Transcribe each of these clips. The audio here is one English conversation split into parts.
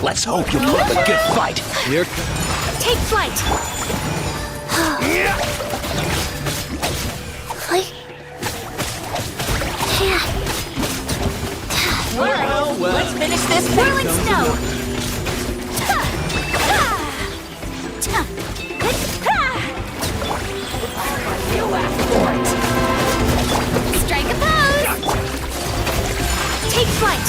Let's hope you put up a good fight. Here. Take flight. Well, Let's finish this whirling snow. You asked for it. Strike a pose. Take flight.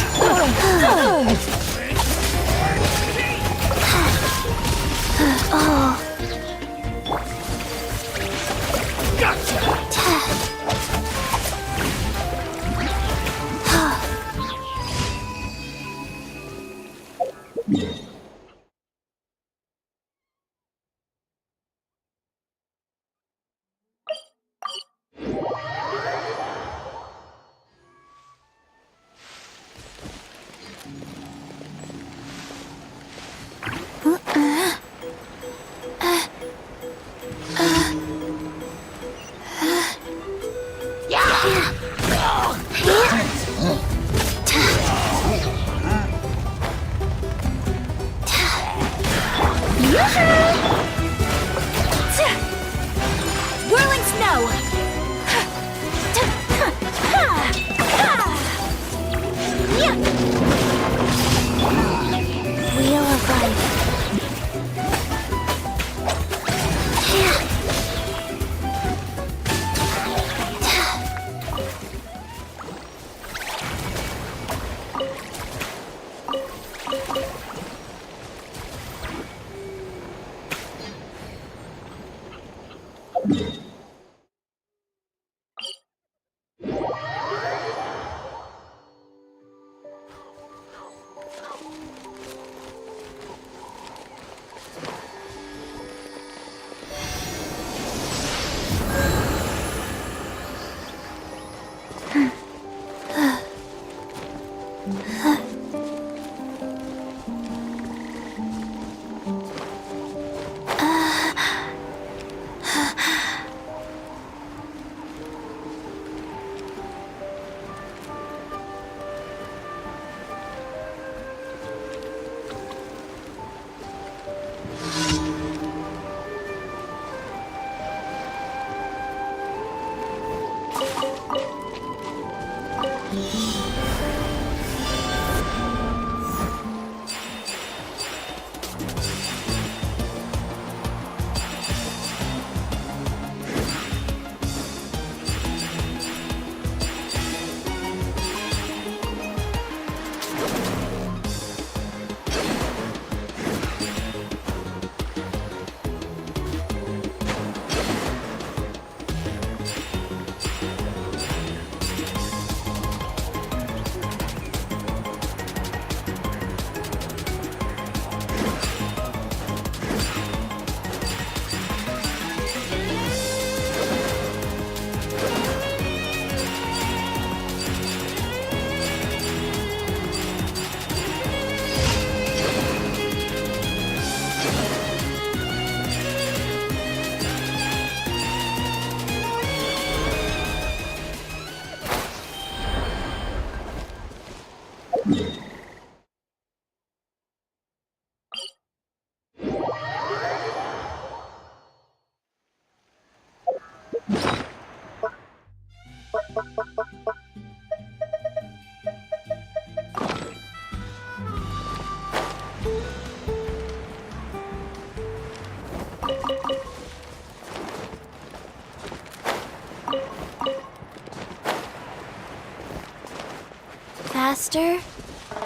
Faster?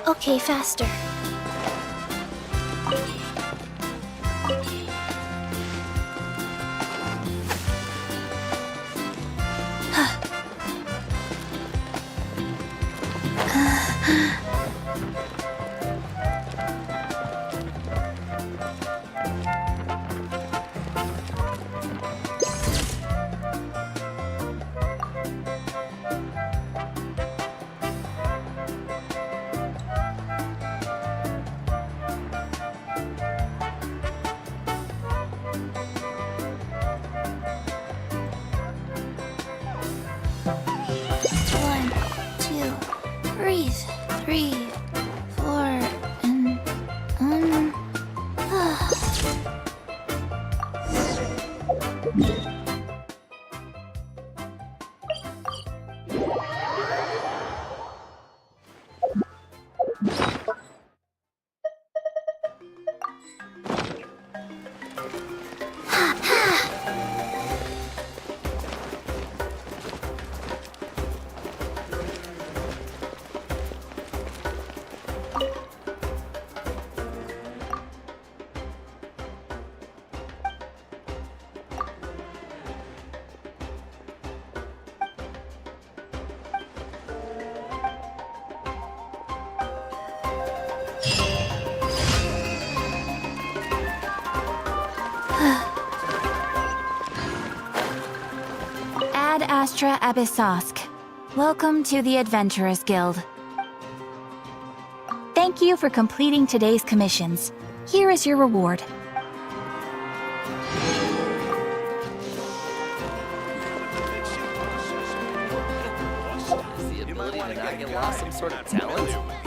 Okay, faster. One, two, breathe. 3, 4, and Ad Astra Abyssosk. Welcome to the Adventurers Guild. Thank you for completing today's commissions. Here is your reward. Is the ability to not get lost some sort of talent?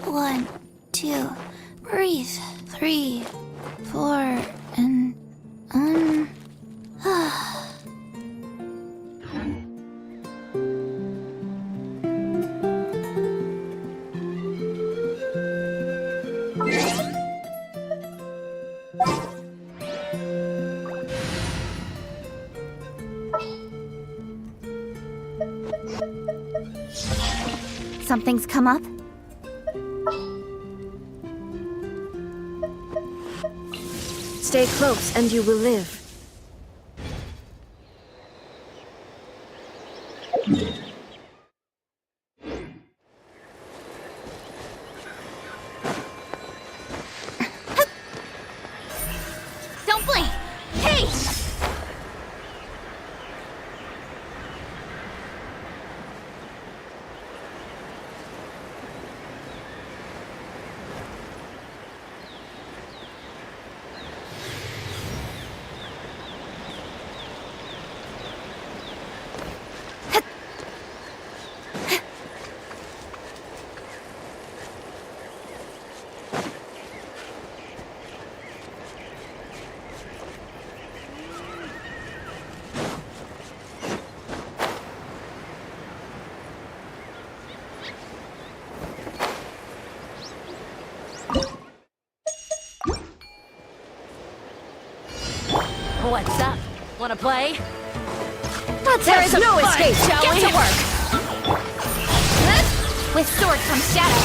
One, two, breathe. 3, 4, and Something's come up? Stay close and you will live. Don't blink! Hey! What's up? Wanna play? There is no escape, shall Get we? to work! With sword comes shadow.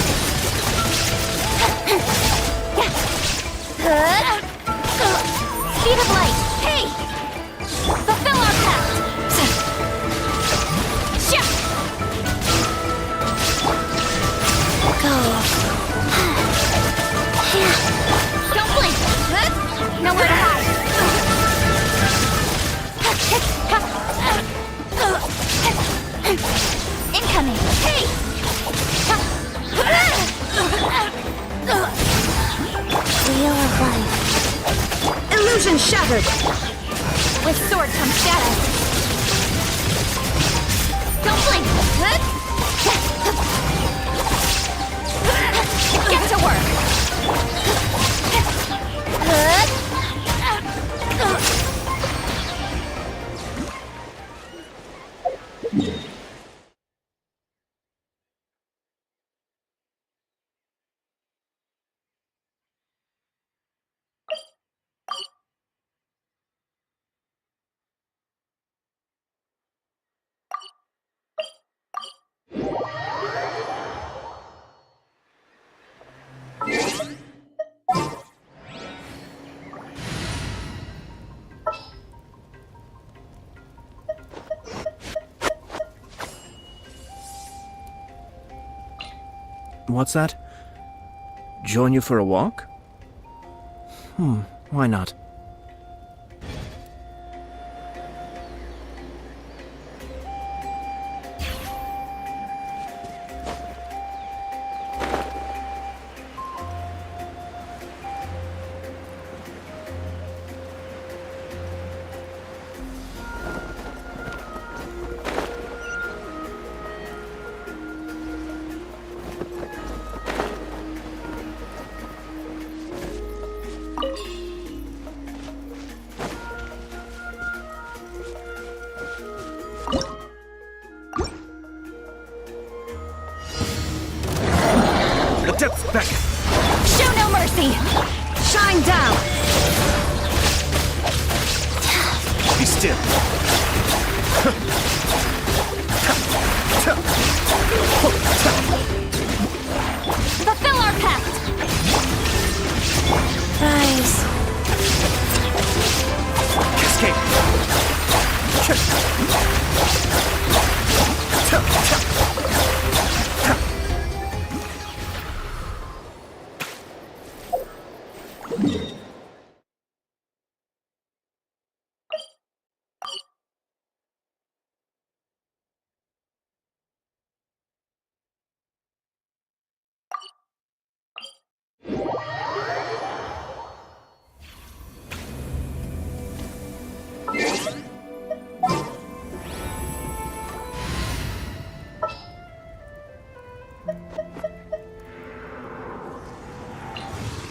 Speed of light! Hey! Fulfill our pact! Go. Don't blink! Nowhere to hide! Incoming! Hey! Wheel of life. Illusion shattered! With sword comes shadow. Don't blink! Get to work! What's that? Join you for a walk? Why not? Depth back! Show no mercy! Shine down! Be still! Fulfill our pact! Rise. Escape!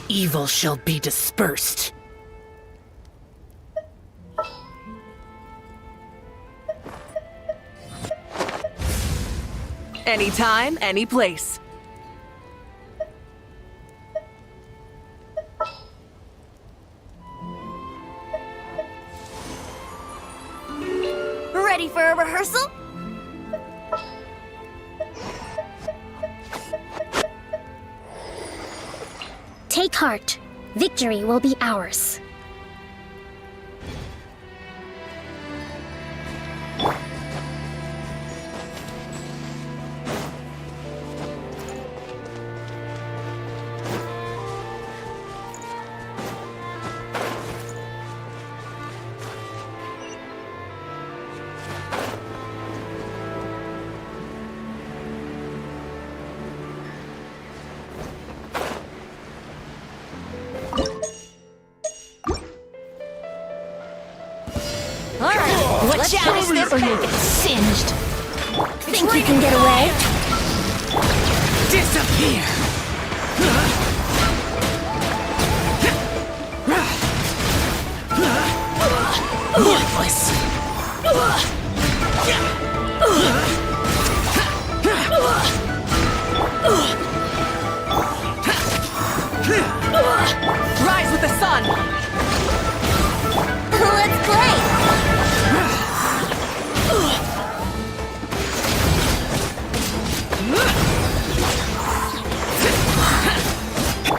Evil shall be dispersed. Anytime, any place. Ready for a rehearsal? Take heart. Victory will be ours. Let's finish this or you'll get singed. Think you can get away? Disappear! Worthless! Rise with the sun! Let's play!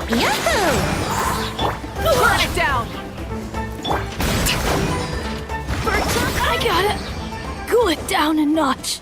Yahoo! Burn it down! I gotta cool it down a notch.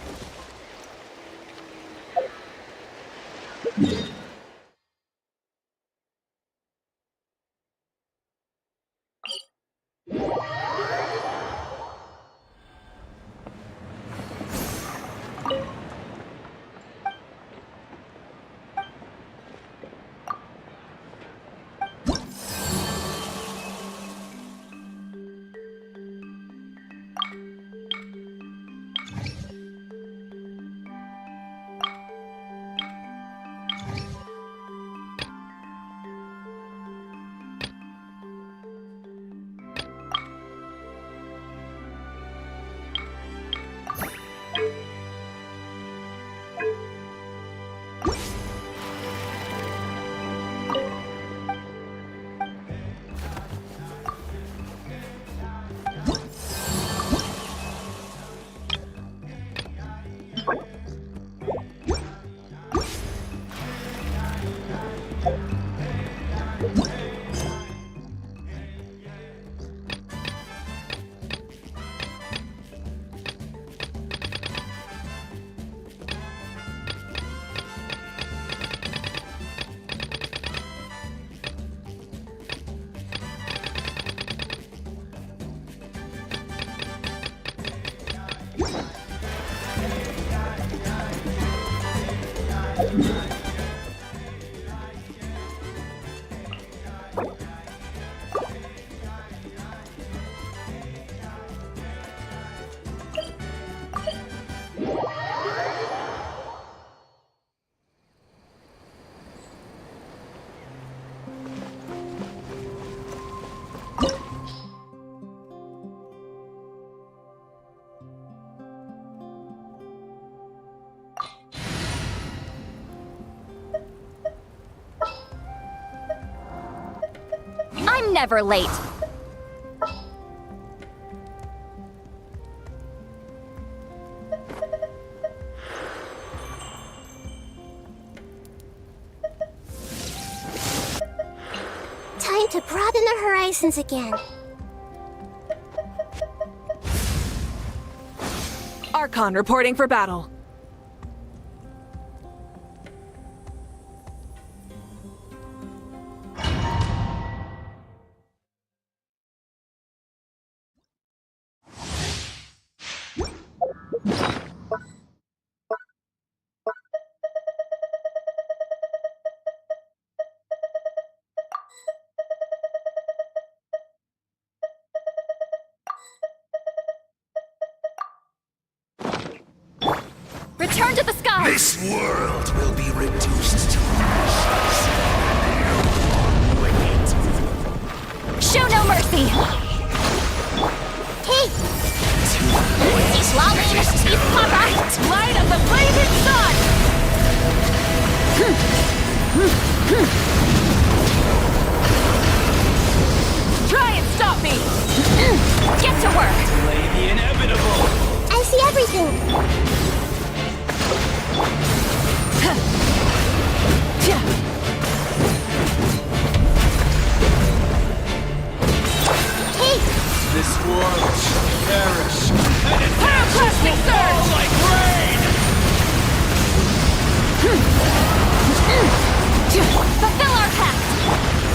I'm never late. Time to broaden our horizons again. Archon reporting for battle. Return to the sky! This world will be reduced to ashes, and you with it. Show no mercy! Hey! Slowly, keep cover! Light of the blazing sun! Try and stop me! Get to work! Delay the inevitable! I see everything! Hey! This world shall perish, and its Pyroclastic ashes will fall surge! like rain! Fulfill our pact!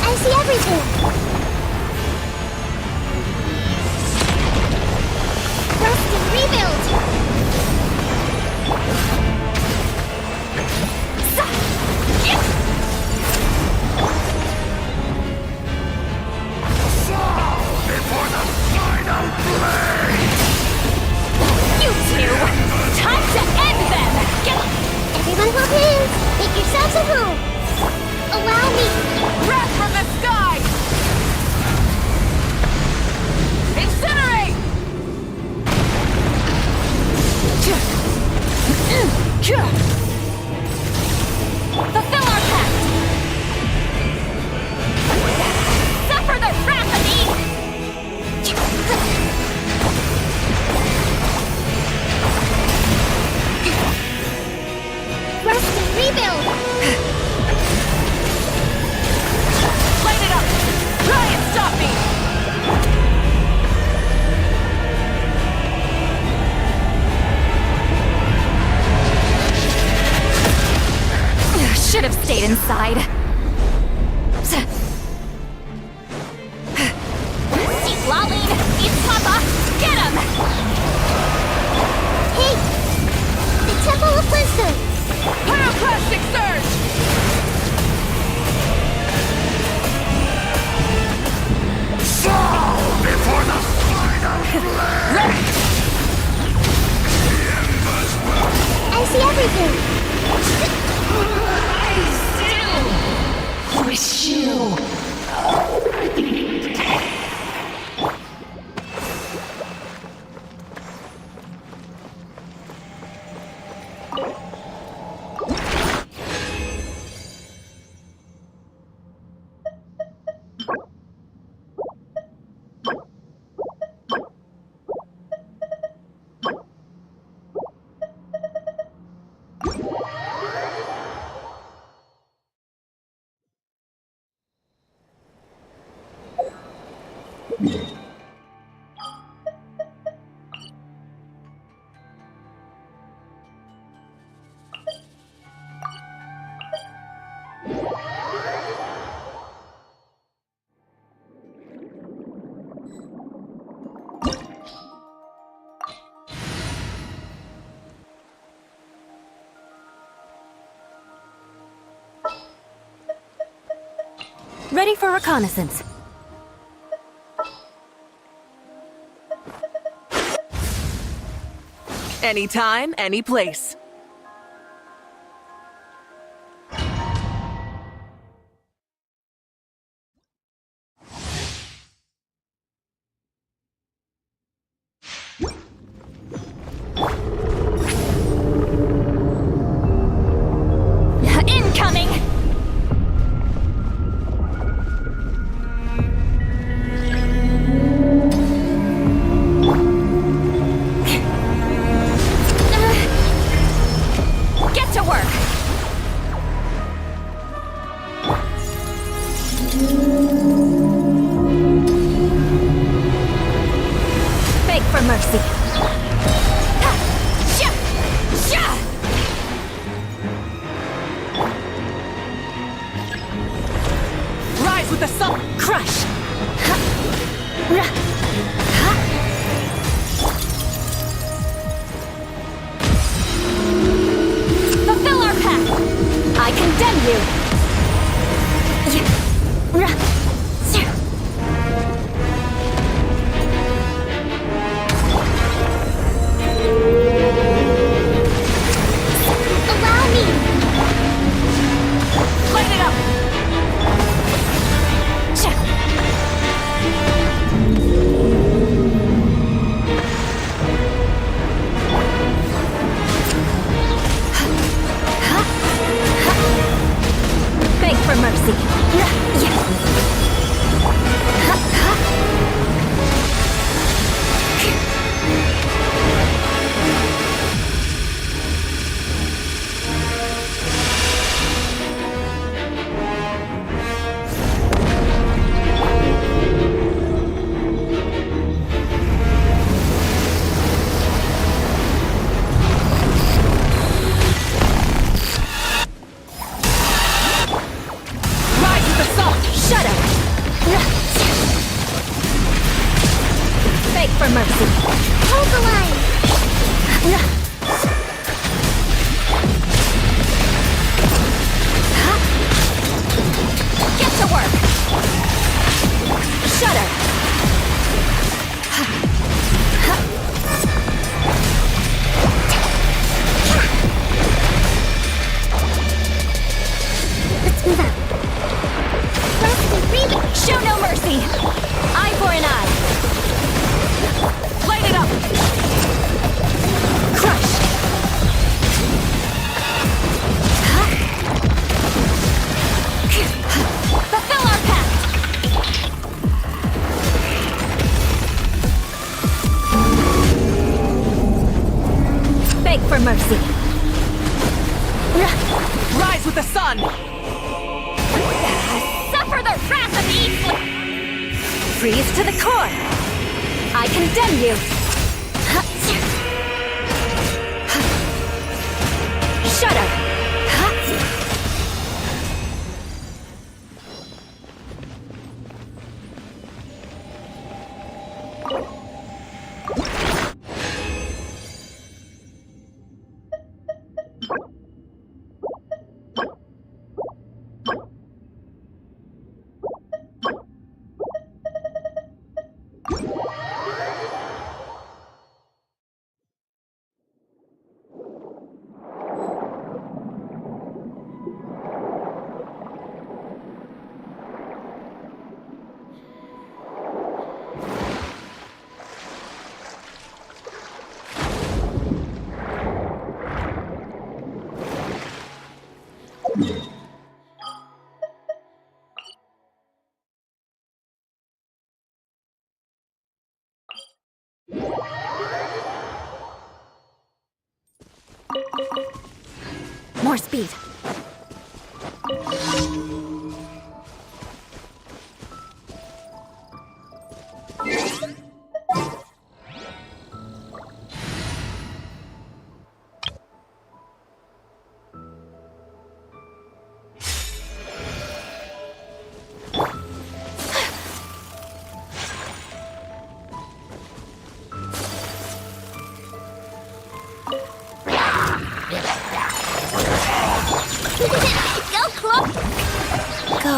I see everything! Rusty, rebuild! Before the final blade! Fulfill our pact! Suffer the wrath of me! Rest and rebuild! Light it up! Try and stop me! Should have stayed inside. See, Lolene! It's Papa! Get him! Hey! The Temple of Wisdom! Pyroclastic surge! Fall before the final blade! I see everything! Wish you. Ready for reconnaissance. Anytime, any place. Incoming! Get to work! Beg for mercy. Ha! Sha! Sha! Rise with the sun! Crush! Ha! Ra! Ha! Fulfill our pact! I condemn you! Ya! Ra! Sha! Allow me! Light it up! Sha! Ha! Ha! Beg for mercy. Ra! Ya! for mercy. Rise with the sun! Suffer the wrath of evil! Freeze to the core! I condemn you! Shudder! More speed. Go, Cloak! Go.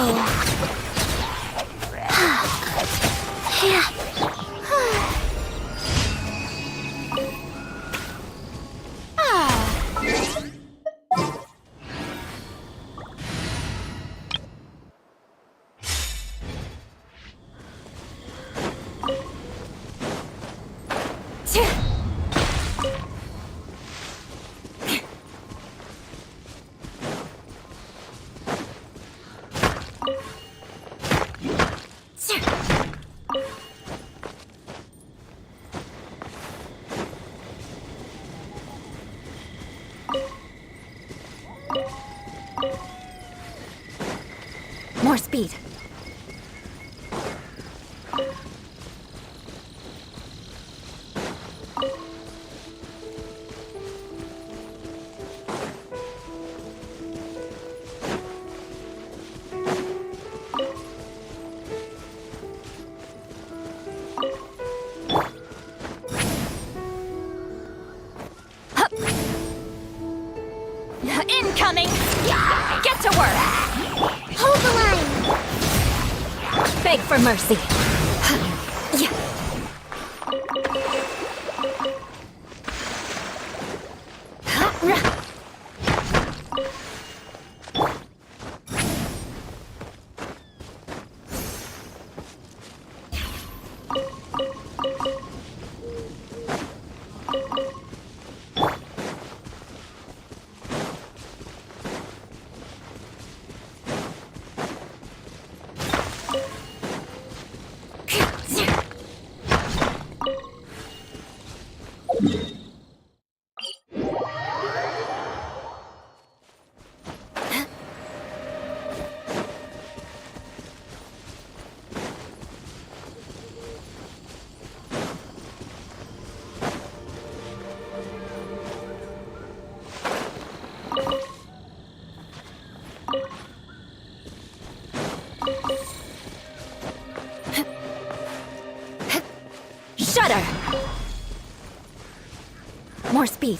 More speed. Incoming! Get to work! Hold the line! Beg for mercy. Shudder! More speed.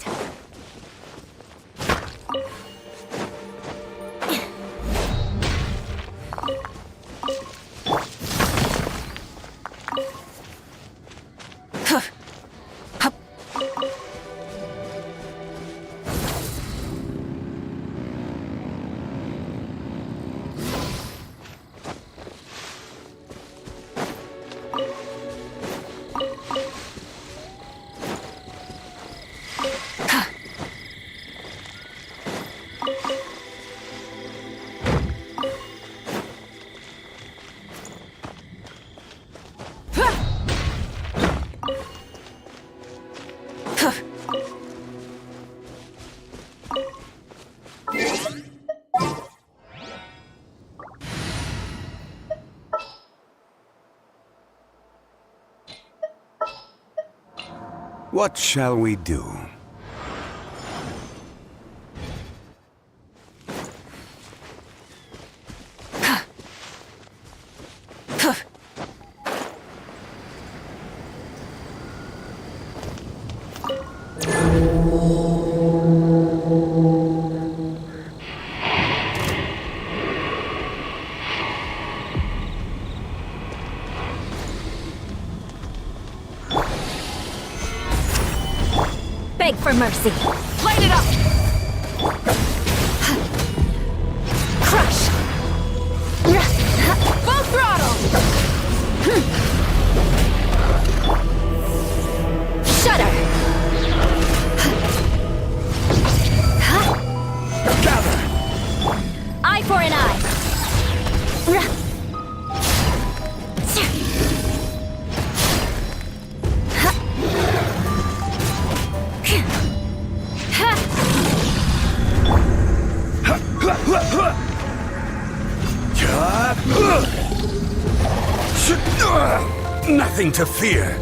What shall we do? Beg for mercy. Light it up! Crush! Full throttle! Shudder! Gather! Eye for an eye! Nothing to fear.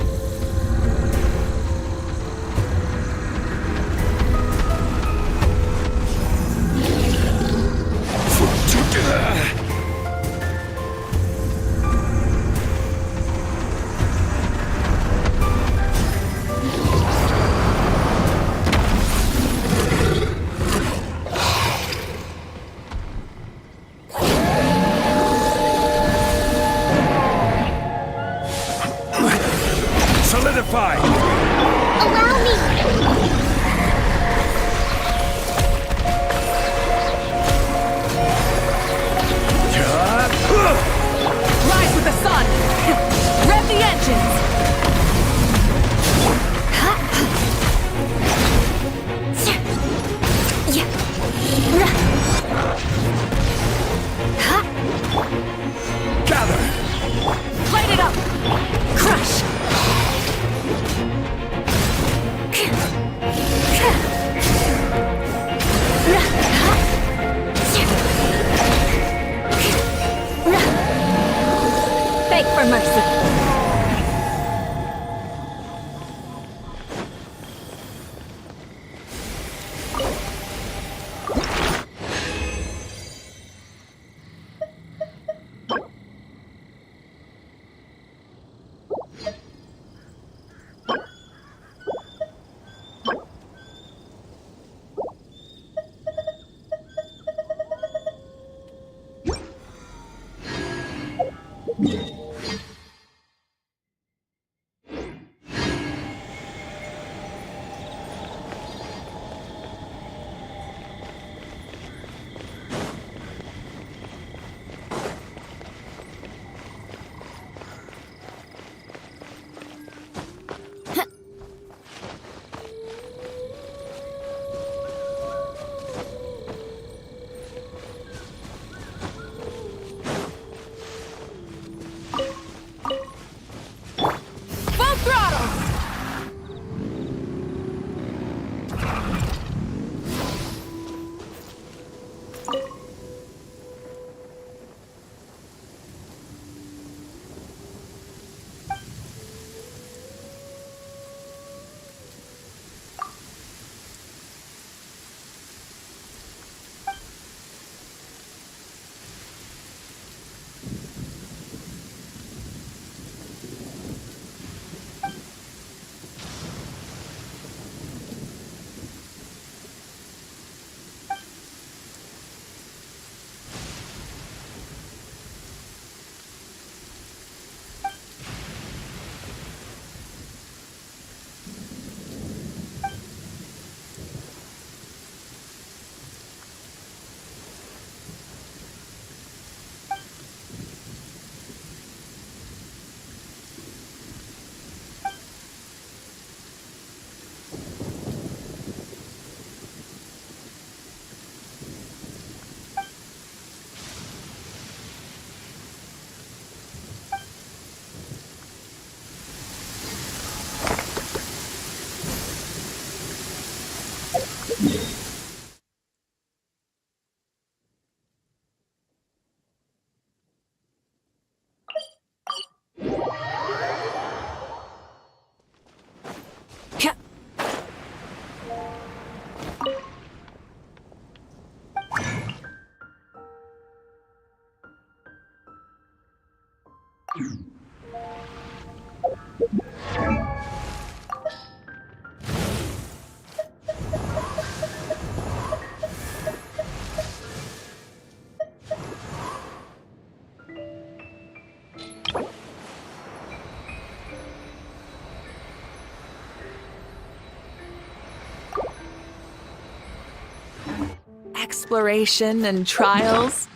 exploration and trials.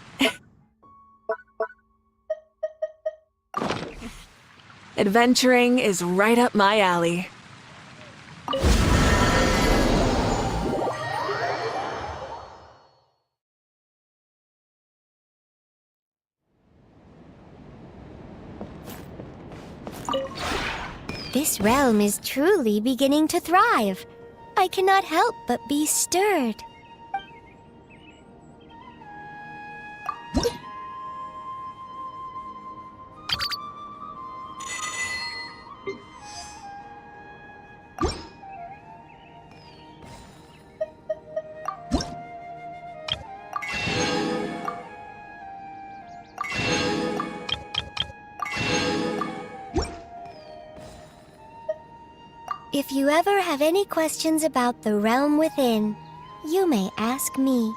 Adventuring is right up my alley. This realm is truly beginning to thrive. I cannot help but be stirred. If you ever have any questions about the realm within, you may ask me.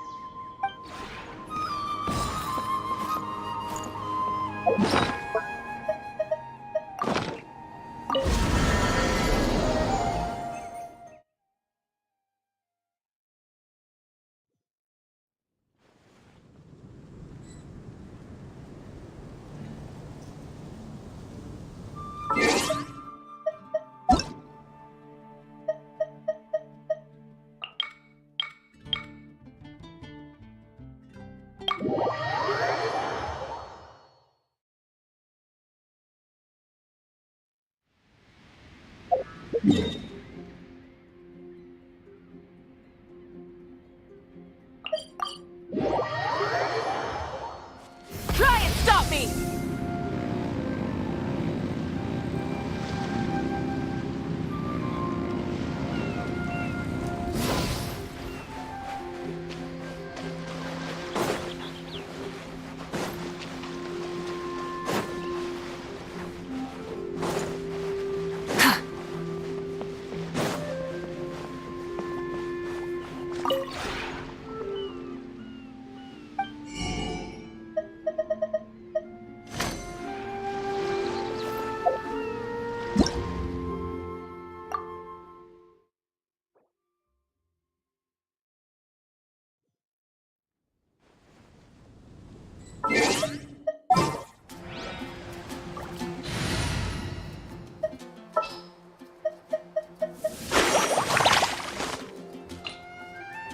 Try and stop me!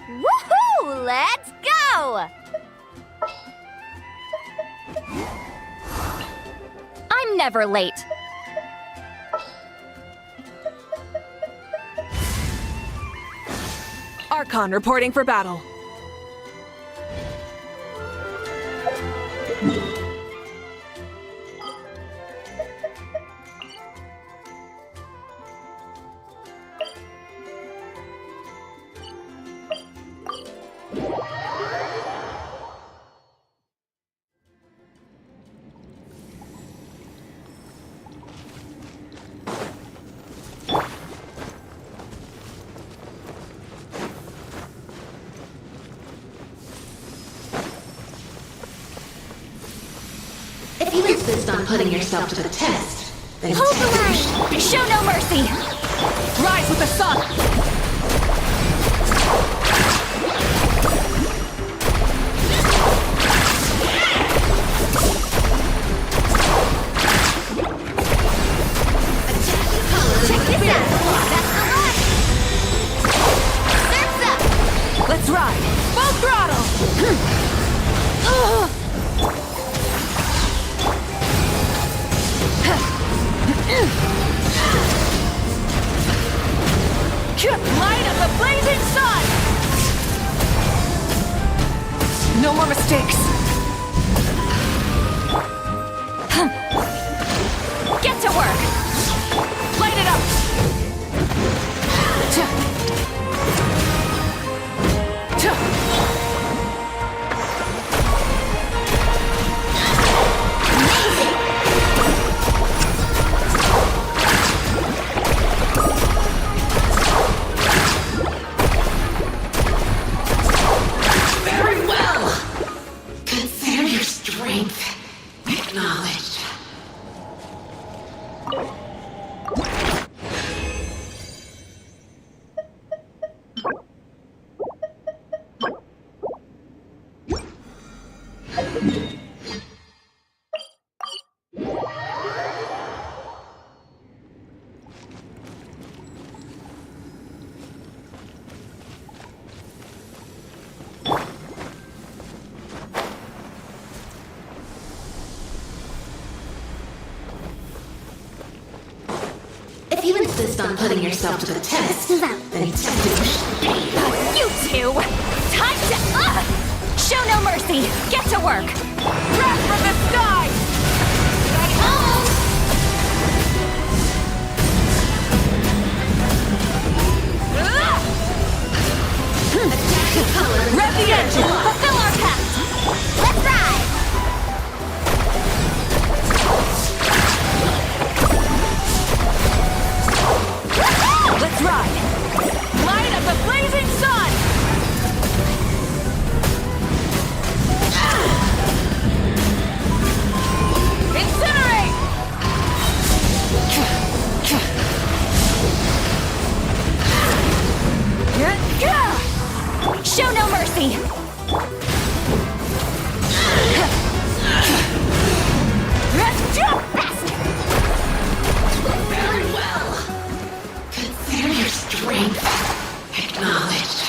Woohoo! Let's go! I'm never late. Archon reporting for battle. If you insist on putting yourself to the test, then Hold the line! Show no mercy! Rise with the sun! Check this out! That's the line! Surf's up! Let's ride! Full throttle! Light of the blazing sun! No more mistakes! Get to work! Light it up! insist on putting yourself to the test, then you You two! Time to... Show no mercy! Get to work! Drop from the sky! Rev the engine! Fulfill our pact! Let's ride! Let's ride! Light of the blazing sun! Incinerate! Show no mercy! very well. Consider your strength acknowledged.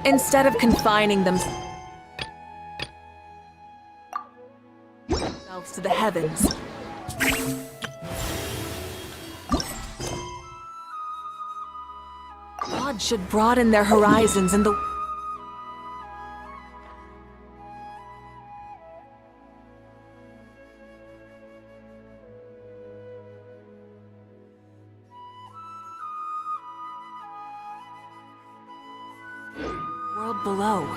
Instead of confining themselves to the heavens, God should broaden their horizons in the world below.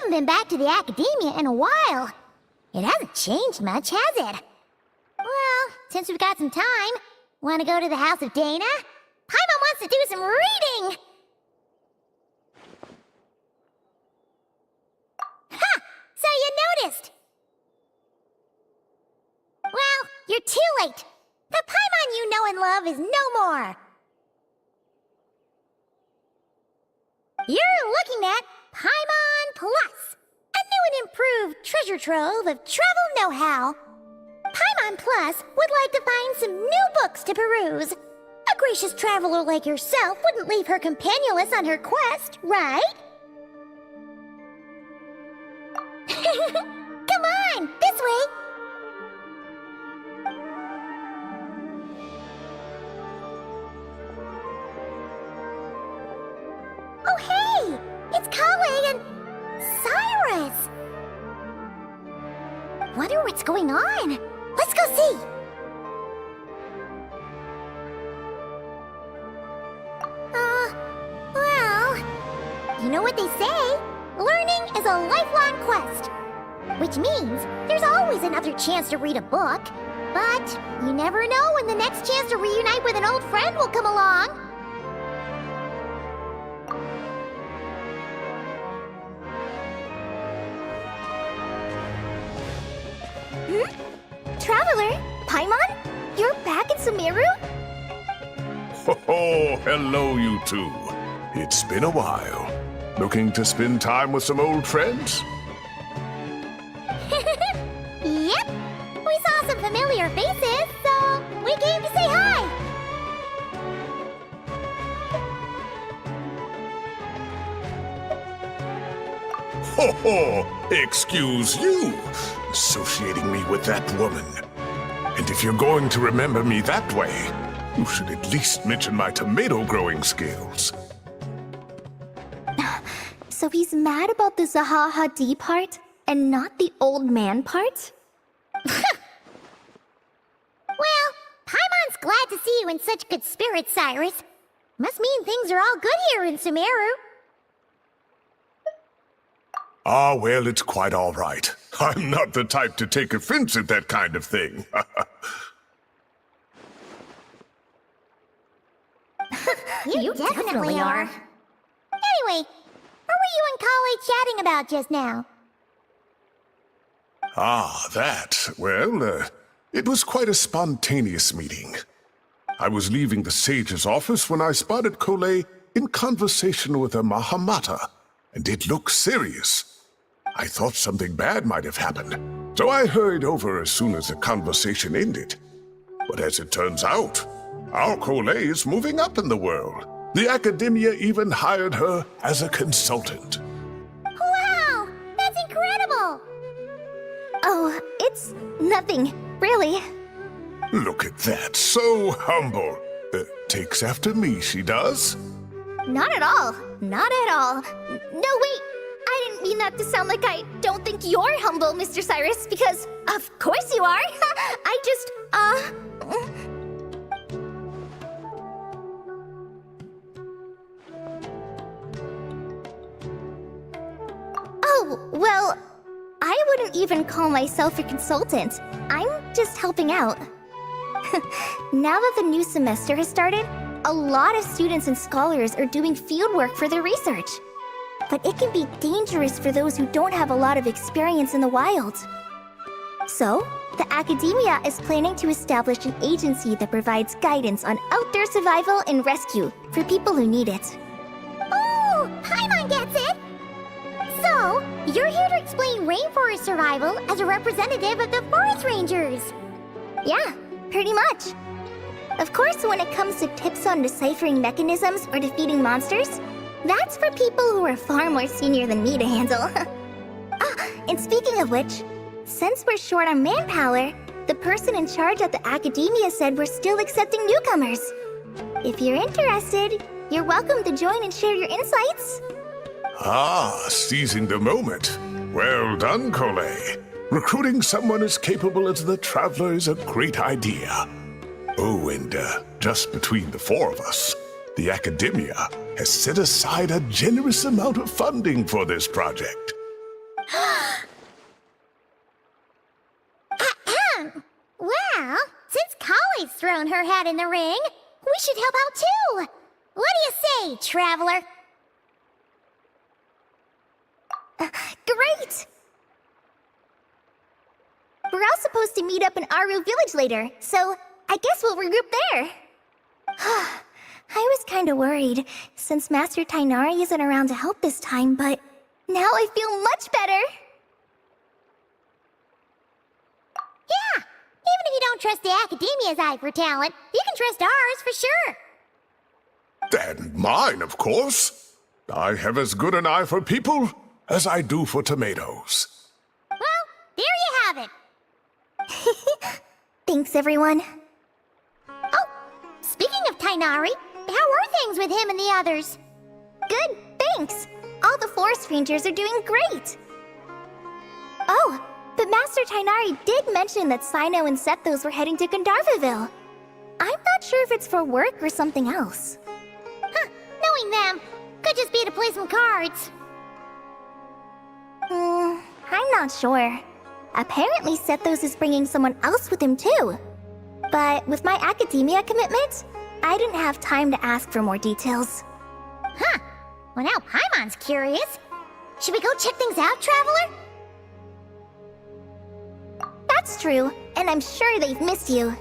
Been back to the academia in a while. It hasn't changed much, has it? Well, since we've got some time, want to go to the house of Dana? Paimon wants to do some reading! Ha! So you noticed! Well, you're You're too late! The Paimon you know and love is no more! You're looking at Paimon Plus, a new and improved treasure trove of travel know-how. Paimon Plus would like to find some new books to peruse. A gracious traveler like yourself wouldn't leave her companionless on her quest, right? Come on, this way! Oh hey! It's Kale and Cyrus! Wonder what's going on. Let's go see! Well... You know what they say? Learning is a lifelong quest. Which means there's always another chance to read a book. But you never know when the next chance to reunite with an old friend will come along. Traveler, Paimon? You're back in Sumeru? Oh, hello, you two. It's been a while. Looking to spend time with some old friends? Yep. We saw some familiar faces, so we came to say hi. Ho ho! Excuse you, associating me with that woman. And if you're going to remember me that way, you should at least mention my tomato growing skills. So he's mad about the Zaha Hadid part and not the old man part? Well, Paimon's glad to see you in such good spirits, Cyrus. Must mean things are all good here in Sumeru. Ah, well, it's quite all right. I'm not the type to take offense at that kind of thing. You definitely are. Anyway, what were you and Kale chatting about just now? Ah, that. Well, it was quite a spontaneous meeting. I was leaving the sage's office when I spotted Kale in conversation with a Mahamata, and it looked serious. I thought something bad might have happened, so I hurried over as soon as the conversation ended. But as it turns out, our Kale is moving up in the world. The academia even hired her as a consultant. Wow! That's incredible! Oh, it's nothing, really. Look at that, so humble. Takes after me, she does. Not at all. Not at all. No, wait. I didn't mean that to sound like I don't think you're humble, Mr. Cyrus, because of course you are. I just, Oh, well, I wouldn't even call myself a consultant. I'm just helping out. Now that the new semester has started, a lot of students and scholars are doing fieldwork for their research. But it can be dangerous for those who don't have a lot of experience in the wild. So, the academia is planning to establish an agency that provides guidance on outdoor survival and rescue for people who need it. Oh, Paimon gets it! So, you're here to explain rainforest survival as a representative of the forest rangers. Yeah, pretty much. Of course, when it comes to tips on deciphering mechanisms or defeating monsters, that's for people who are far more senior than me to handle. And speaking of which, since we're short on manpower, the person in charge at the academia said we're still accepting newcomers. If you're interested, you're welcome to join and share your insights. Ah, seizing the moment. Well done, Kale. Recruiting someone as capable as the Traveler is a great idea. Oh, and just between the four of us, the academia has set aside a generous amount of funding for this project. Well, since Kale's thrown her hat in the ring, we should help out too. What do you say, Traveler? Great! we're all supposed to meet up in Aru Village later, so I guess we'll regroup there. I was kinda worried, since Master Tainari isn't around to help this time, but now I feel much better. Yeah, even if you don't trust the Academia's eye for talent, you can trust ours for sure. And mine, of course. I have as good an eye for people as I do for tomatoes. Well, there you have it. Thanks, everyone. Oh, speaking of Tainari, how are things with him and the others? Good, thanks. All the forest rangers are doing great. Oh, but Master Tainari did mention that Sino and Sethos were heading to Gandharvaville. I'm not sure if it's for work or something else. Huh, knowing them, could just be to play some cards. I'm not sure. Apparently Sethos is bringing someone else with him too. But with my academia commitment, I didn't have time to ask for more details. Huh, well now Paimon's curious. Should we go check things out, Traveler? That's true, and I'm sure they've missed you.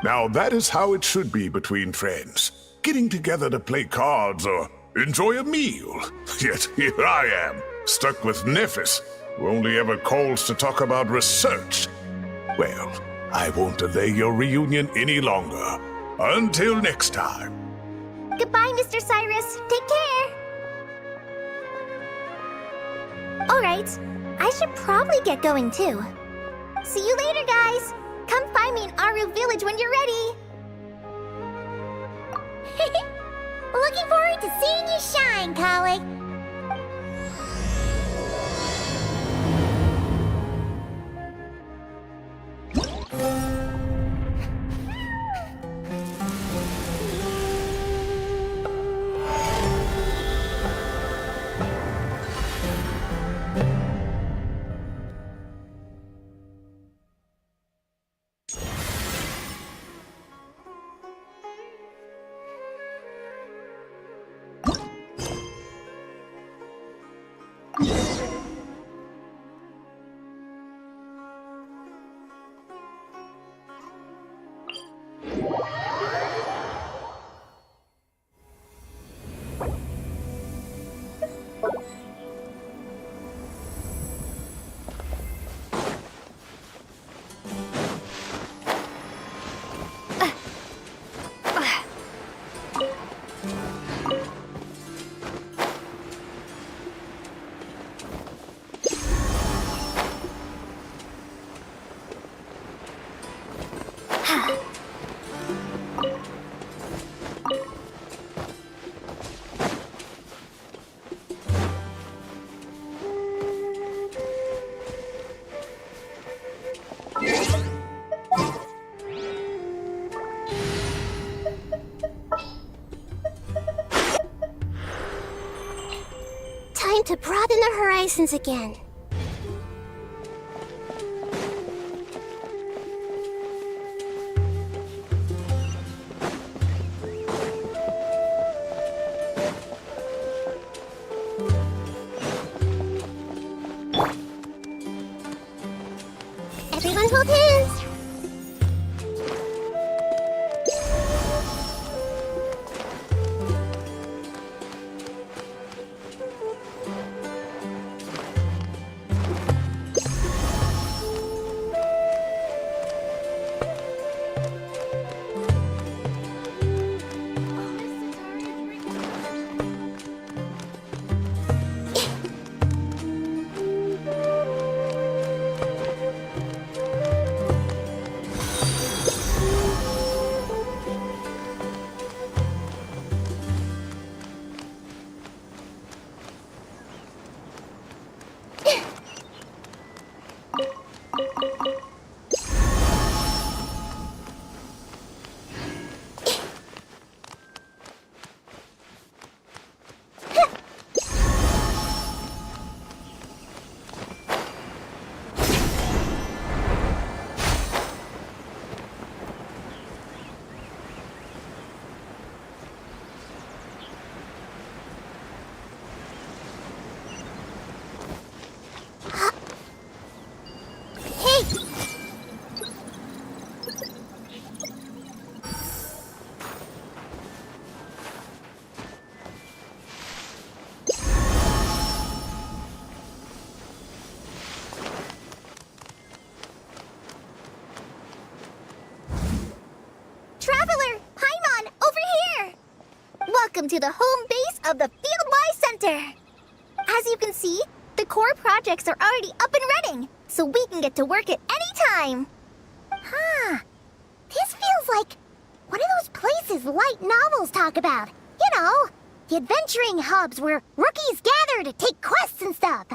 Now that is how it should be between friends. Getting together to play cards or enjoy a meal. Yet here I am, stuck with Nephis, who only ever calls to talk about research. Well, I won't delay your reunion any longer. Until next time. Goodbye, Mr. Cyrus. Take care. Alright, I should probably get going too. See you later, guys. Come find me in Aru Village when you're ready. Looking forward to seeing you shine, colleague. Time to broaden the horizons again. Everyone hold hands. Welcome to the home base of the Fieldwise Center. As you can see, the core projects are already up and running, so we can get to work at any time. Huh. This feels like one of those places light novels talk about. You know, the adventuring hubs where rookies gather to take quests and stuff.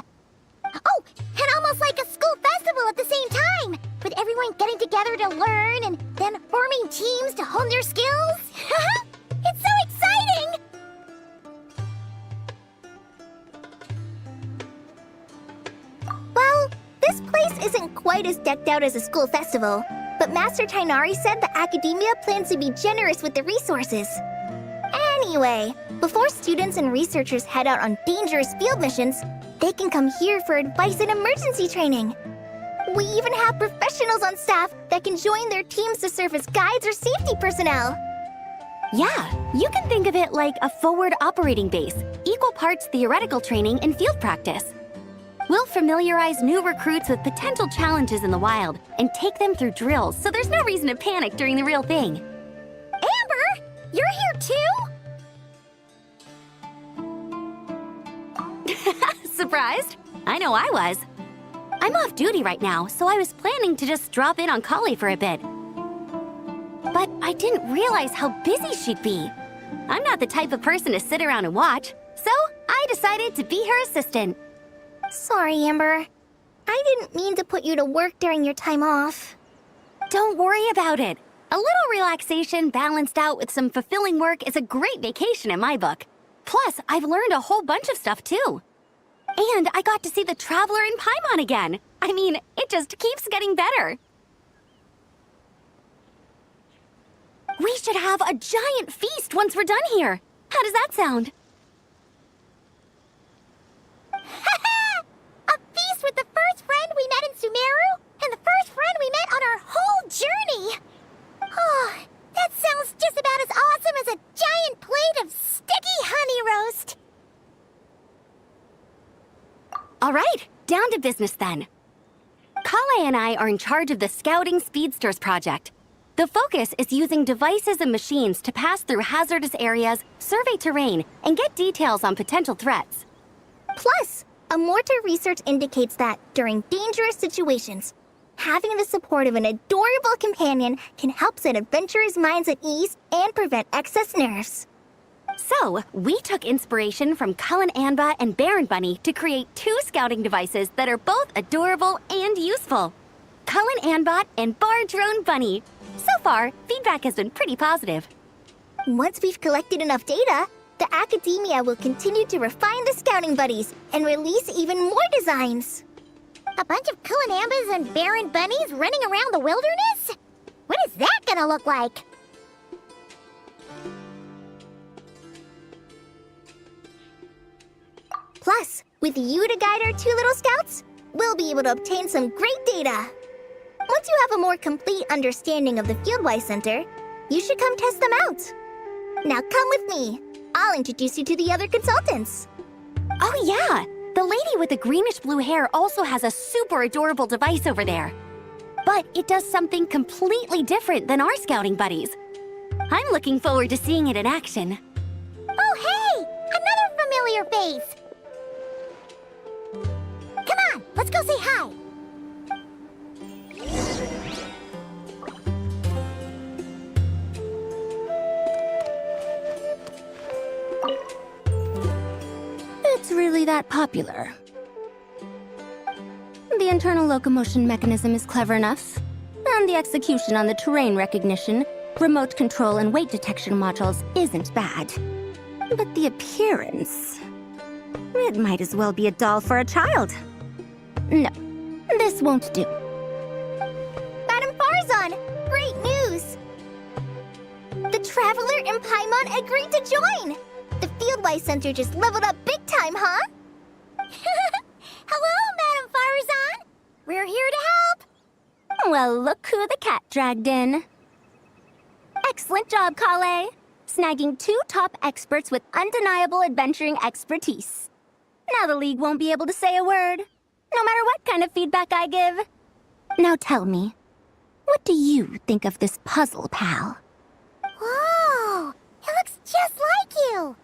Oh, and almost like a school festival at the same time, with everyone getting together to learn and then forming teams to hone their skills. It's so exciting! Well, this place isn't quite as decked out as a school festival, but Master Tainari said the Academia plans to be generous with the resources. Anyway, before students and researchers head out on dangerous field missions, they can come here for advice and emergency training. We even have professionals on staff that can join their teams to serve as guides or safety personnel. Yeah, you can think of it like a forward operating base, equal parts theoretical training and field practice. We'll familiarize new recruits with potential challenges in the wild and take them through drills so there's no reason to panic during the real thing. Amber, you're here too? Surprised? I know I was. I'm off duty right now, so I was planning to just drop in on Kali for a bit. But I didn't realize how busy she'd be. I'm not the type of person to sit around and watch, so I decided to be her assistant. Sorry, Amber. I didn't mean to put you to work during your time off. Don't worry about it. A little relaxation balanced out with some fulfilling work is a great vacation in my book. Plus, I've learned a whole bunch of stuff too. And I got to see the Traveler in Paimon again. I mean, it just keeps getting better. We should have a giant feast once we're done here. How does that sound? A feast with the first friend we met in Sumeru and the first friend we met on our whole journey. Oh, that sounds just about as awesome as a giant plate of sticky honey roast. All right, down to business then. Kale and I are in charge of the Scouting Speedsters project. The focus is using devices and machines to pass through hazardous areas, survey terrain, and get details on potential threats. Plus, Amorta research indicates that, during dangerous situations, having the support of an adorable companion can help set adventurers' minds at ease and prevent excess nerves. So, we took inspiration from Cullen Anba and Baron Bunny to create 2 scouting devices that are both adorable and useful. Cullen Anbot and Bar Drone Bunny. So far, feedback has been pretty positive. Once we've collected enough data, the Academia will continue to refine the scouting buddies and release even more designs. A bunch of Kulanambas and Baron Bunnies running around the wilderness? What is that gonna look like? Plus, with you to guide our 2 little scouts, we'll be able to obtain some great data. Once you have a more complete understanding of the Fieldwise Center, you should come test them out. Now come with me. I'll introduce you to the other consultants. Oh yeah, the lady with the greenish-blue hair also has a super adorable device over there. But it does something completely different than our scouting buddies. I'm looking forward to seeing it in action. Oh hey, another familiar face. Come on, let's go say hi. It's really that popular. The internal locomotion mechanism is clever enough, and the execution on the terrain recognition, remote control, and weight detection modules isn't bad. But the appearance... it might as well be a doll for a child. No, this won't do. Madam Farzan, great news! The Traveler in Paimon agreed to join! The Fieldwise Center just leveled up big time, huh? Hello, Madam Farzan. We're here to help. Well, look who the cat dragged in. Excellent job, Kale. Snagging 2 top experts with undeniable adventuring expertise. Now the League won't be able to say a word, no matter what kind of feedback I give. Now tell me, what do you think of this puzzle, pal? Whoa, it looks just like you!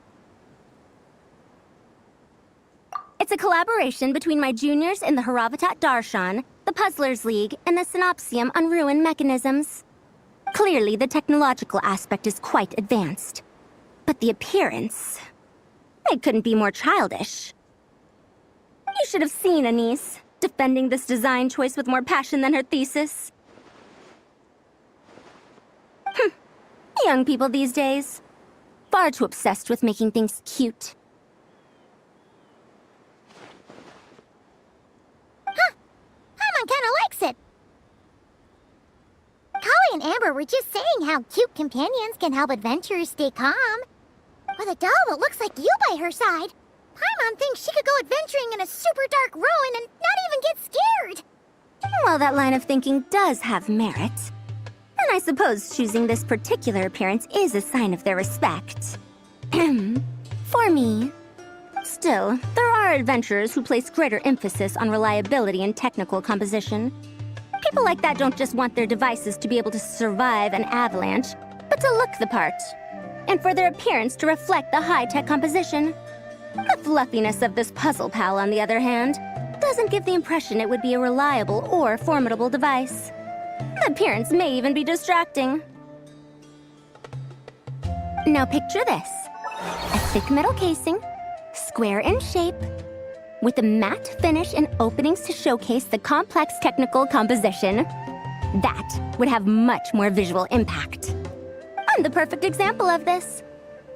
It's a collaboration between my juniors in the Haravatat Darshan, the Puzzlers League, and the Synopsium on Ruin Mechanisms. Clearly, the technological aspect is quite advanced. But the appearance... it couldn't be more childish. You should have seen Anise, defending this design choice with more passion than her thesis. Young people these days. Far too obsessed with making things cute. Paimon kinda likes it. Kali and Amber were just saying how cute companions can help adventurers stay calm. With a doll that looks like you by her side, Paimon thinks she could go adventuring in a super dark ruin and not even get scared. Well, that line of thinking does have merit. And I suppose choosing this particular appearance is a sign of their respect. For me. Still, there are adventurers who place greater emphasis on reliability and technical composition. People like that don't just want their devices to be able to survive an avalanche, but to look the part. And for their appearance to reflect the high-tech composition. The fluffiness of this puzzle pal, on the other hand, doesn't give the impression it would be a reliable or formidable device. The appearance may even be distracting. Now picture this. A thick metal casing, square in shape, with a matte finish and openings to showcase the complex technical composition. That would have much more visual impact. I'm the perfect example of this.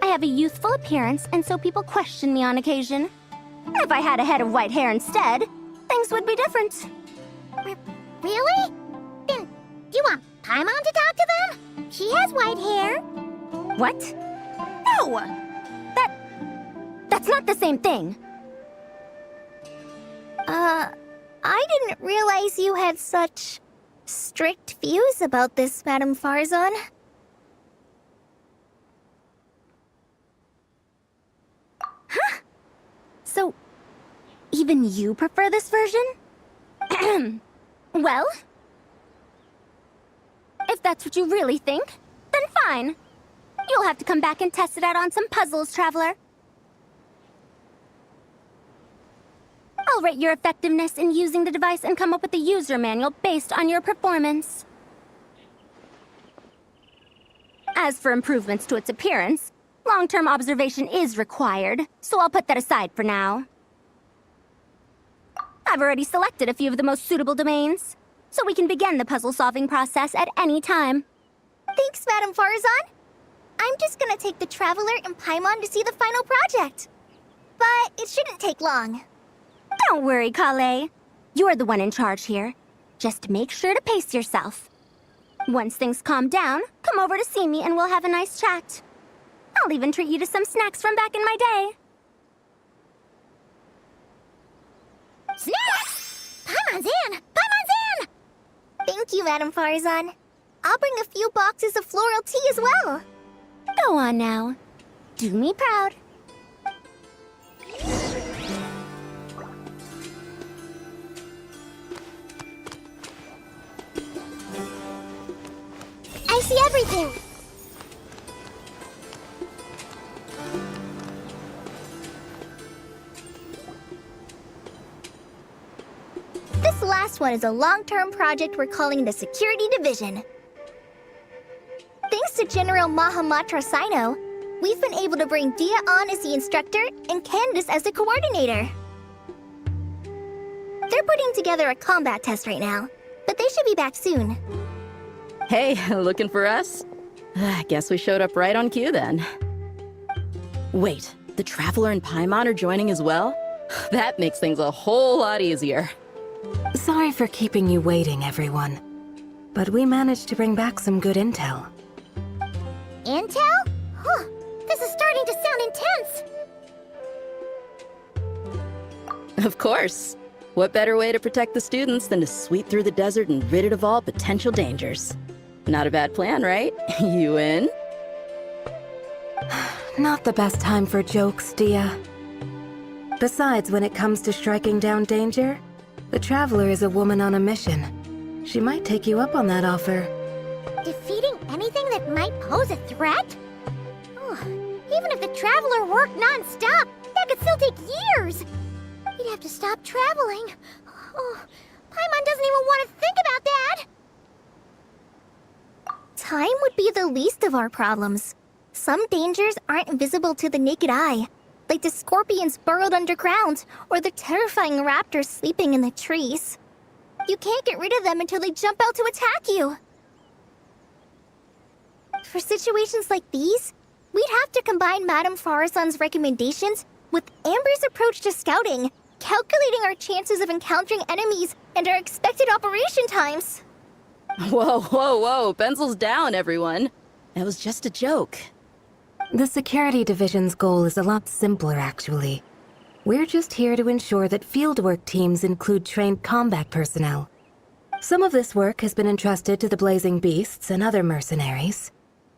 I have a youthful appearance, and so people question me on occasion. If I had a head of white hair instead, things would be different. Really? Then, do you want Paimon to talk to them? She has white hair. What? No! That's not the same thing. I didn't realize you had such strict views about this, Madame Farzan. Huh? So, even you prefer this version? Well, if that's what you really think, then fine. You'll have to come back and test it out on some puzzles, Traveler. I'll rate your effectiveness in using the device and come up with a user manual based on your performance. As for improvements to its appearance, long-term observation is required, so I'll put that aside for now. I've already selected a few of the most suitable domains, so we can begin the puzzle-solving process at any time. Thanks, Madame Farzan. I'm just gonna take the Traveler and Paimon to see the final project. But it shouldn't take long. Don't worry, Kale. You're the one in charge here. Just make sure to pace yourself. Once things calm down, come over to see me and we'll have a nice chat. I'll even treat you to some snacks from back in my day. Snacks! Paimon's in! Paimon's in! Thank you, Madame Farzan. I'll bring a few boxes of floral tea as well. Go on now. Do me proud. I see everything. This last one is a long-term project we're calling the Security Division. Thanks to General Mahamatra Sino, we've been able to bring Dia on as the instructor and Candace as the coordinator. They're putting together a combat test right now, but they should be back soon. Hey, looking for us? I guess we showed up right on cue then. Wait, the Traveler and Paimon are joining as well? That makes things a whole lot easier. Sorry for keeping you waiting, everyone. But we managed to bring back some good intel. Intel? Huh, this is starting to sound intense. Of course. What better way to protect the students than to sweep through the desert and rid it of all potential dangers? Not a bad plan, right? You in? Not the best time for jokes, Dia. Besides, when it comes to striking down danger, the Traveler is a woman on a mission. She might take you up on that offer. Defeating anything that might pose a threat? Oh, Traveler worked non-stop, that could still take years. We'd have to stop traveling. Oh, Paimon doesn't even want to think about that. Time would be the least of our problems. Some dangers aren't visible to the naked eye, like the scorpions burrowed underground or the terrifying raptors sleeping in the trees. You can't get rid of them until they jump out to attack you. For situations like these, we'd have to combine Madame Farason's recommendations with Amber's approach to scouting, calculating our chances of encountering enemies and our expected operation times. Whoa, whoa, whoa, pencils down, everyone. That was just a joke. The security division's goal is a lot simpler, actually. We're just here to ensure that fieldwork teams include trained combat personnel. Some of this work has been entrusted to the Blazing Beasts and other mercenaries,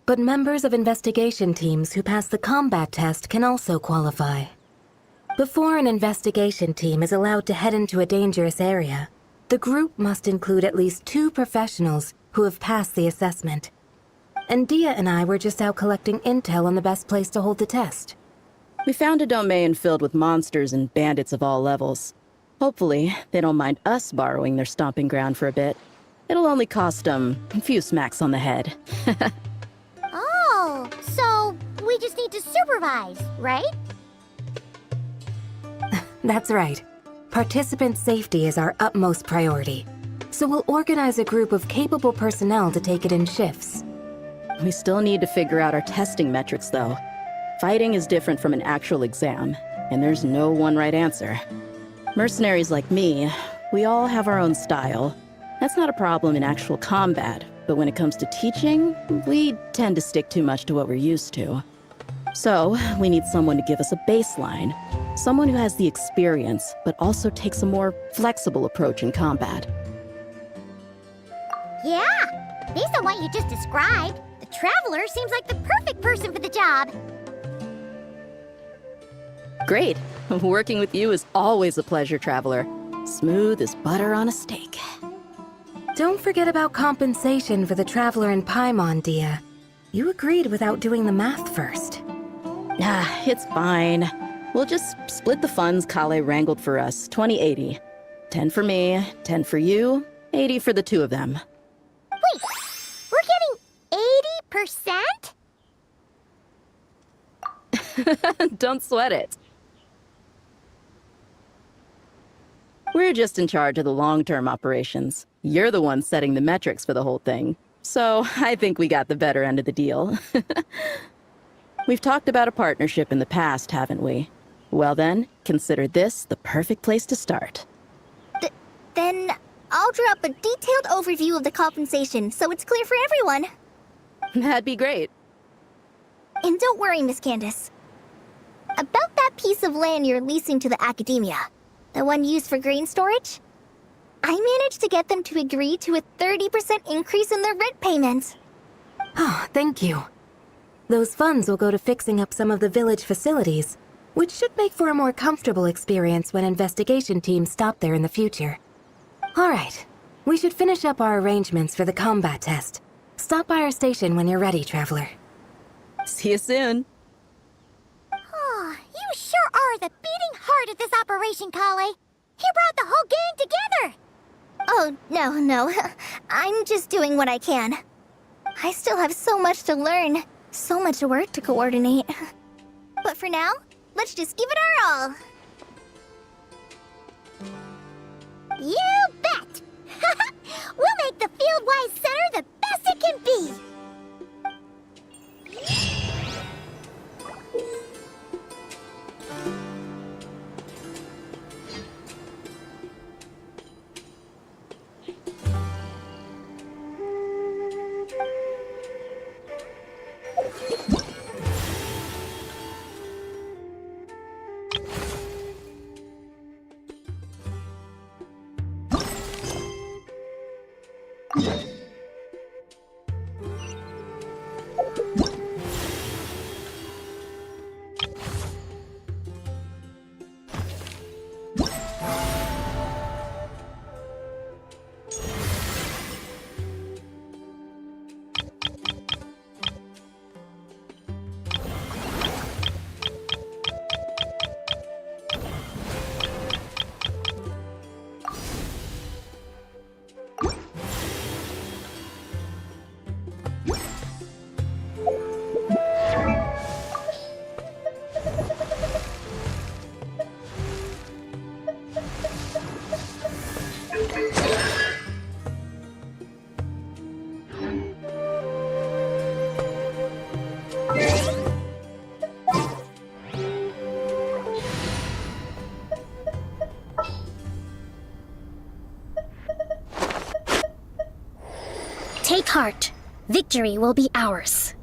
but members of investigation teams who pass the combat test can also qualify. Before an investigation team is allowed to head into a dangerous area, the group must include at least 2 professionals who have passed the assessment. And Dia and I were just out collecting intel on the best place to hold the test. We found a domain filled with monsters and bandits of all levels. Hopefully, they don't mind us borrowing their stomping ground for a bit. It'll only cost them a few smacks on the head. Oh, so we just need to supervise, right? That's right. Participant safety is our utmost priority. So we'll organize a group of capable personnel to take it in shifts. We still need to figure out our testing metrics, though. Fighting is different from an actual exam, and there's no one right answer. Mercenaries like me, we all have our own style. That's not a problem in actual combat, but when it comes to teaching, we tend to stick too much to what we're used to. So, we need someone to give us a baseline. Someone who has the experience, but also takes a more flexible approach in combat. Yeah, based on what you just described, the Traveler seems like the perfect person for the job. Great. Working with you is always a pleasure, Traveler. Smooth as butter on a steak. Don't forget about compensation for the Traveler in Paimon, Dia. You agreed without doing the math first. Ah, it's fine. We'll just split the funds Kale wrangled for us, 20-80. 10 for me, 10 for you, 80 for the 2 of them. Wait, we're getting 80%? Don't sweat it. We're just in charge of the long-term operations. You're the one setting the metrics for the whole thing. So I think we got the better end of the deal. We've talked about a partnership in the past, haven't we? Well then, consider this the perfect place to start. Then I'll draw up a detailed overview of the compensation so it's clear for everyone. That'd be great. And don't worry, Miss Candace. About that piece of land you're leasing to the academia, the one used for grain storage, I managed to get them to agree to a 30% increase in their rent payment. Oh, thank you. Those funds will go to fixing up some of the village facilities, which should make for a more comfortable experience when investigation teams stop there in the future. All right, we should finish up our arrangements for the combat test. Stop by our station when you're ready, Traveler. See you soon. Oh, you sure are the beating heart of this operation, Kale. You brought the whole gang together. Oh, no. I'm just doing what I can. I still have so much to learn, so much work to coordinate. But for now, let's just give it our all. You bet! We'll make the Fieldwise Center the best it can be! Take heart. Victory will be ours.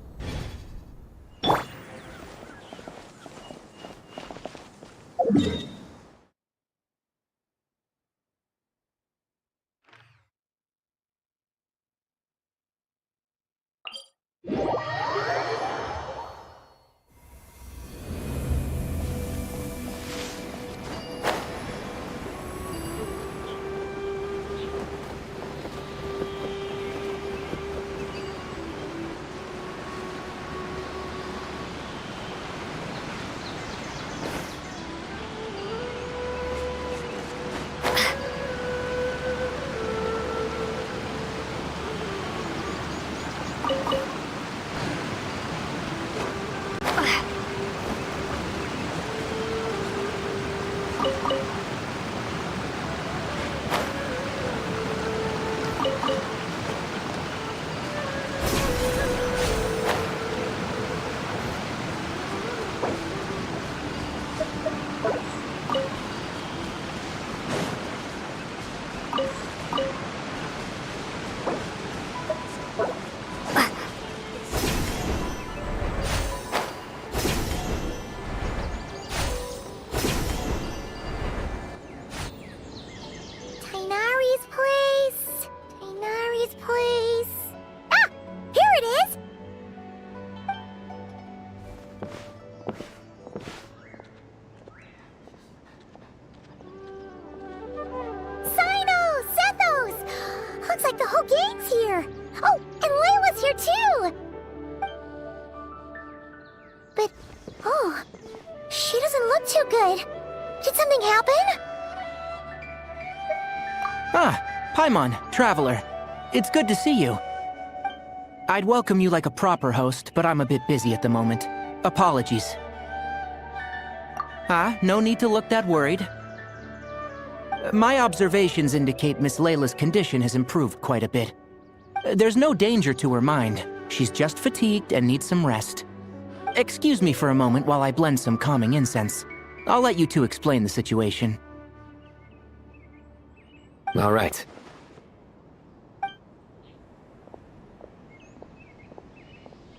Paimon, Traveler. It's good to see you. I'd welcome you like a proper host, but I'm a bit busy at the moment. Apologies. No need to look that worried. My observations indicate Miss Layla's condition has improved quite a bit. There's no danger to her mind. She's just fatigued and needs some rest. Excuse me for a moment while I blend some calming incense. I'll let you two explain the situation. All right.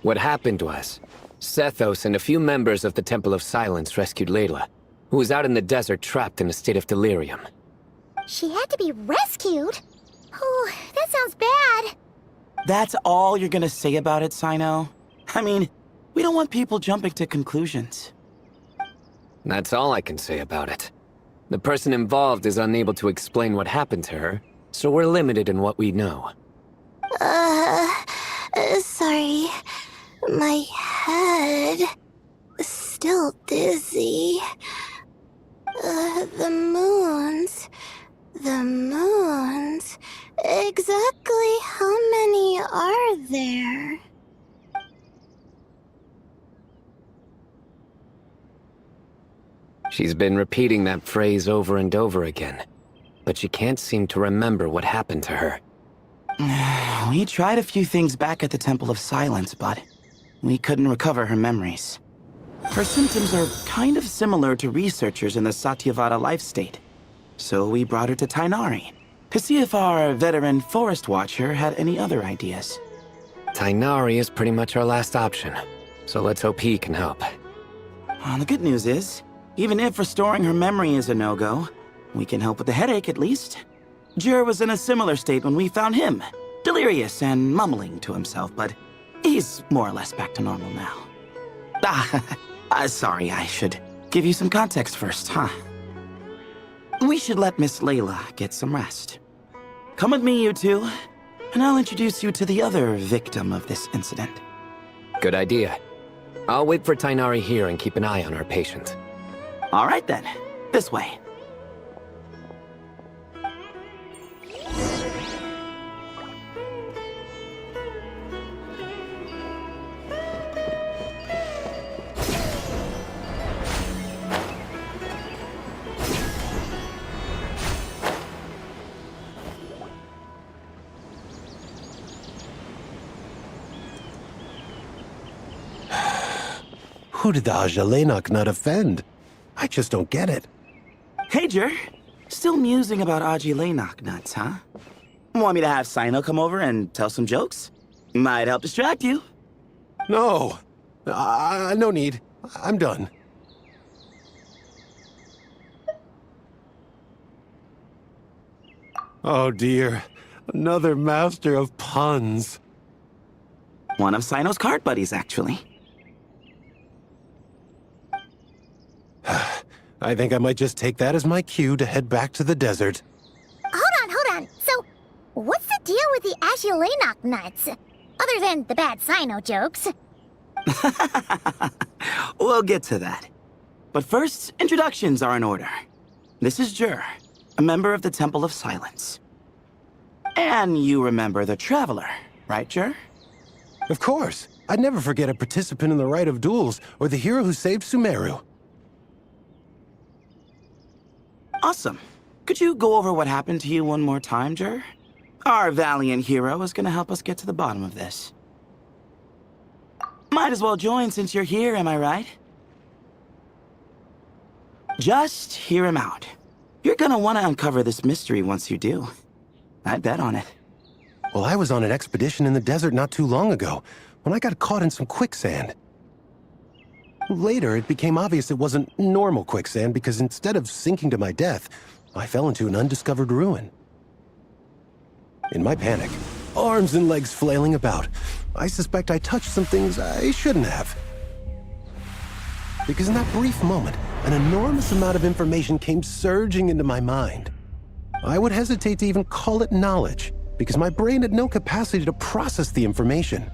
What happened was, Sethos and a few members of the Temple of Silence rescued Layla, who was out in the desert trapped in a state of delirium. She had to be rescued? Oh, that sounds bad. That's all you're gonna say about it, Sino? I mean, we don't want people jumping to conclusions. That's all I can say about it. The person involved is unable to explain what happened to her, so we're limited in what we know. Sorry. My head... still dizzy. The moons... Exactly how many are there? She's been repeating that phrase over and over again, but she can't seem to remember what happened to her. We tried a few things back at the Temple of Silence, but we couldn't recover her memories. Her symptoms are kind of similar to researchers in the Satyavada life state. So we brought her to Tainari, to see if our veteran forest watcher had any other ideas. Tainari is pretty much our last option, so let's hope he can help. Well, the good news is, even if restoring her memory is a no-go, we can help with the headache at least. Jur was in a similar state when we found him, delirious and mumbling to himself, but he's more or less back to normal now. Sorry, I should give you some context first, huh? We should let Miss Layla get some rest. Come with me, you two, and I'll introduce you to the other victim of this incident. Good idea. I'll wait for Tainari here and keep an eye on our patient. All right then, this way. Who did the Ajalenok not offend? I just don't get it. Hey, Jur. Still musing about Aji Lenok nuts, huh? Want me to have Sino come over and tell some jokes? Might help distract you. No. No need. I'm done. Oh dear. Another master of puns. One of Sino's card buddies, actually. I think I might just take that as my cue to head back to the desert. Hold on. So, what's the deal with the Ashilenok nuts? Other than the bad Sino jokes. We'll get to that. But first, introductions are in order. This is Jur, a member of the Temple of Silence. And you remember the Traveler, right, Jur? Of course. I'd never forget a participant in the Rite of Duels or the hero who saved Sumeru. Awesome. Could you go over what happened to you one more time, Jur? Our valiant hero is gonna help us get to the bottom of this. Might as well join since you're here, am I right? Just hear him out. You're gonna want to uncover this mystery once you do. I'd bet on it. Well, I was on an expedition in the desert not too long ago, when I got caught in some quicksand. Later, it became obvious it wasn't normal quicksand because instead of sinking to my death, I fell into an undiscovered ruin. In my panic, arms and legs flailing about, I suspect I touched some things I shouldn't have. Because in that brief moment, an enormous amount of information came surging into my mind. I would hesitate to even call it knowledge, because my brain had no capacity to process the information.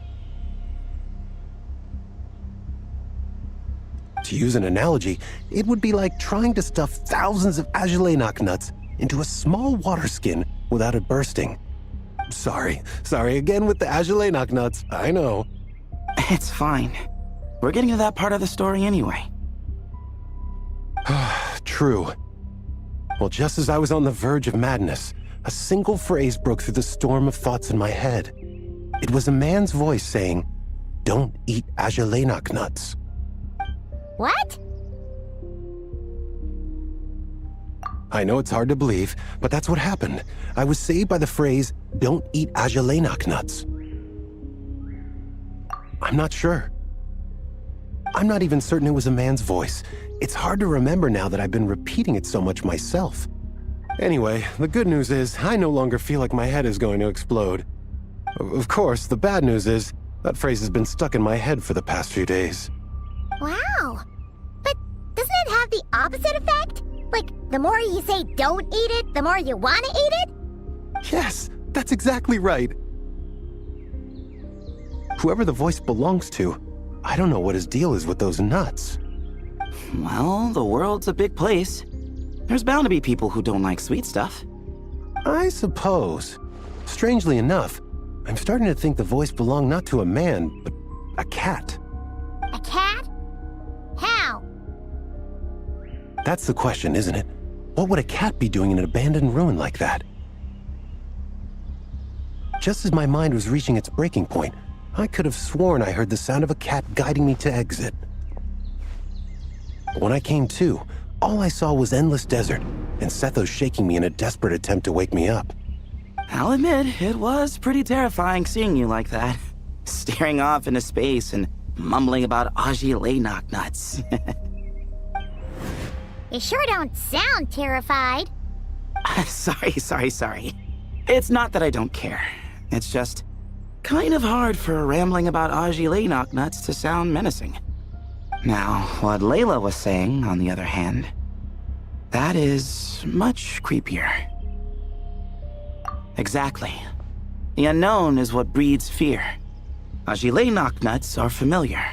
To use an analogy, it would be like trying to stuff thousands of Ashilenok nuts into a small water skin without it bursting. Sorry again with the Ashilenok nuts, I know. It's fine. We're getting to that part of the story anyway. True. Well, just as I was on the verge of madness, a single phrase broke through the storm of thoughts in my head. It was a man's voice saying, "Don't eat Ashilenok nuts." What? I know it's hard to believe, but that's what happened. I was saved by the phrase, "Don't eat Ashilenok nuts." I'm not sure. I'm not even certain it was a man's voice. It's hard to remember now that I've been repeating it so much myself. Anyway, the good news is I no longer feel like my head is going to explode. Of course, the bad news is that phrase has been stuck in my head for the past few days. Wow. But doesn't it have the opposite effect? Like, the more you say don't eat it, the more you want to eat it? Yes, that's exactly right. Whoever the voice belongs to, I don't know what his deal is with those nuts. Well, the world's a big place. There's bound to be people who don't like sweet stuff. I suppose. Strangely enough, I'm starting to think the voice belonged not to a man, but a cat. A cat? How? That's the question, isn't it? What would a cat be doing in an abandoned ruin like that? Just as my mind was reaching its breaking point, I could have sworn I heard the sound of a cat guiding me to exit. But when I came to, all I saw was endless desert, and Sethos shaking me in a desperate attempt to wake me up. I'll admit, it was pretty terrifying seeing you like that. Staring off into space and mumbling about Ashilenok nuts. You sure don't sound terrified. Sorry. It's not that I don't care. It's just kind of hard for rambling about Ashilenok nuts to sound menacing. Now, what Layla was saying, on the other hand, that is much creepier. Exactly. The unknown is what breeds fear. Ashilenok nuts are familiar.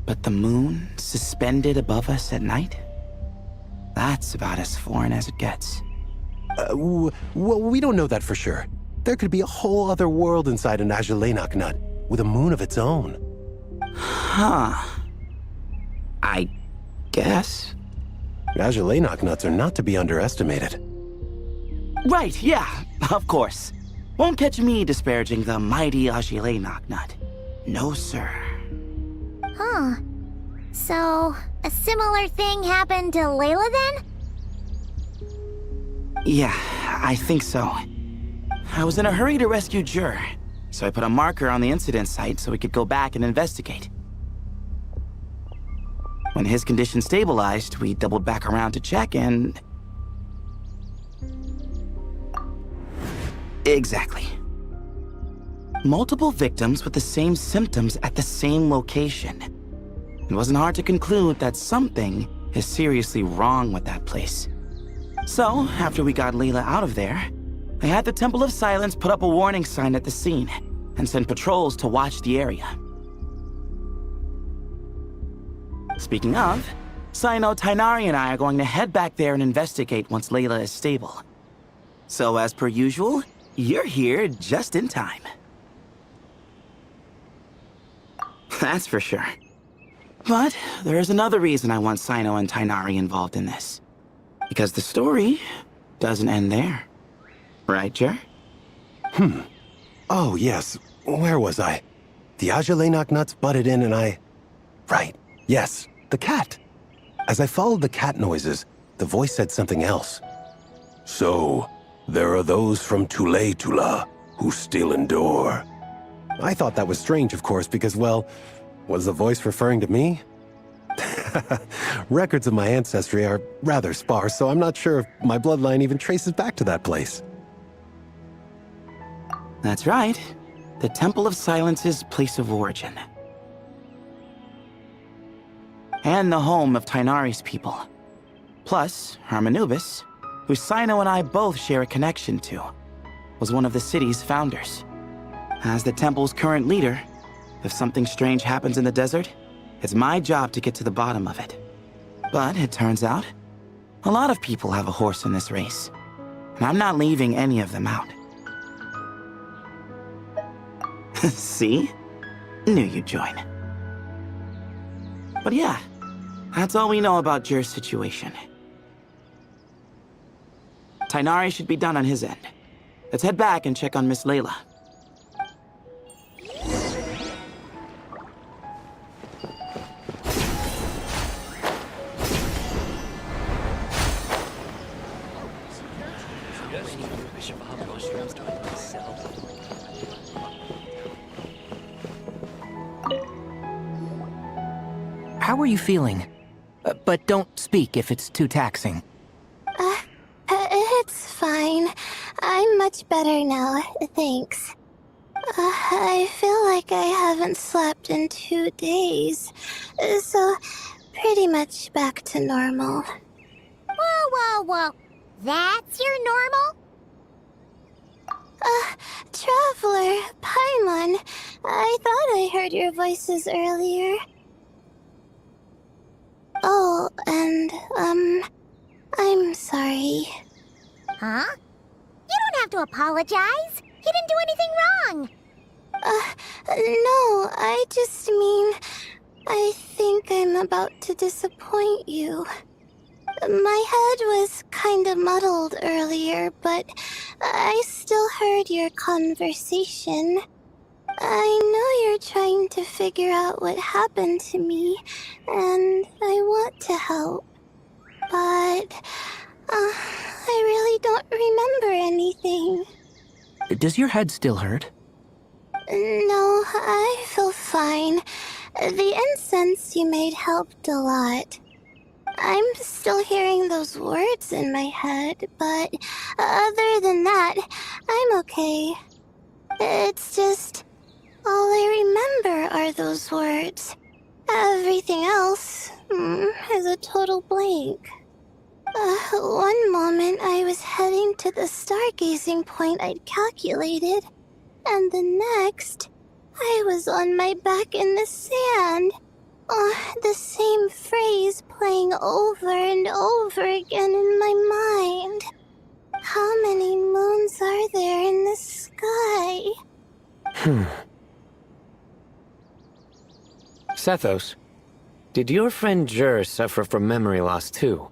But the moon suspended above us at night? That's about as foreign as it gets. Well, we don't know that for sure. There could be a whole other world inside an Ashilenok nut, with a moon of its own. Huh. I guess. Ashilenok nuts are not to be underestimated. Right, yeah, of course. Won't catch me disparaging the mighty Ashilenok nut. No, sir. Huh. So, a similar thing happened to Layla then? Yeah, I think so. I was in a hurry to rescue Jur, so I put a marker on the incident site so we could go back and investigate. When his condition stabilized, we doubled back around to check and... Exactly. Multiple victims with the same symptoms at the same location. It wasn't hard to conclude that something is seriously wrong with that place. So, after we got Layla out of there, I had the Temple of Silence put up a warning sign at the scene and send patrols to watch the area. Speaking of, Sino, Tainari, and I are going to head back there and investigate once Layla is stable. So as per usual, you're here just in time. That's for sure. But there is another reason I want Sino and Tainari involved in this. Because the story doesn't end there. Right, Jer? Oh, yes. Where was I? The Ajalainak nuts butted in and I... Right. Yes, the cat. As I followed the cat noises, the voice said something else. So, there are those from Tula who still endure. I thought that was strange, of course, because, well, was the voice referring to me? Records of my ancestry are rather sparse, so I'm not sure if my bloodline even traces back to that place. That's right. The Temple of Silence's place of origin. And the home of Tainari's people. Plus, Harmonubis, who Sino and I both share a connection to, was one of the city's founders. As the temple's current leader, if something strange happens in the desert, it's my job to get to the bottom of it. But it turns out, a lot of people have a horse in this race, and I'm not leaving any of them out. See? Knew you'd join. But yeah, that's all we know about Jur's situation. Tainari should be done on his end. Let's head back and check on Miss Layla. How are you feeling? But don't speak if it's too taxing. It's fine. I'm much better now, thanks. I feel like I haven't slept in 2 days, so pretty much back to normal. Whoa. That's your normal? Traveler, Paimon, I thought I heard your voices earlier. Oh, and, I'm sorry. Huh? You don't have to apologize. You didn't do anything wrong. No, I just mean, I think I'm about to disappoint you. My head was kinda muddled earlier, but I still heard your conversation. I know you're trying to figure out what happened to me, and I want to help. But, I really don't remember anything. Does your head still hurt? No, I feel fine. The incense you made helped a lot. I'm still hearing those words in my head, but other than that, I'm okay. It's just, all I remember are those words. Everything else is a total blank. One moment I was heading to the stargazing point I'd calculated, and the next, I was on my back in the sand. The same phrase playing over and over again in my mind. How many moons are there in the sky? Sethos, did your friend Jur suffer from memory loss too?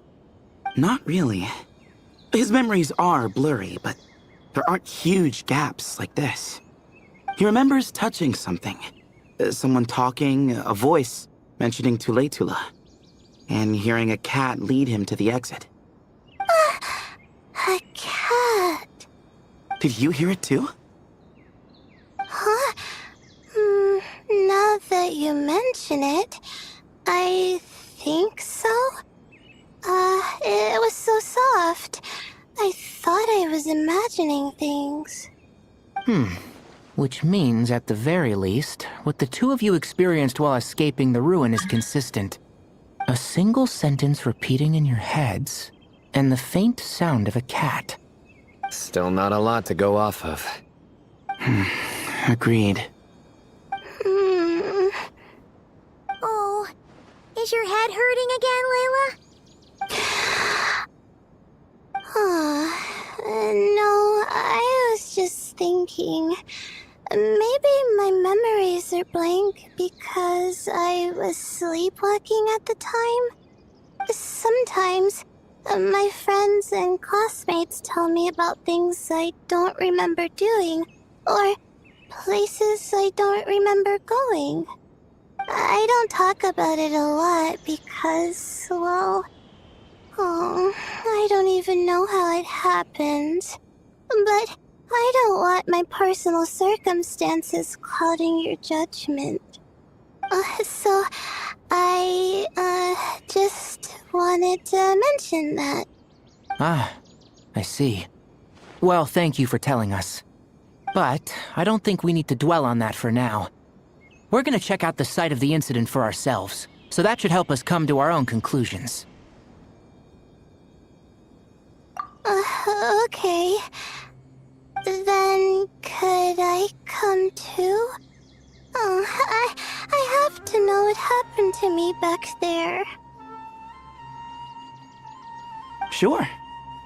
Not really. His memories are blurry, but there aren't huge gaps like this. He remembers touching something. Someone talking, a voice mentioning Tula, and hearing a cat lead him to the exit. A cat. Did you hear it too? Huh? Now that you mention it, I think so. It was so soft. I thought I was imagining things. Which means, at the very least, what the two of you experienced while escaping the ruin is consistent. A single sentence repeating in your heads, and the faint sound of a cat. Still not a lot to go off of. Agreed. Oh, is your head hurting again, Layla? No, I was just thinking. Maybe my memories are blank because I was sleepwalking at the time. Sometimes, my friends and classmates tell me about things I don't remember doing, or places I don't remember going. I don't talk about it a lot because, well, I don't even know how it happened. But I don't want my personal circumstances clouding your judgment. So I just wanted to mention that. Ah, I see. Well, thank you for telling us. But I don't think we need to dwell on that for now. We're gonna check out the site of the incident for ourselves, so that should help us come to our own conclusions. Okay. Then could I come too? I have to know what happened to me back there. Sure,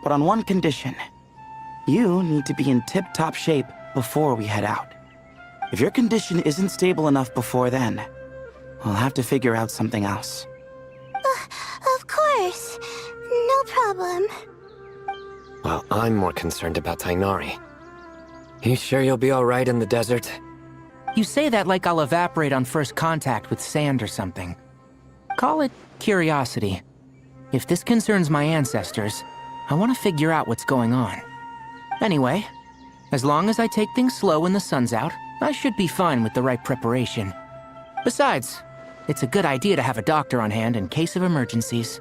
but on one condition. You need to be in tip-top shape before we head out. If your condition isn't stable enough before then, we'll have to figure out something else. Of course. No problem. Well, I'm more concerned about Tainari. You sure you'll be alright in the desert? You say that like I'll evaporate on first contact with sand or something. Call it curiosity. If this concerns my ancestors, I want to figure out what's going on. Anyway, as long as I take things slow when the sun's out, I should be fine with the right preparation. Besides, it's a good idea to have a doctor on hand in case of emergencies.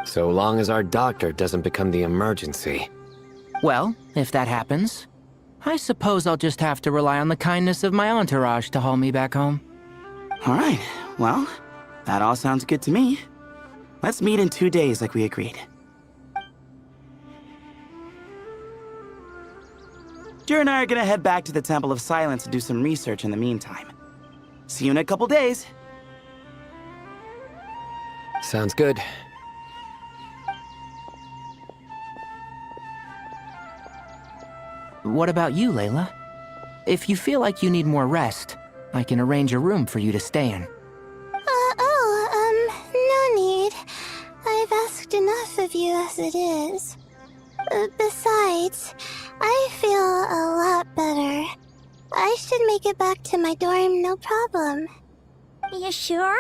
So long as our doctor doesn't become the emergency. Well, if that happens, I suppose I'll just have to rely on the kindness of my entourage to haul me back home. Alright, well, that all sounds good to me. Let's meet in 2 days like we agreed. Jer and I are gonna head back to the Temple of Silence to do some research in the meantime. See you in a couple days. Sounds good. What about you, Layla? If you feel like you need more rest, I can arrange a room for you to stay in. No need. I've asked enough of you as it is. Besides, I feel a lot better. I should make it back to my dorm, no problem. You sure?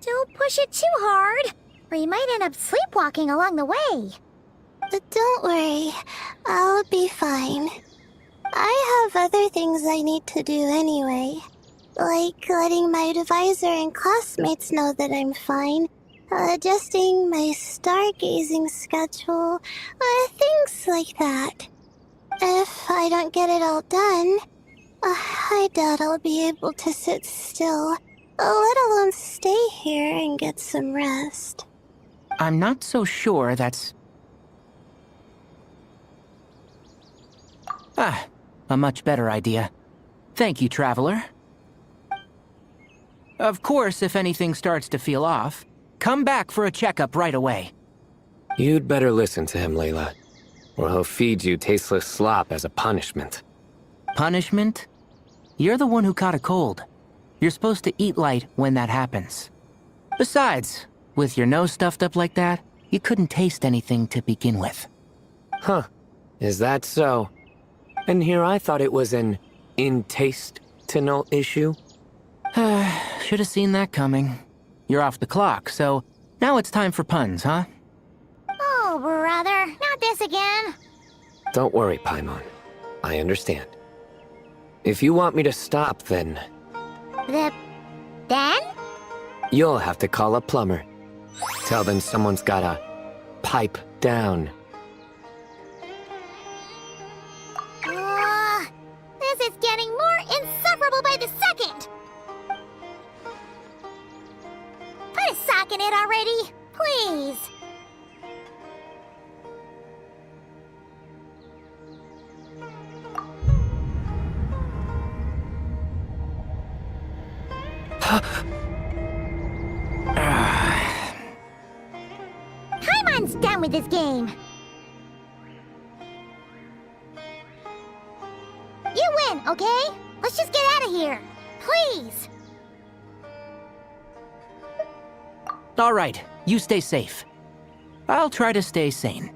Don't push it too hard, or you might end up sleepwalking along the way. Don't worry, I'll be fine. I have other things I need to do anyway. Like letting my advisor and classmates know that I'm fine, adjusting my stargazing schedule, things like that. If I don't get it all done, I doubt I'll be able to sit still, let alone stay here and get some rest. I'm not so sure that's... a much better idea. Thank you, Traveler. Of course, if anything starts to feel off, come back for a checkup right away. You'd better listen to him, Layla, or he'll feed you tasteless slop as a punishment. Punishment? You're the one who caught a cold. You're supposed to eat light when that happens. Besides, with your nose stuffed up like that, you couldn't taste anything to begin with. Huh. Is that so? And here I thought it was an intestinal issue. Should have seen that coming. You're off the clock, so now it's time for puns, huh? Oh, brother, not this again. Don't worry, Paimon. I understand. If you want me to stop, then Then? you'll have to call a plumber. Tell them someone's gotta pipe down. This is getting more insufferable by the second! Put a sock in it already, please! Paimon's done with this game. You win, okay? Let's just get out of here. Please. All right, you stay safe. I'll try to stay sane.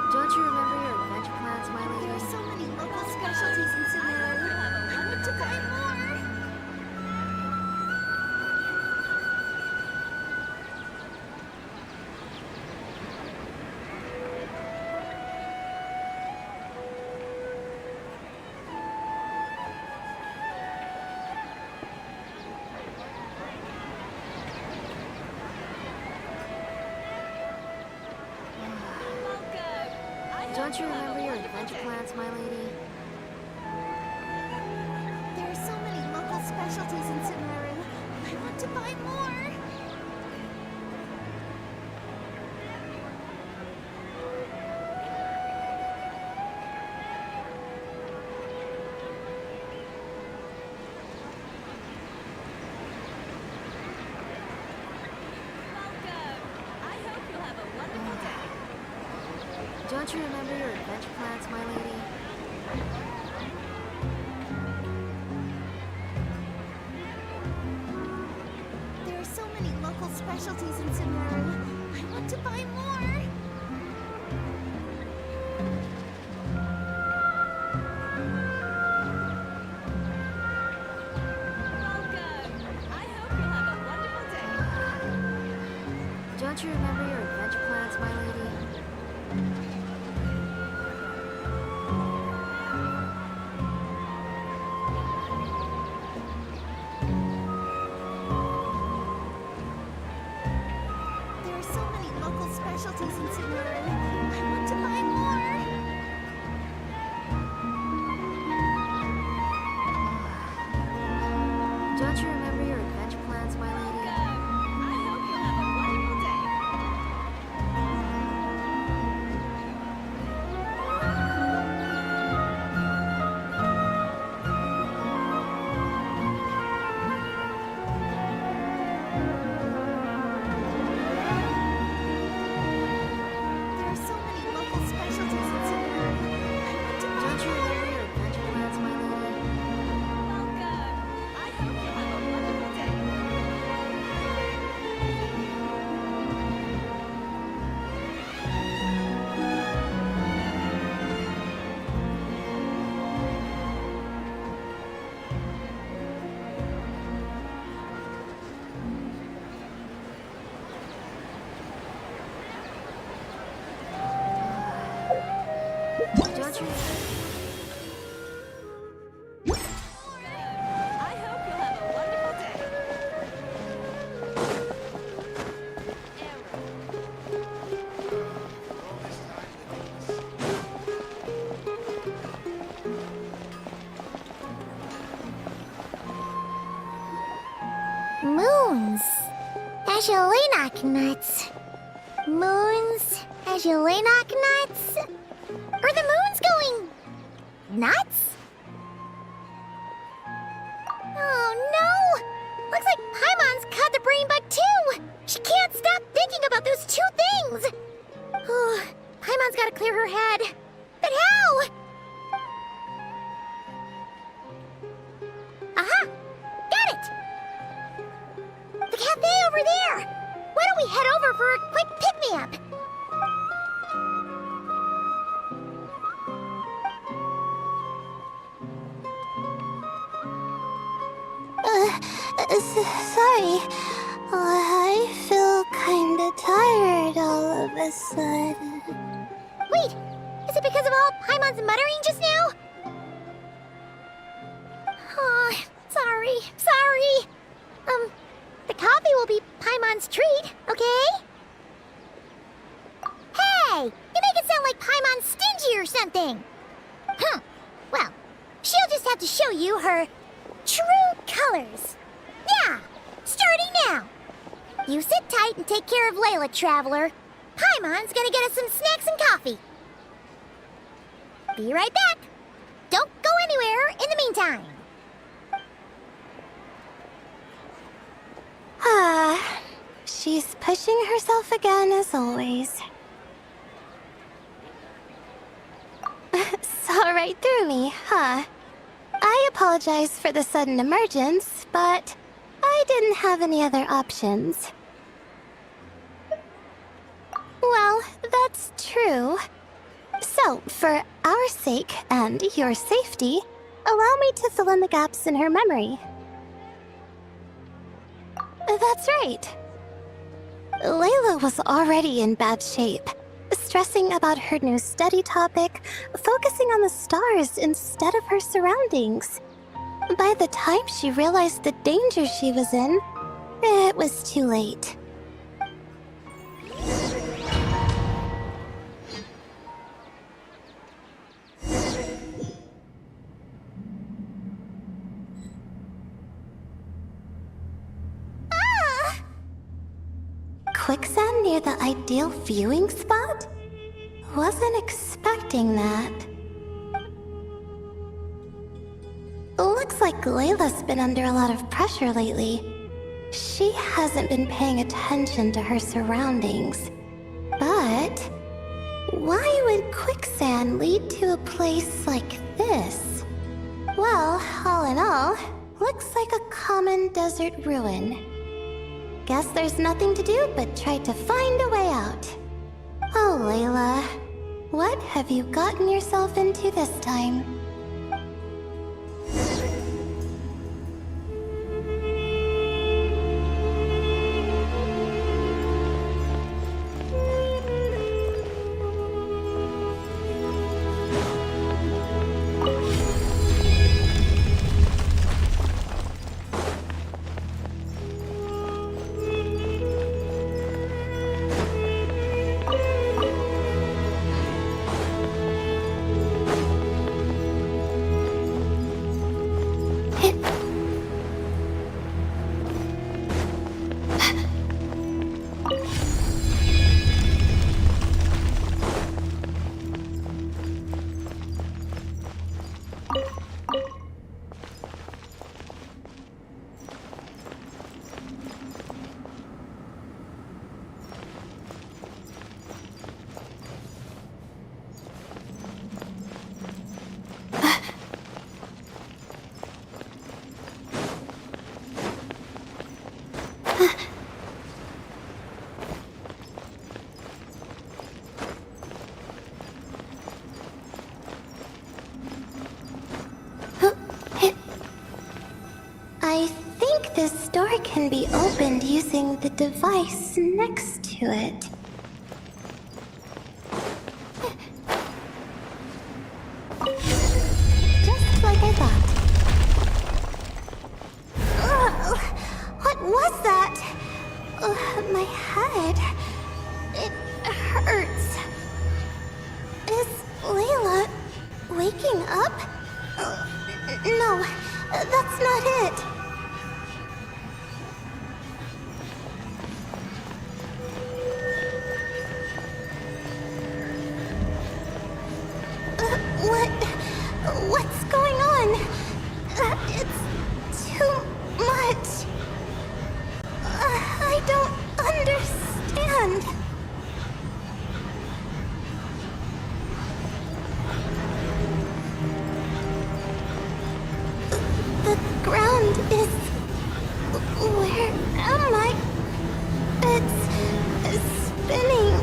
Don't you remember your adventure plans, my lady? There are so many local specialties in Sumeru. I want to buy more. Don't you remember your adventure plans, my lady? There are so many local specialties in Sumeru. I want to buy more. Don't you remember your adventure plans, my lady? There are so many local specialties in Sumeru. I want to buy more. Don't you remember your adventure plans, my lady? There are so many local specialties in Sumeru. I want to buy more. Don't you remember your adventure plans, my lady? There are so many local Ashalenak nuts. Moons, Ashalenak nuts. Are the moons going nuts? Oh no! Looks like Paimon's caught the brain bug too! She can't stop thinking about those two things! Oh, Paimon's gotta clear her head. But how? Aha! Got it! The cafe over there! Why don't we head over for a quick pick-me-up? Sorry. I feel kinda tired all of a sudden. Wait! Is it because of all Paimon's muttering just now? Oh, sorry. The coffee will be Paimon's treat, okay? Hey! You make it sound like Paimon's stingy or something! Well, she'll just have to show you her true colors. Yeah! Starting now! You sit tight and take care of Layla, Traveler. Paimon's gonna get us some snacks and coffee. Be right back. Don't go anywhere in the meantime. She's pushing herself again as always. Saw right through me, huh? I apologize for the sudden emergence, but I didn't have any other options. Well, that's true. So, for our sake and your safety, allow me to fill in the gaps in her memory. That's right. Layla was already in bad shape, stressing about her new study topic, focusing on the stars instead of her surroundings. By the time she realized the danger she was in, it was too late. Quicksand near the ideal viewing spot? Wasn't expecting that. Looks like Layla's been under a lot of pressure lately. She hasn't been paying attention to her surroundings. But why would quicksand lead to a place like this? Well, all in all, looks like a common desert ruin. Guess there's nothing to do but try to find a way out. Oh, Layla, what have you gotten yourself into this time? I think this door can be opened using the device next to it. Just like I thought. Ugh, what was that? My head. It hurts. Is Layla waking up? No, that's not it. What's going on? It's too much. I don't understand. The ground is... Where am I? It's spinning.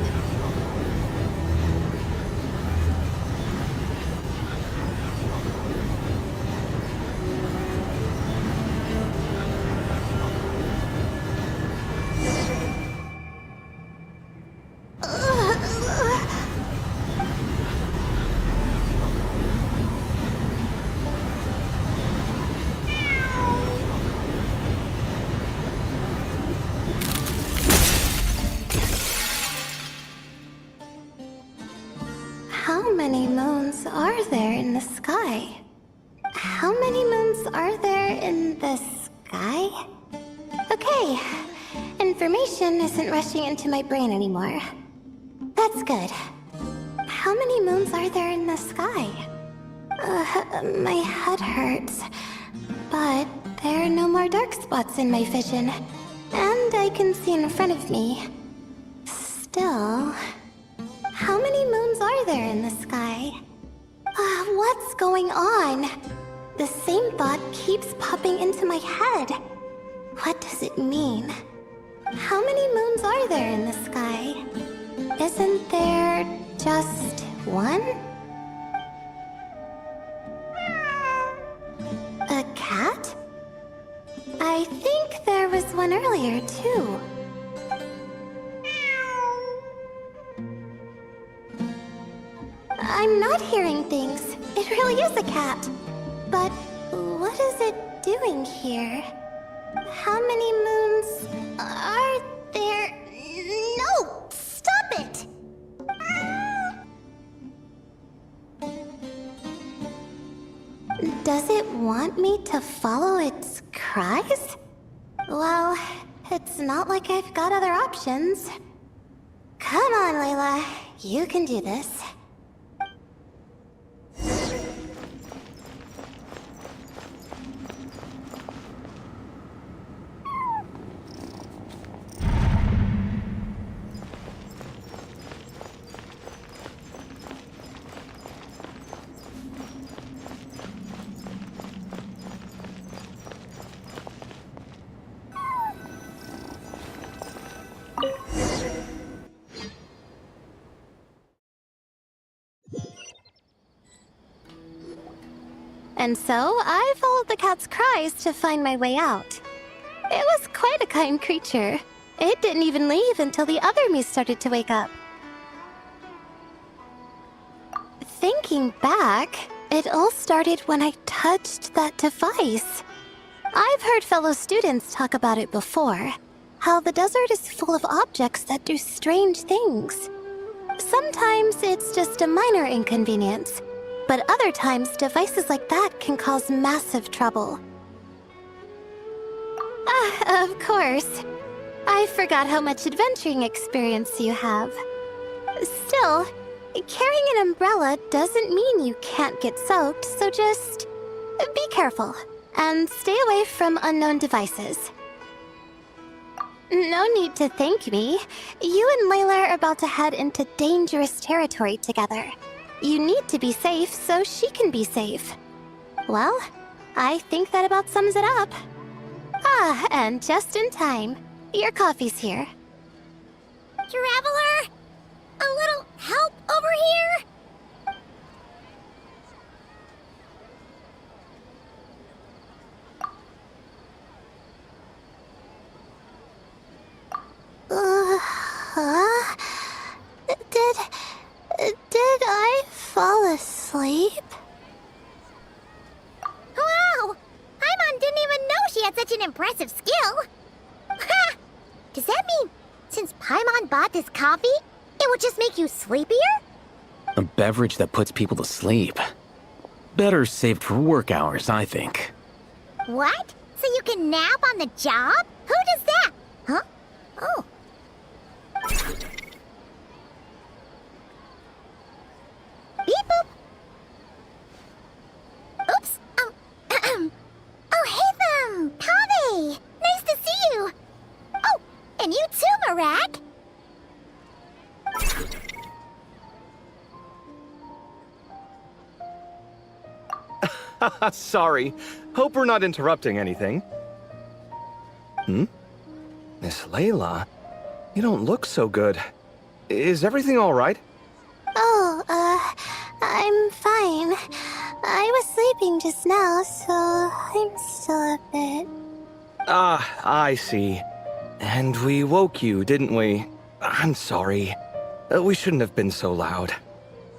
How many moons are there in the sky? How many moons are there in the sky? Okay, information isn't rushing into my brain anymore. That's good. How many moons are there in the sky? My head hurts, but there are no more dark spots in my vision, and I can see in front of me. Still... How many moons are there in the sky? What's going on? The same thought keeps popping into my head. What does it mean? How many moons are there in the sky? Isn't there just one? A cat? I think there was one earlier, too. I'm not hearing things. It really is a cat. But what is it doing here? How many moons are there? No! Stop it! Does it want me to follow its cries? Well, it's not like I've got other options. Come on, Layla. You can do this. And so, I followed the cat's cries to find my way out. It was quite a kind creature. It didn't even leave until the other me started to wake up. Thinking back, it all started when I touched that device. I've heard fellow students talk about it before. How the desert is full of objects that do strange things. Sometimes it's just a minor inconvenience. But other times, devices like that can cause massive trouble. Of course. I forgot how much adventuring experience you have. Still, carrying an umbrella doesn't mean you can't get soaked, so just be careful and stay away from unknown devices. No need to thank me. You and Layla are about to head into dangerous territory together. You need to be safe so she can be safe. Well, I think that about sums it up. And just in time. Your coffee's here. Traveler? A little help over here? Did I fall asleep? Wow! Paimon didn't even know she had such an impressive skill. Ha! Does that mean since Paimon bought this coffee, it would just make you sleepier? A beverage that puts people to sleep. Better saved for work hours, I think. What? So you can nap on the job? Who does that? Huh? Oh. Beep boop. And you too, Marak! Sorry. Hope we're not interrupting anything. Miss Layla? You don't look so good. Is everything all right? Oh, I'm fine. I was sleeping just now, so I'm still a bit... Ah, I see. And we woke you, didn't we? I'm sorry. We shouldn't have been so loud.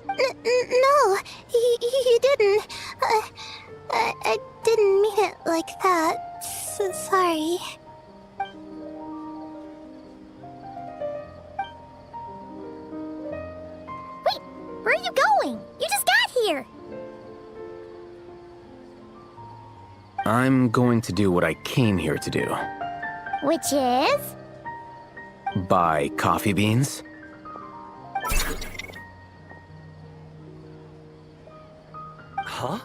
No, you didn't. I didn't mean it like that. So sorry. Wait, where are you going? You just got here. I'm going to do what I came here to do. Which is? Buy coffee beans. Huh?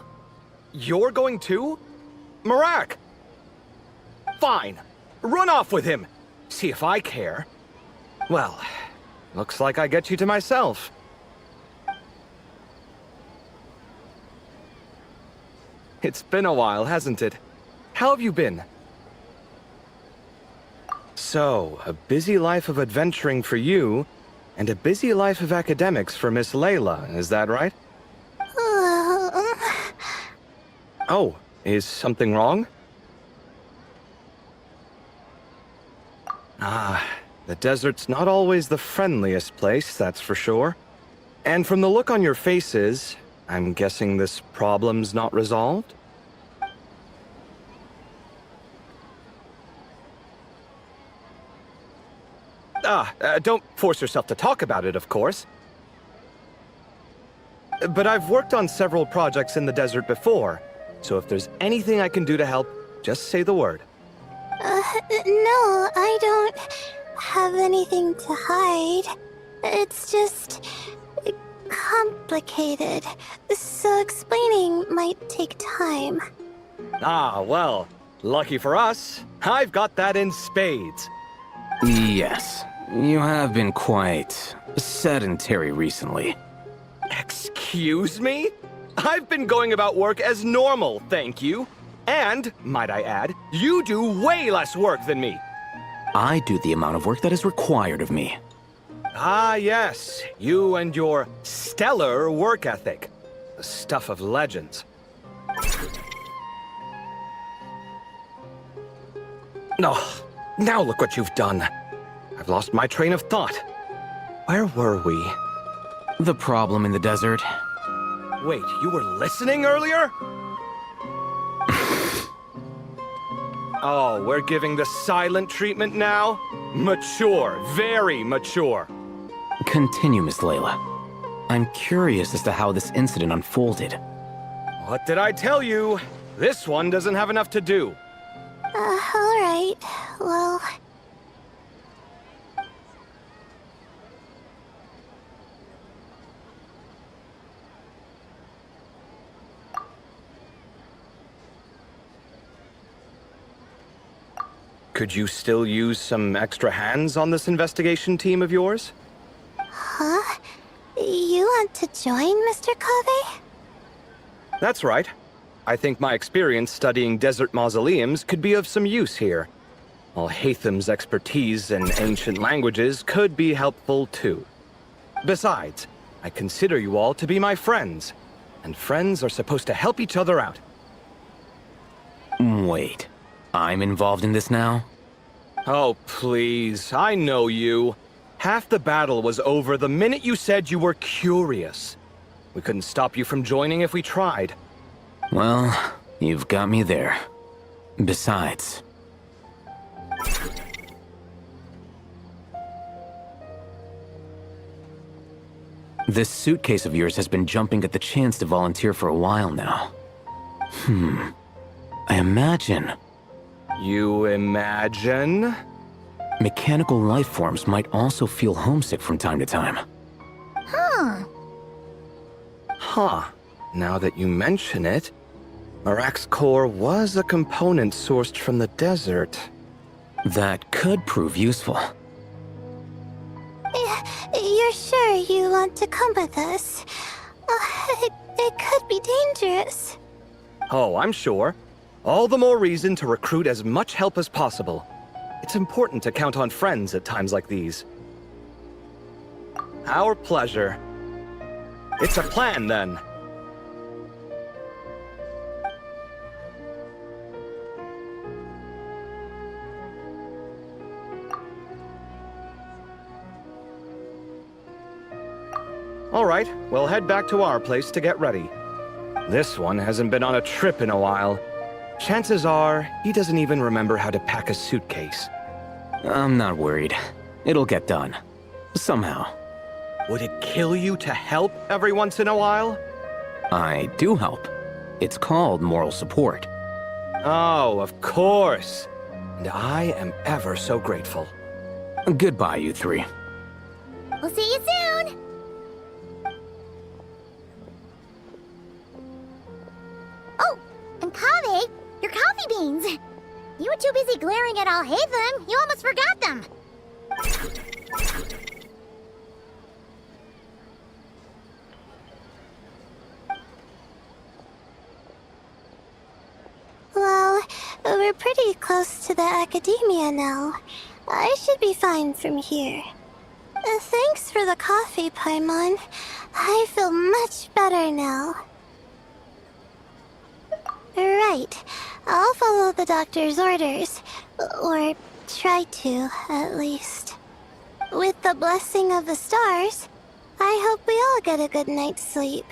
You're going too? Marak! Fine. Run off with him. See if I care. Well, looks like I get you to myself. It's been a while, hasn't it? How have you been? So, a busy life of adventuring for you, and a busy life of academics for Miss Layla, is that right? Oh, is something wrong? Ah, the desert's not always the friendliest place, that's for sure. And from the look on your faces, I'm guessing this problem's not resolved? Don't force yourself to talk about it, of course. But I've worked on several projects in the desert before, so if there's anything I can do to help, just say the word. No, I don't have anything to hide. It's just complicated, so explaining might take time. Ah, well, lucky for us, I've got that in spades. Yes, you have been quite sedentary recently. Excuse me? I've been going about work as normal, thank you. And, might I add, you do way less work than me. I do the amount of work that is required of me. Ah, yes, you and your stellar work ethic. The stuff of legends. Oh, now look what you've done. I've lost my train of thought. Where were we? The problem in the desert. Wait, you were listening earlier? Oh, we're giving the silent treatment now? Mature, very mature. Continue, Miss Layla. I'm curious as to how this incident unfolded. What did I tell you? This one doesn't have enough to do. Alright. Well... Could you still use some extra hands on this investigation team of yours? Huh? You want to join, Mr. Kave? That's right. I think my experience studying desert mausoleums could be of some use here. While Hatham's expertise in ancient languages could be helpful too. Besides, I consider you all to be my friends, and friends are supposed to help each other out. Wait, I'm involved in this now? Oh, please, I know you. Half the battle was over the minute you said you were curious. We couldn't stop you from joining if we tried. Well, you've got me there. Besides... This suitcase of yours has been jumping at the chance to volunteer for a while now. I imagine... You imagine? Mechanical life forms might also feel homesick from time to time. Huh. Now that you mention it, Marak's core was a component sourced from the desert. That could prove useful. You're sure you want to come with us? It could be dangerous. Oh, I'm sure. All the more reason to recruit as much help as possible. It's important to count on friends at times like these. Our pleasure. It's a plan, then. All right, we'll head back to our place to get ready. This one hasn't been on a trip in a while. Chances are, he doesn't even remember how to pack a suitcase. I'm not worried. It'll get done. Somehow. Would it kill you to help every once in a while? I do help. It's called moral support. Oh, of course. And I am ever so grateful. Goodbye, you three. We'll see you soon! Oh, and Kaveh, your coffee beans! You were too busy glaring at Alhaitham, you almost forgot them! Well, we're pretty close to the academia now. I should be fine from here. Thanks for the coffee, Paimon. I feel much better now. Right. I'll follow the doctor's orders. Or try to, at least. With the blessing of the stars, I hope we all get a good night's sleep.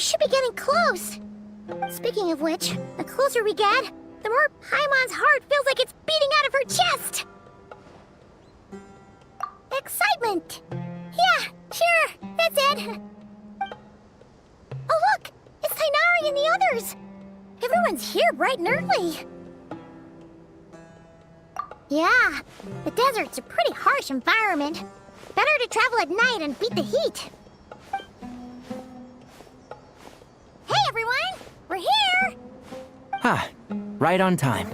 should be getting close. Speaking of which, the closer we get, the more Paimon's heart feels like it's beating out of her chest. Excitement! Yeah, sure, that's it. Oh look, it's Tainari and the others. Everyone's here bright and early. Yeah, the desert's a pretty harsh environment. Better to travel at night and beat the heat. Hey everyone, we're here! Ah, right on time.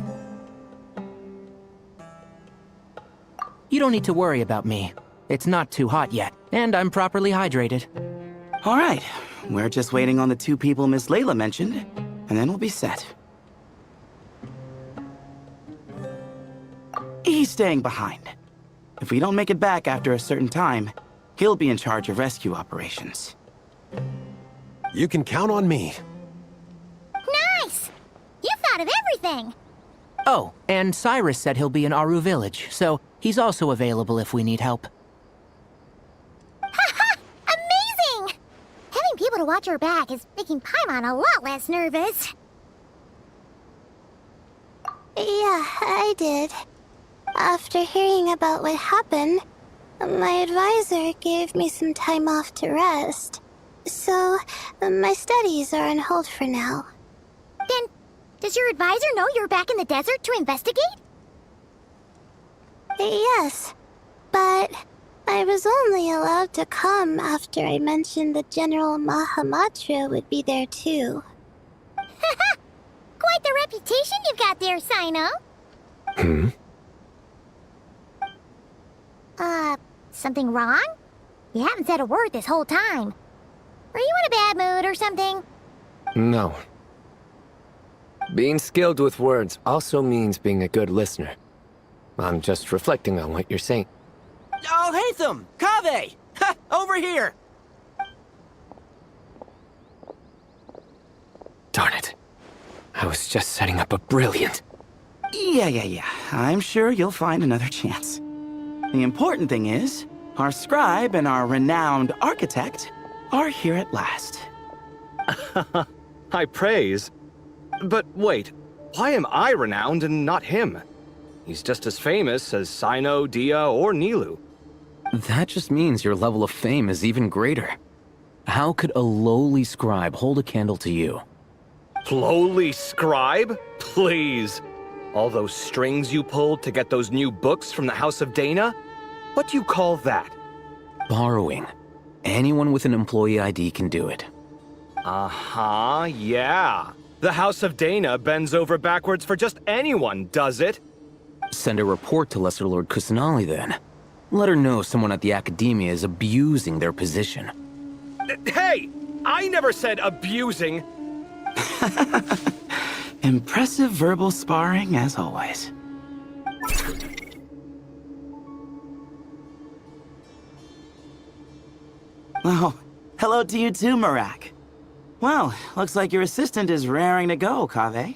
You don't need to worry about me. It's not too hot yet, and I'm properly hydrated. All right, we're just waiting on the 2 people Miss Layla mentioned, and then we'll be set. He's staying behind. If we don't make it back after a certain time, he'll be in charge of rescue operations. You can count on me. Nice! You thought of everything! Oh, and Cyrus said he'll be in Aru Village, so he's also available if we need help. Haha! Amazing! Having people to watch her back is making Paimon a lot less nervous. Yeah, I did. After hearing about what happened, my advisor gave me some time off to rest. So, my studies are on hold for now. Then, does your advisor know you're back in the desert to investigate? Yes, but I was only allowed to come after I mentioned that General Mahamatra would be there too. Quite the reputation you've got there, Sino. Something wrong? You haven't said a word this whole time. Are you in a bad mood or something? No. Being skilled with words also means being a good listener. I'm just reflecting on what you're saying. Oh, Hatham! Kaveh! Ha! Over here! Darn it. I was just setting up a brilliant... Yeah. I'm sure you'll find another chance. The important thing is, our scribe and our renowned architect are here at last. High praise. But wait, why am I renowned and not him? He's just as famous as Sino, Dia, or Nilu. That just means your level of fame is even greater. How could a lowly scribe hold a candle to you? Lowly scribe? Please. All those strings you pulled to get those new books from the House of Dana? What do you call that? Borrowing. Anyone with an employee ID can do it. Uh-huh, yeah. The House of Dana bends over backwards for just anyone, does it? Send a report to Lesser Lord Kusanali then. Let her know someone at the Academia is abusing their position. Hey! I never said abusing! Impressive verbal sparring, as always. Oh, hello to you too, Marak. Well, looks like your assistant is raring to go, Kaveh.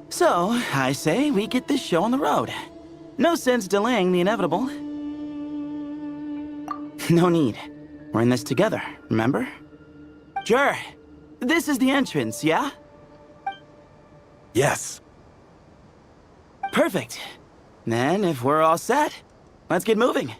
So, I say we get this show on the road. No sense delaying the inevitable. No need. We're in this together, remember? Sure. This is the entrance, yeah? Yes. Perfect. Then, if we're all set, let's get moving.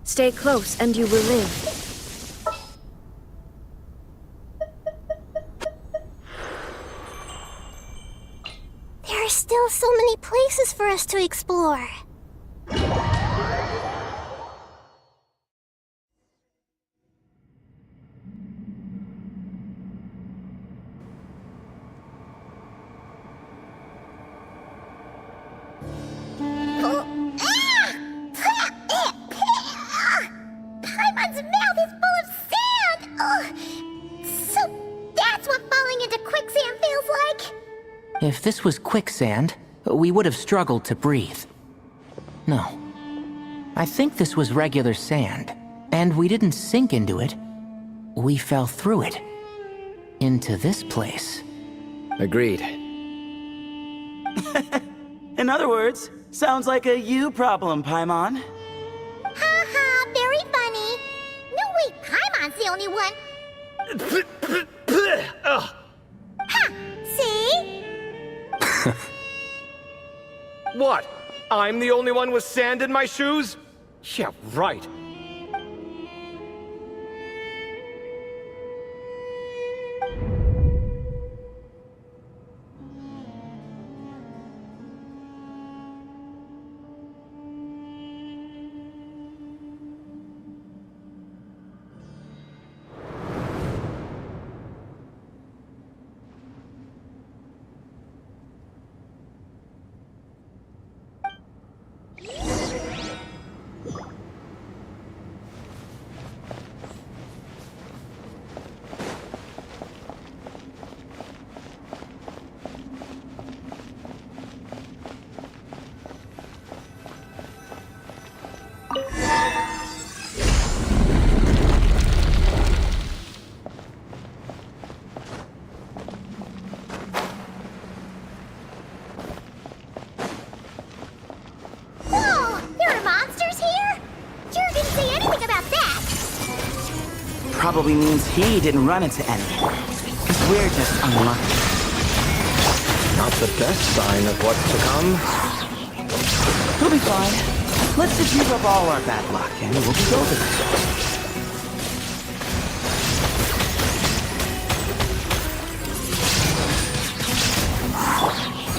Stay close and you will live. There are still so many places for us to explore. If this was quicksand, we would have struggled to breathe. No. I think this was regular sand, and we didn't sink into it. We fell through it. Into this place. Agreed. In other words, sounds like a you problem, Paimon. Ha, very funny. No, wait, Paimon's the only one. Ha! See? What? I'm the only one with sand in my shoes? Yeah, right. Probably means he didn't run into any. Because we're just unlucky. Not the best sign of what's to come. We'll be fine. Let's just use up all our bad luck and we'll be golden.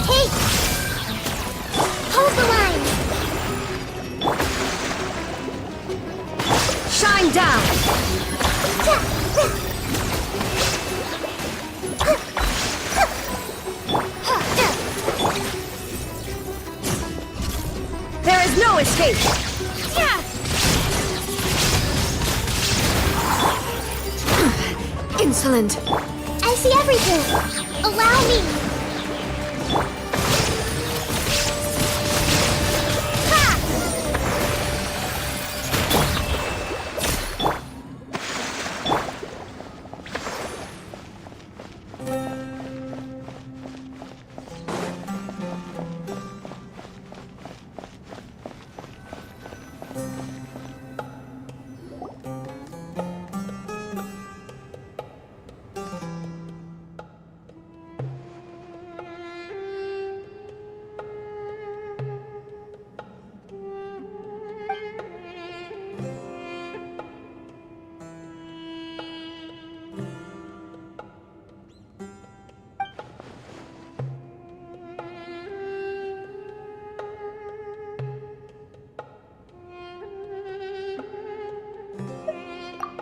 Hey! Hold the line! Shine down! There is no escape! Insolent! I see everything! Allow me!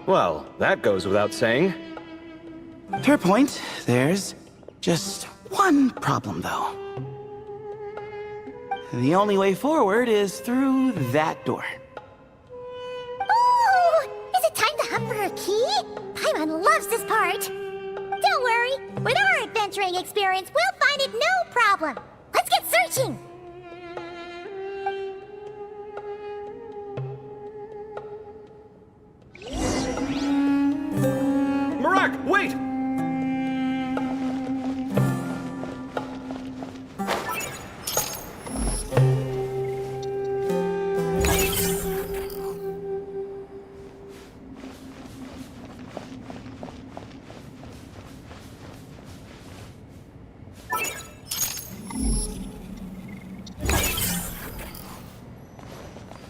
Well, that goes without saying. Fair point. There's just one problem, though. The only way forward is through that door. Oh! Is it time to hunt for a key? Paimon loves this part. Don't worry. With our adventuring experience, we'll find it no problem. Let's get searching! Wait!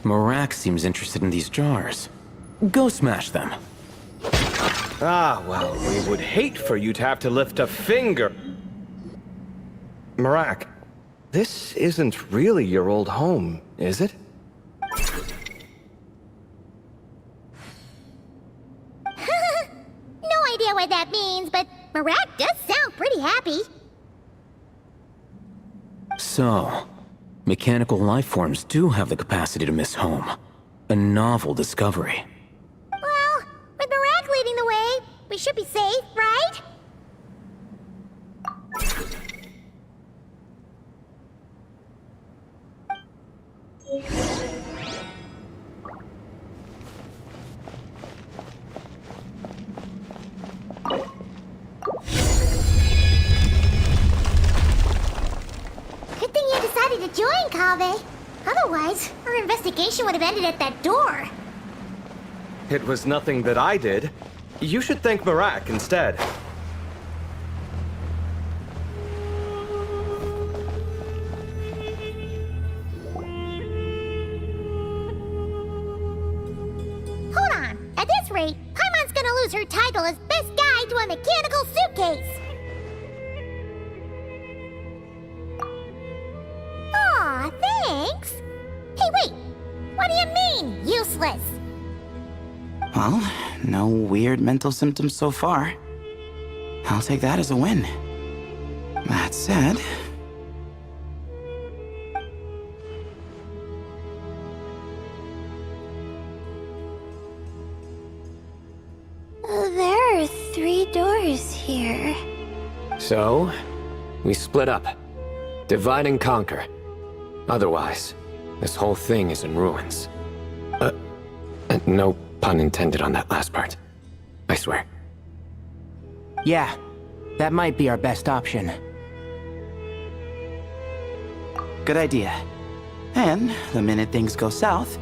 Marak seems interested in these jars. Go smash them. Ah, well, we would hate for you to have to lift a finger. Marak, this isn't really your old home, is it? No idea what that means, but Marak does sound pretty happy. So, mechanical life forms do have the capacity to miss home. A novel discovery. Well, with Marak leading the way, we should be safe, right? Kaveh. Otherwise, our investigation would have ended at that door. It was nothing that I did. You should thank Marak instead. Hold on. At this rate, Paimon's gonna lose her title as best guide to a mechanical suitcase. Aw, thanks. Hey, wait. What do you mean, useless? Well, no weird mental symptoms so far. I'll take that as a win. That said... There are 3 doors here. So, we split up. Divide and conquer. Otherwise, this whole thing is in ruins. No pun intended on that last part. I swear. Yeah, that might be our best option. Good idea. And the minute things go south,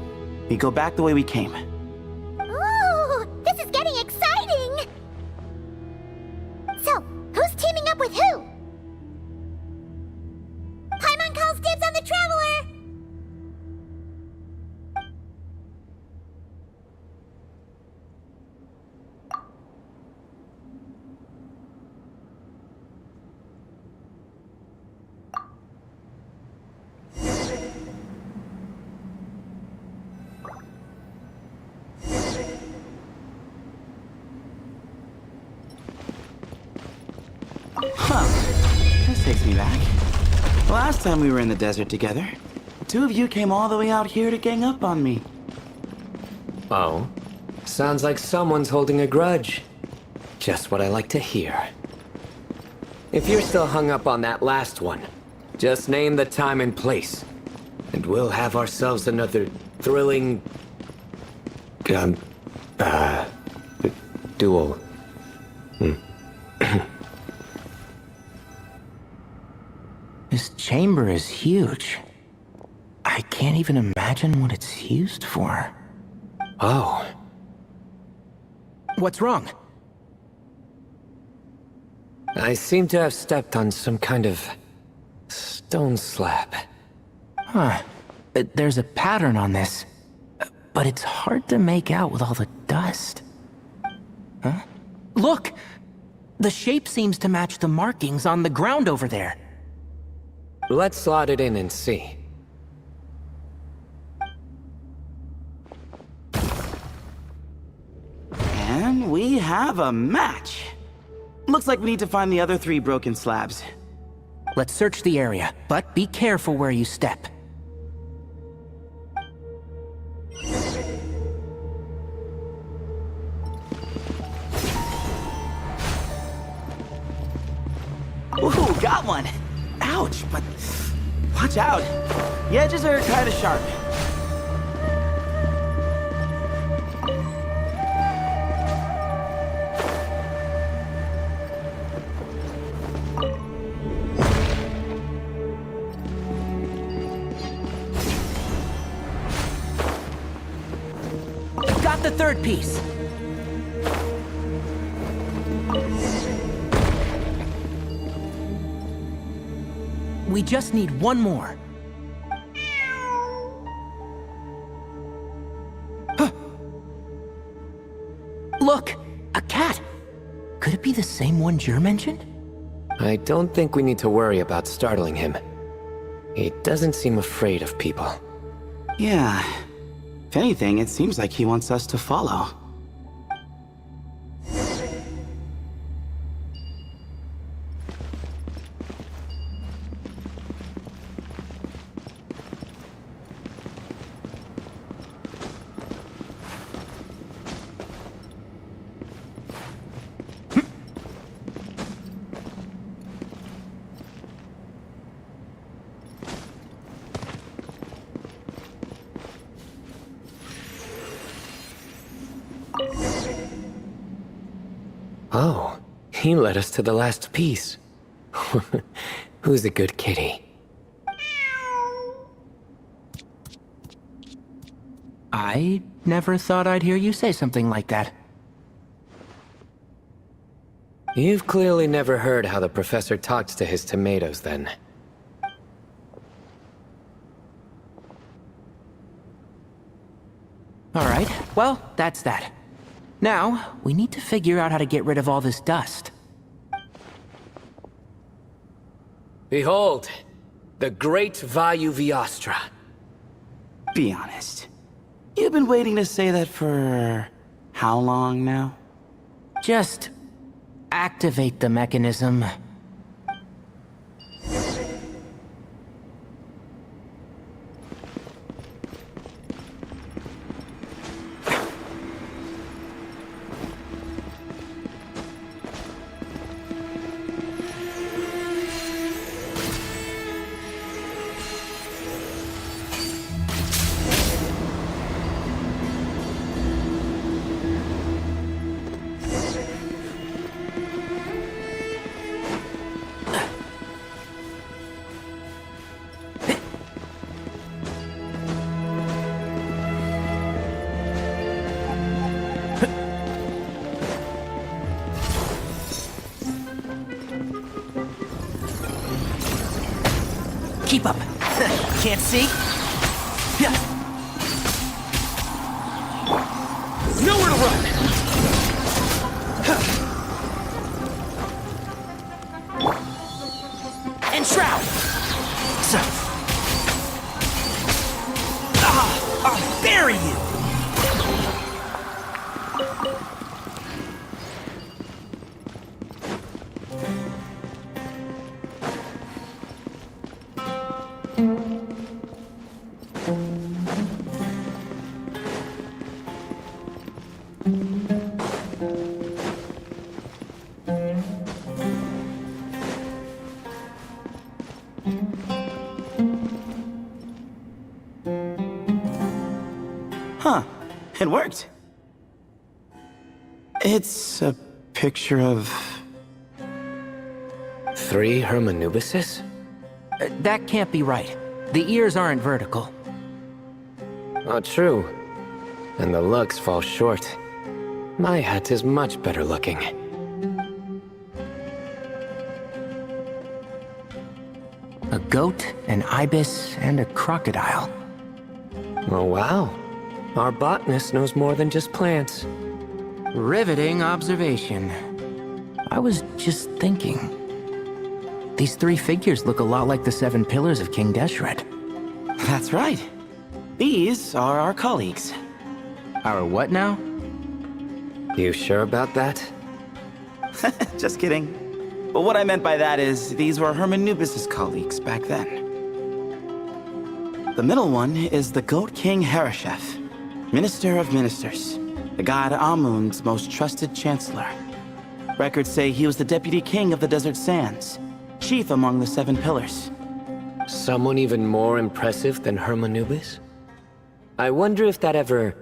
we go back the way we came. Ooh, this is getting exciting! So, who's teaming up with who? Paimon calls dibs on the Traveler! Huh. This takes me back. Last time we were in the desert together, the 2 of you came all the way out here to gang up on me. Oh? Sounds like someone's holding a grudge. Just what I like to hear. If you're still hung up on that last one, just name the time and place, and we'll have ourselves another thrilling... duel. This chamber is huge. I can't even imagine what it's used for. Oh. What's wrong? I seem to have stepped on some kind of stone slab. Huh. There's a pattern on this, but it's hard to make out with all the dust. Huh? Look! The shape seems to match the markings on the ground over there. Let's slot it in and see. And we have a match. Looks like we need to find the other 3 broken slabs. Let's search the area, but be careful where you step. Ooh, got one! Ouch, but watch out. The edges are kind of sharp. Got the 3rd piece. We just need one more. Huh. Look! A cat! Could it be the same one Jer mentioned? I don't think we need to worry about startling him. He doesn't seem afraid of people. Yeah. If anything, it seems like he wants us to follow. Oh, he led us to the last piece. Who's a good kitty? I never thought I'd hear you say something like that. You've clearly never heard how the professor talks to his tomatoes, then. Alright, well, that's that. Now, we need to figure out how to get rid of all this dust. Behold, the great Vayu Viastra. Be honest. You've been waiting to say that for... how long now? Just activate the mechanism. Keep up. Can't see? Nowhere to run! And shroud! I'll bury you! Huh. It worked. It's a picture of... 3 Hermanubises? That can't be right. The ears aren't vertical. Not true. And the looks fall short. My hat is much better looking. A goat, an ibis, and a crocodile. Oh, wow. Our botanist knows more than just plants. Riveting observation. I was just thinking. These 3 figures look a lot like the 7 pillars of King Deshret. That's right. These are our colleagues. Our what now? You sure about that? Just kidding. But what I meant by that is, these were Hermanubis' colleagues back then. The middle one is the Goat King Harashef, Minister of Ministers, the god Amun's most trusted chancellor. Records say he was the deputy king of the Desert Sands, chief among the 7 pillars. Someone even more impressive than Hermanubis? I wonder if that ever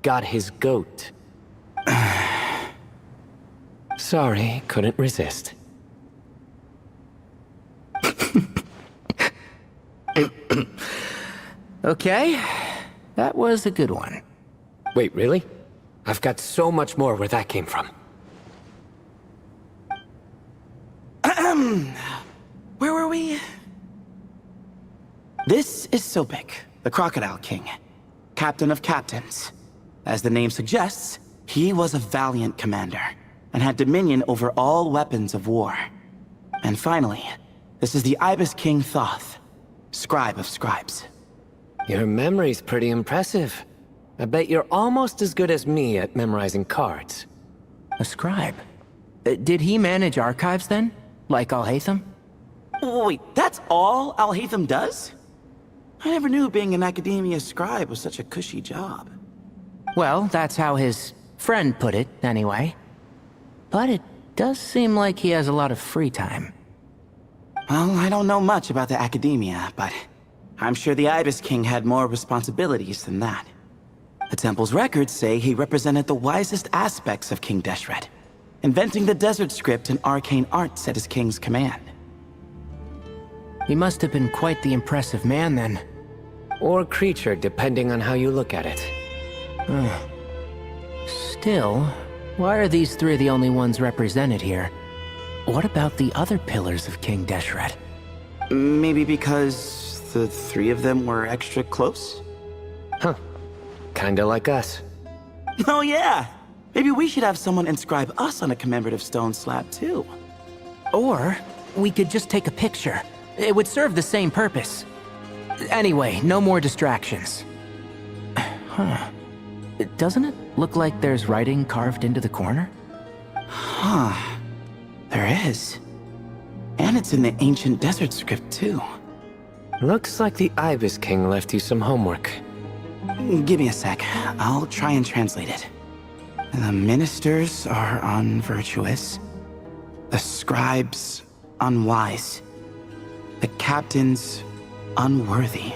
got his goat. Sorry, couldn't resist. Okay, that was a good one. Wait, really? I've got so much more where that came from. Where were we? This is Sopik, the Crocodile King, captain of captains. As the name suggests, he was a valiant commander and had dominion over all weapons of war. And finally, this is the Ibis King Thoth, scribe of scribes. Your memory's pretty impressive. I bet you're almost as good as me at memorizing cards. A scribe? Did he manage archives then? Like Alhaitham? Wait, that's all Alhaitham does? I never knew being an academia scribe was such a cushy job. Well, that's how his friend put it, anyway. But it does seem like he has a lot of free time. Well, I don't know much about the academia, but I'm sure the Ibis King had more responsibilities than that. The temple's records say he represented the wisest aspects of King Deshret, inventing the desert script and arcane arts at his king's command. He must have been quite the impressive man then. Or creature, depending on how you look at it. Still, why are these three the only ones represented here? What about the other pillars of King Deshret? Maybe because the three of them were extra close? Huh. Kinda like us. Oh yeah! Maybe we should have someone inscribe us on a commemorative stone slab too. Or we could just take a picture. It would serve the same purpose. Anyway, no more distractions. Huh. Doesn't it look like there's writing carved into the corner? Huh. There is. And it's in the ancient desert script too. Looks like the Ibis King left you some homework. Give me a sec. I'll try and translate it. The ministers are unvirtuous. The scribes unwise. The captains unworthy.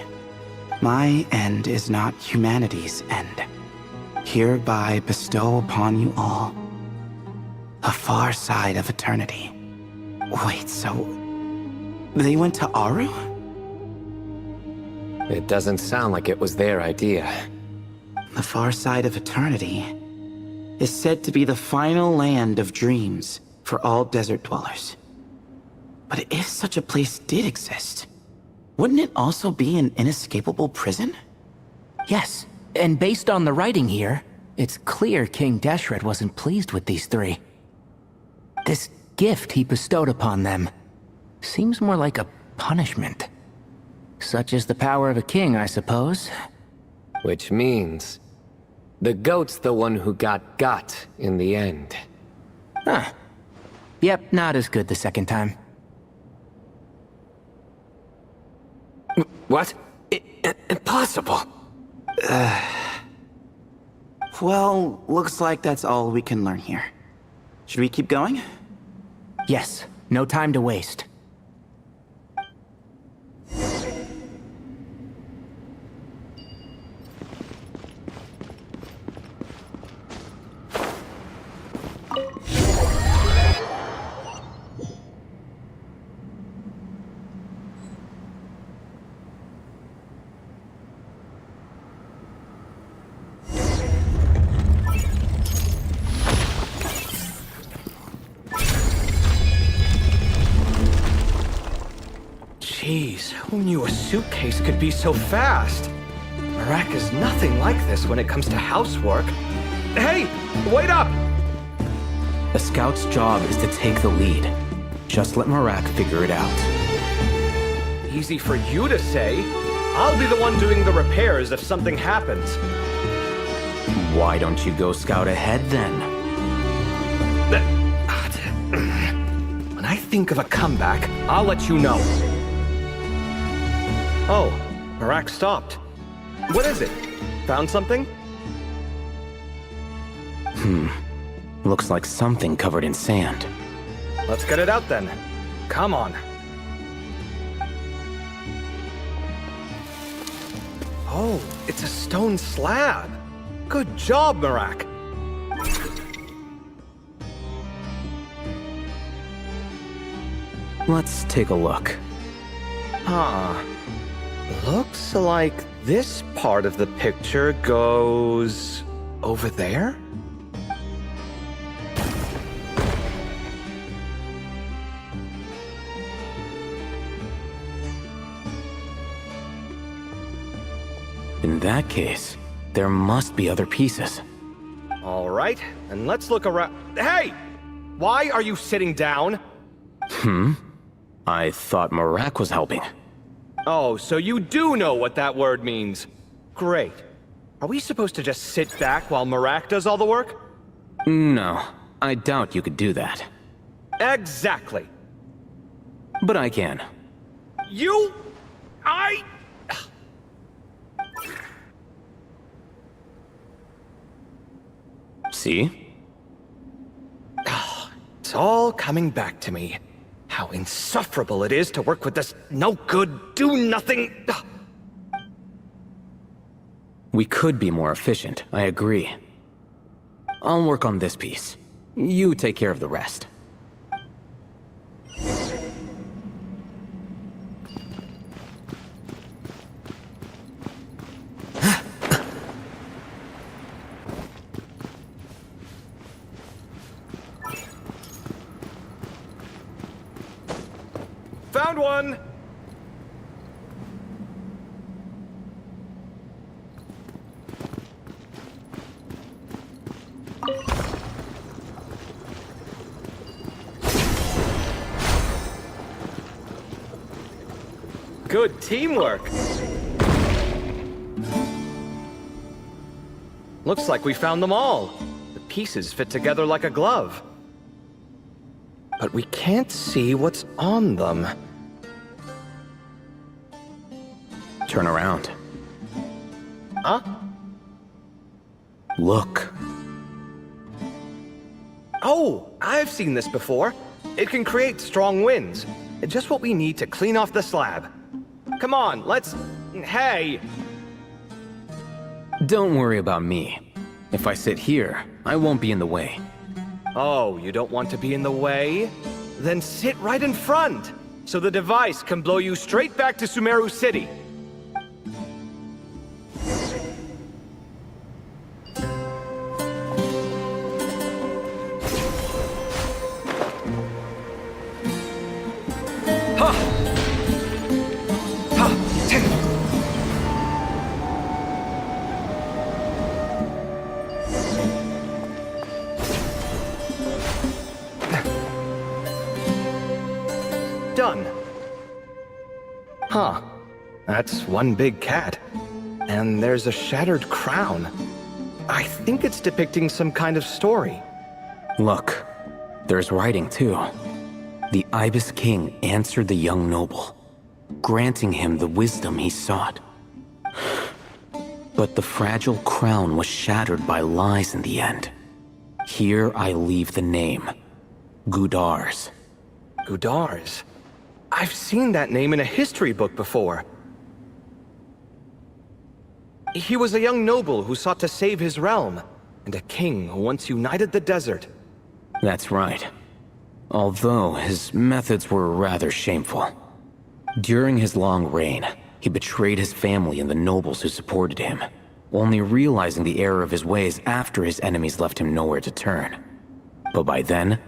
My end is not humanity's end. Hereby bestow upon you all a far side of eternity. Wait, so they went to Aru? It doesn't sound like it was their idea. The far side of eternity is said to be the final land of dreams for all desert dwellers. But if such a place did exist, wouldn't it also be an inescapable prison? Yes, and based on the writing here, it's clear King Deshret wasn't pleased with these three. This gift he bestowed upon them seems more like a punishment. Such is the power of a king, I suppose. Which means the goat's the one who got in the end. Huh. Yep, not as good the second time. What? Impossible. Well, looks like that's all we can learn here. Should we keep going? Yes, no time to waste. Jeez, who knew a suitcase could be so fast? Marak is nothing like this when it comes to housework. Hey, wait up! A scout's job is to take the lead. Just let Marak figure it out. Easy for you to say. I'll be the one doing the repairs if something happens. Why don't you go scout ahead then? When I think of a comeback, I'll let you know. Oh, Marak stopped. What is it? Found something? Looks like something covered in sand. Let's get it out then. Come on. Oh, it's a stone slab. Good job, Marak. Let's take a look. Huh. Looks like this part of the picture goes over there? In that case, there must be other pieces. All right, and let's look around. Hey! Why are you sitting down? I thought Marak was helping. Oh, so you do know what that word means. Great. Are we supposed to just sit back while Marak does all the work? No, I doubt you could do that. Exactly. But I can. See? It's all coming back to me. How insufferable it is to work with this no-good, do-nothing... We could be more efficient, I agree. I'll work on this piece. You take care of the rest. found one! Good teamwork! Looks like we found them all. The pieces fit together like a glove. But we can't see what's on them. Turn around. Huh? Look. Oh, I've seen this before. It can create strong winds. Just what we need to clean off the slab. Come on, let's... Hey! Don't worry about me. If I sit here, I won't be in the way. Oh, you don't want to be in the way? Then sit right in front, so the device can blow you straight back to Sumeru City. Done. Huh. That's one big cat. And there's a shattered crown. I think it's depicting some kind of story. Look, there's writing too. The Ibis King answered the young noble, granting him the wisdom he sought. But the fragile crown was shattered by lies in the end. Here I leave the name, Gudar's. Gudar's? I've seen that name in a history book before. He was a young noble who sought to save his realm, and a king who once united the desert. That's right. Although his methods were rather shameful. During his long reign, he betrayed his family and the nobles who supported him, only realizing the error of his ways after his enemies left him nowhere to turn. But by then,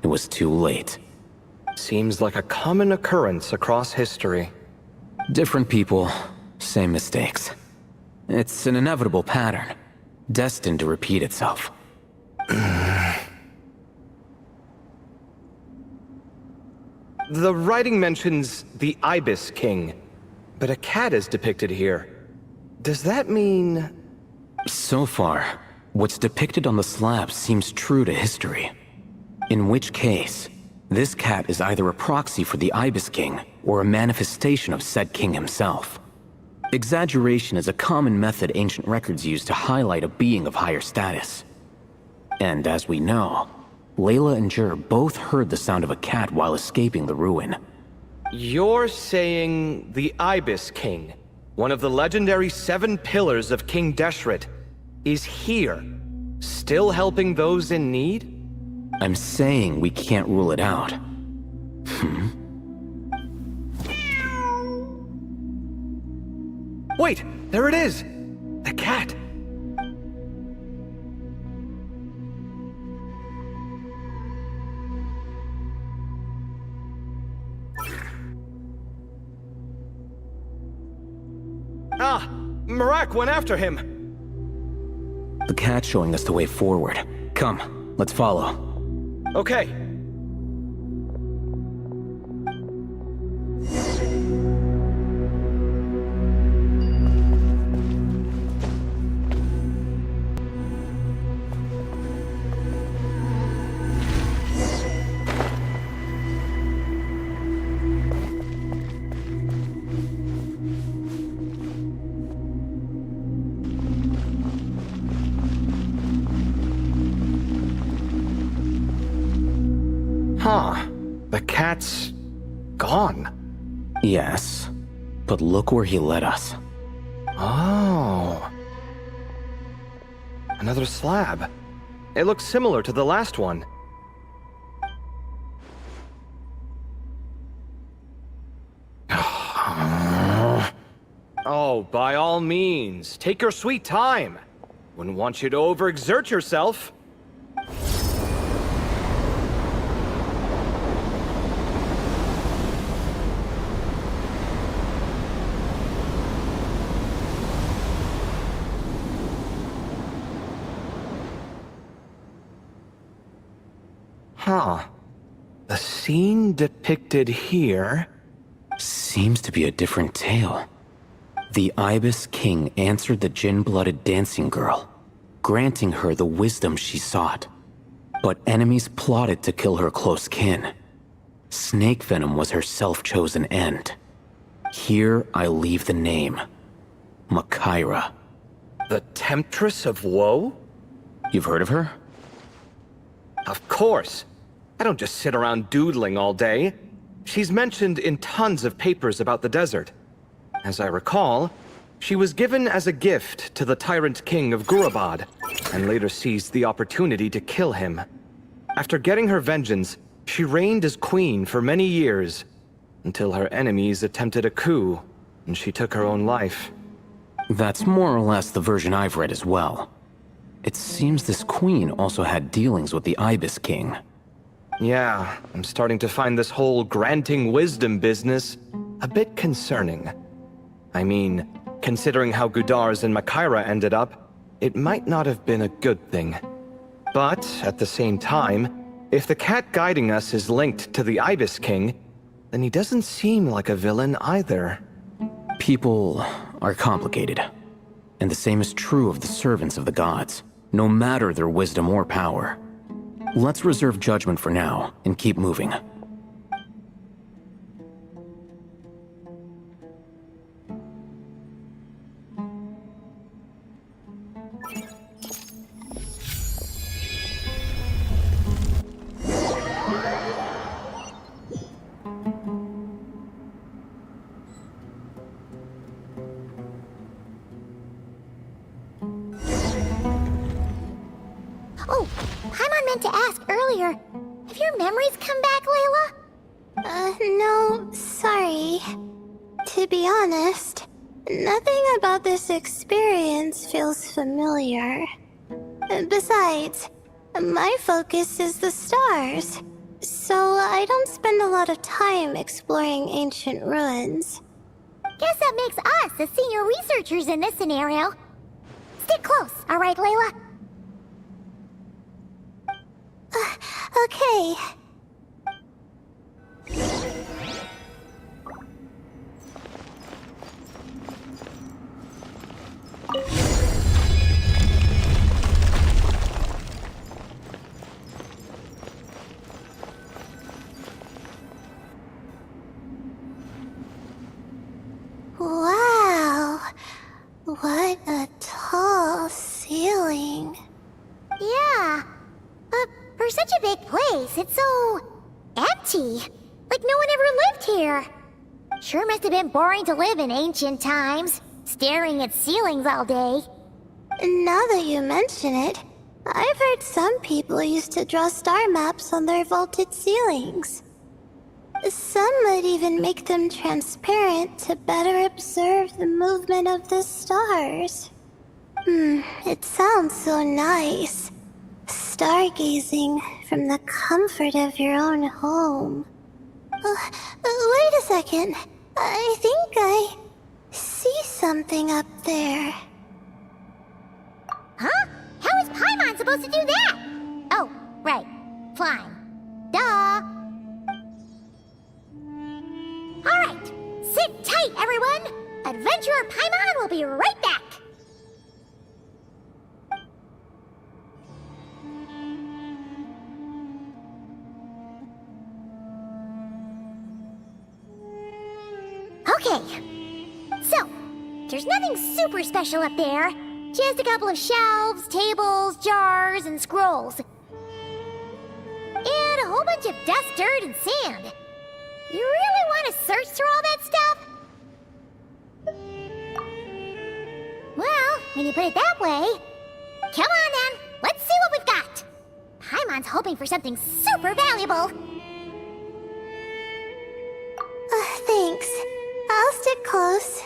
it was too late. Seems like a common occurrence across history. Different people, same mistakes. It's an inevitable pattern, destined to repeat itself. The writing mentions the Ibis King, but a cat is depicted here. Does that mean... So far, what's depicted on the slab seems true to history. In which case, this cat is either a proxy for the Ibis King or a manifestation of said king himself. Exaggeration is a common method ancient records use to highlight a being of higher status. And as we know, Layla and Jur both heard the sound of a cat while escaping the ruin. You're saying the Ibis King, one of the legendary 7 pillars of King Deshret, is here, still helping those in need? I'm saying we can't rule it out. Wait, there it is! The cat! Ah! Marak went after him! The cat's showing us the way forward. Come, let's follow. Okay. Huh. The cat's... gone. Yes, but look where he led us. Oh. Another slab. It looks similar to the last one. Oh, by all means, take your sweet time. Wouldn't want you to overexert yourself. Huh. The scene depicted here seems to be a different tale. The Ibis King answered the gin-blooded dancing girl, granting her the wisdom she sought. But enemies plotted to kill her close kin. Snake venom was her self-chosen end. Here I leave the name. Makaira. The Temptress of Woe? You've heard of her? Of course. I don't just sit around doodling all day. She's mentioned in tons of papers about the desert. As I recall, she was given as a gift to the tyrant king of Gurabad, and later seized the opportunity to kill him. After getting her vengeance, she reigned as queen for many years, until her enemies attempted a coup, and she took her own life. That's more or less the version I've read as well. It seems this queen also had dealings with the Ibis King. Yeah, I'm starting to find this whole granting wisdom business a bit concerning. I mean, considering how Gudars and Makaira ended up, it might not have been a good thing. But, at the same time, if the cat guiding us is linked to the Ibis King, then he doesn't seem like a villain either. People are complicated. And the same is true of the servants of the gods, no matter their wisdom or power. Let's reserve judgment for now, and keep moving. Oh, Paimon meant to ask earlier. Have your memories come back, Layla? No, sorry. To be honest, nothing about this experience feels familiar. Besides, my focus is the stars, so I don't spend a lot of time exploring ancient ruins. Guess that makes us the senior researchers in this scenario. Stick close, alright, Layla? Okay. Wow. What a tall ceiling. Yeah. For such a big place, it's so empty. Like no one ever lived here. Sure must have been boring to live in ancient times, staring at ceilings all day. Now that you mention it, I've heard some people used to draw star maps on their vaulted ceilings. Some might even make them transparent to better observe the movement of the stars. It sounds so nice. Stargazing from the comfort of your own home. Wait a second. I think I see something up there. Huh? How is Paimon supposed to do that? Oh, right. Flying. Duh. Alright. Sit tight, everyone. Adventurer Paimon will be right back. Okay, so, there's nothing super special up there. Just a couple of shelves, tables, jars, and scrolls. And a whole bunch of dust, dirt, and sand. You really want to search through all that stuff? Well, when you put it that way... Come on then, let's see what we've got. Paimon's hoping for something super valuable. Thanks. I'll stick close.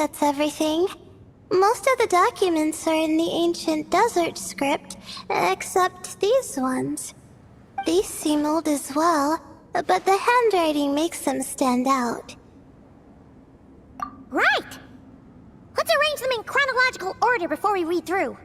that's everything. Most of the documents are in the ancient desert script, except these ones. These seem old as well, but the handwriting makes them stand out. Right! Let's arrange them in chronological order before we read through.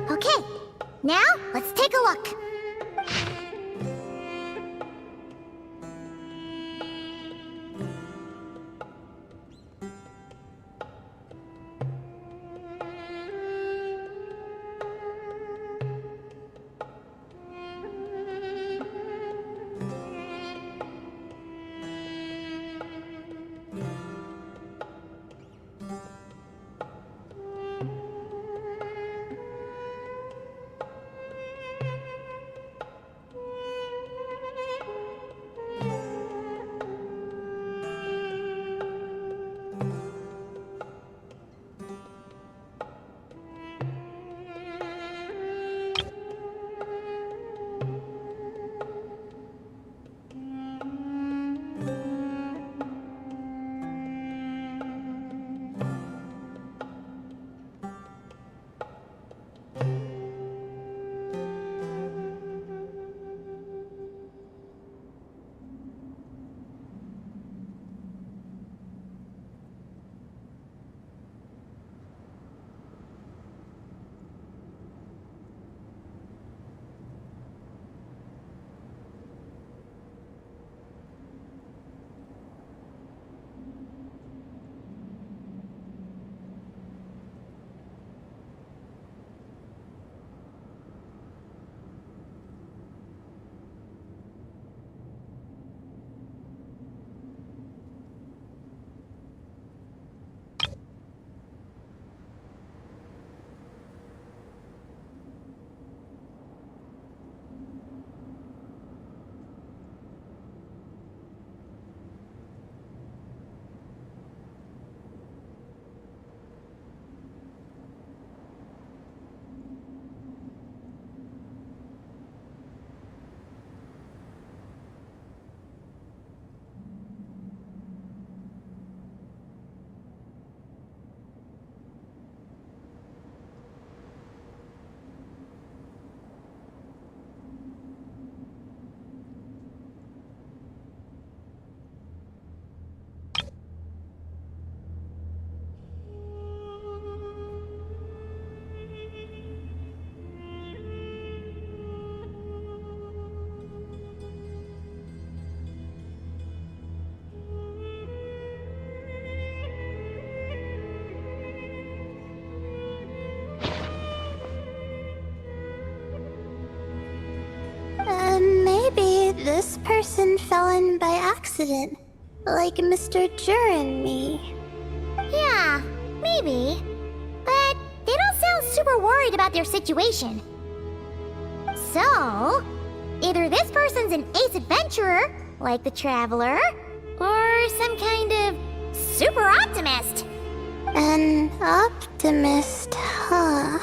Okay, now let's take a look. Maybe this person fell in by accident, like Mr. Jur and me. Yeah, maybe. But they don't sound super worried about their situation. So, either this person's an ace adventurer, like the Traveler, or some kind of super optimist. An optimist, huh?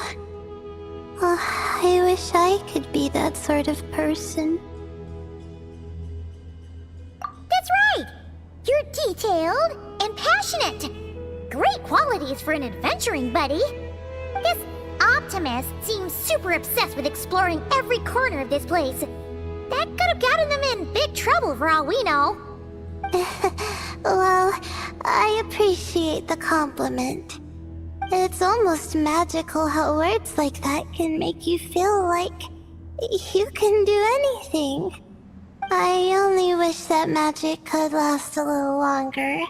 Oh, I wish I could be that sort of person. That's right! You're detailed and passionate. Great qualities for an adventuring buddy. This optimist seems super obsessed with exploring every corner of this place. That could have gotten them in big trouble for all we know. Well, I appreciate the compliment. It's almost magical how words like that can make you feel like you can do anything. I only wish that magic could last a little longer.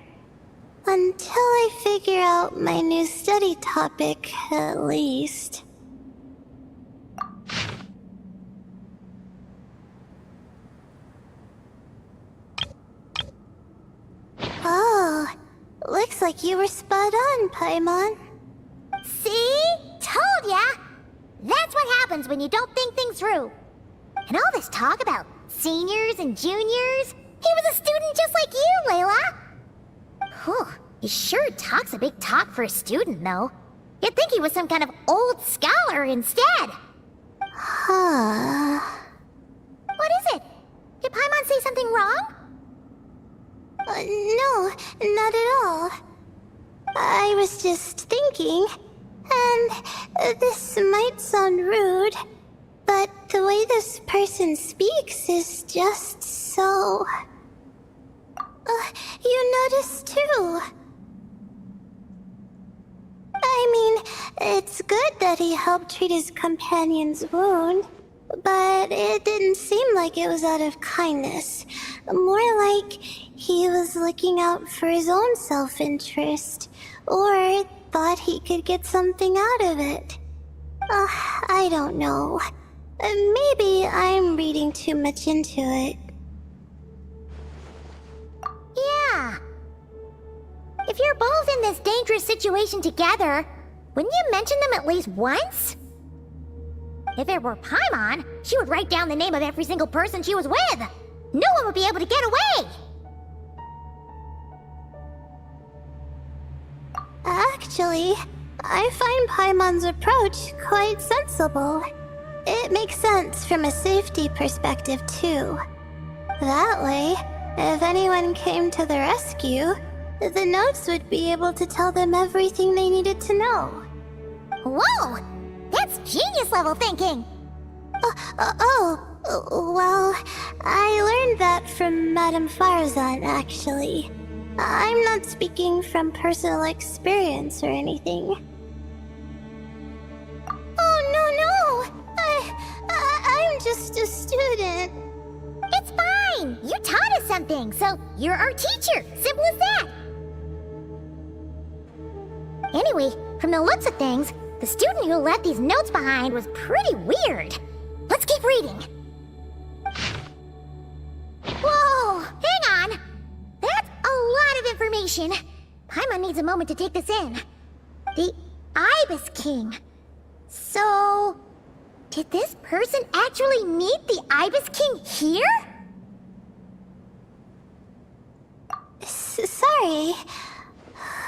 Until I figure out my new study topic, at least. Oh, looks like you were spot on, Paimon. See? Told ya! That's what happens when you don't think things through. And all this talk about seniors and juniors, he was a student just like you, Layla! Whew, he sure talks a big talk for a student, though. You'd think he was some kind of old scholar instead. Huh. What is it? Did Paimon say something wrong? No, not at all. I was just thinking, and this might sound rude, but the way this person speaks is just so... you noticed too. I mean, it's good that he helped treat his companion's wound, but it didn't seem like it was out of kindness. More like he was looking out for his own self-interest, or thought he could get something out of it. I don't know. Maybe I'm reading too much into it. Yeah. If you're both in this dangerous situation together, wouldn't you mention them at least once? If it were Paimon, she would write down the name of every single person she was with. No one would be able to get away. Actually, I find Paimon's approach quite sensible. It makes sense from a safety perspective, too. That way, if anyone came to the rescue, the notes would be able to tell them everything they needed to know. Whoa! That's genius-level thinking! Well, I learned that from Madame Farzan, actually. I'm not speaking from personal experience or anything. Oh, no! I'm just a student. It's fine! You taught us something, so you're our teacher. Simple as that. Anyway, from the looks of things, the student who left these notes behind was pretty weird. Let's keep reading. Whoa! Hang on! That's a lot of information. Paimon needs a moment to take this in. The Ibis King. So... did this person actually meet the Ibis King here? Sorry.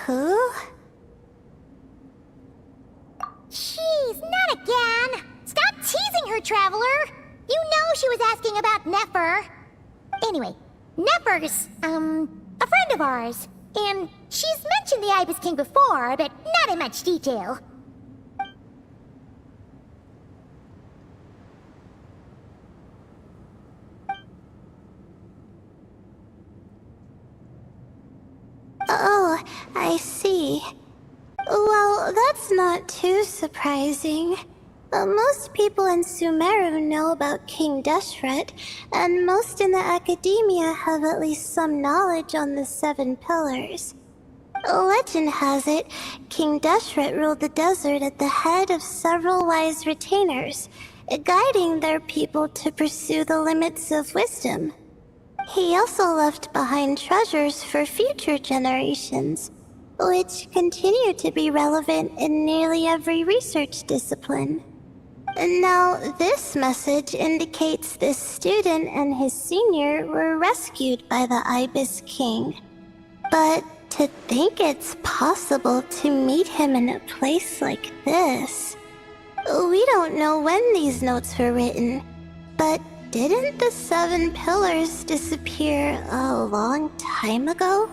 Who? Jeez, not again! Stop teasing her, Traveler! You know she was asking about Nefer. Anyway, Nefer's, a friend of ours. And she's mentioned the Ibis King before, but not in much detail. Oh, I see. Well, that's not too surprising. Most people in Sumeru know about King Deshret, and most in the academia have at least some knowledge on the 7 pillars. Legend has it, King Deshret ruled the desert at the head of several wise retainers, guiding their people to pursue the limits of wisdom. He also left behind treasures for future generations, which continue to be relevant in nearly every research discipline. Now, this message indicates this student and his senior were rescued by the Ibis King. But to think it's possible to meet him in a place like this... We don't know when these notes were written, but didn't the 7 pillars disappear a long time ago?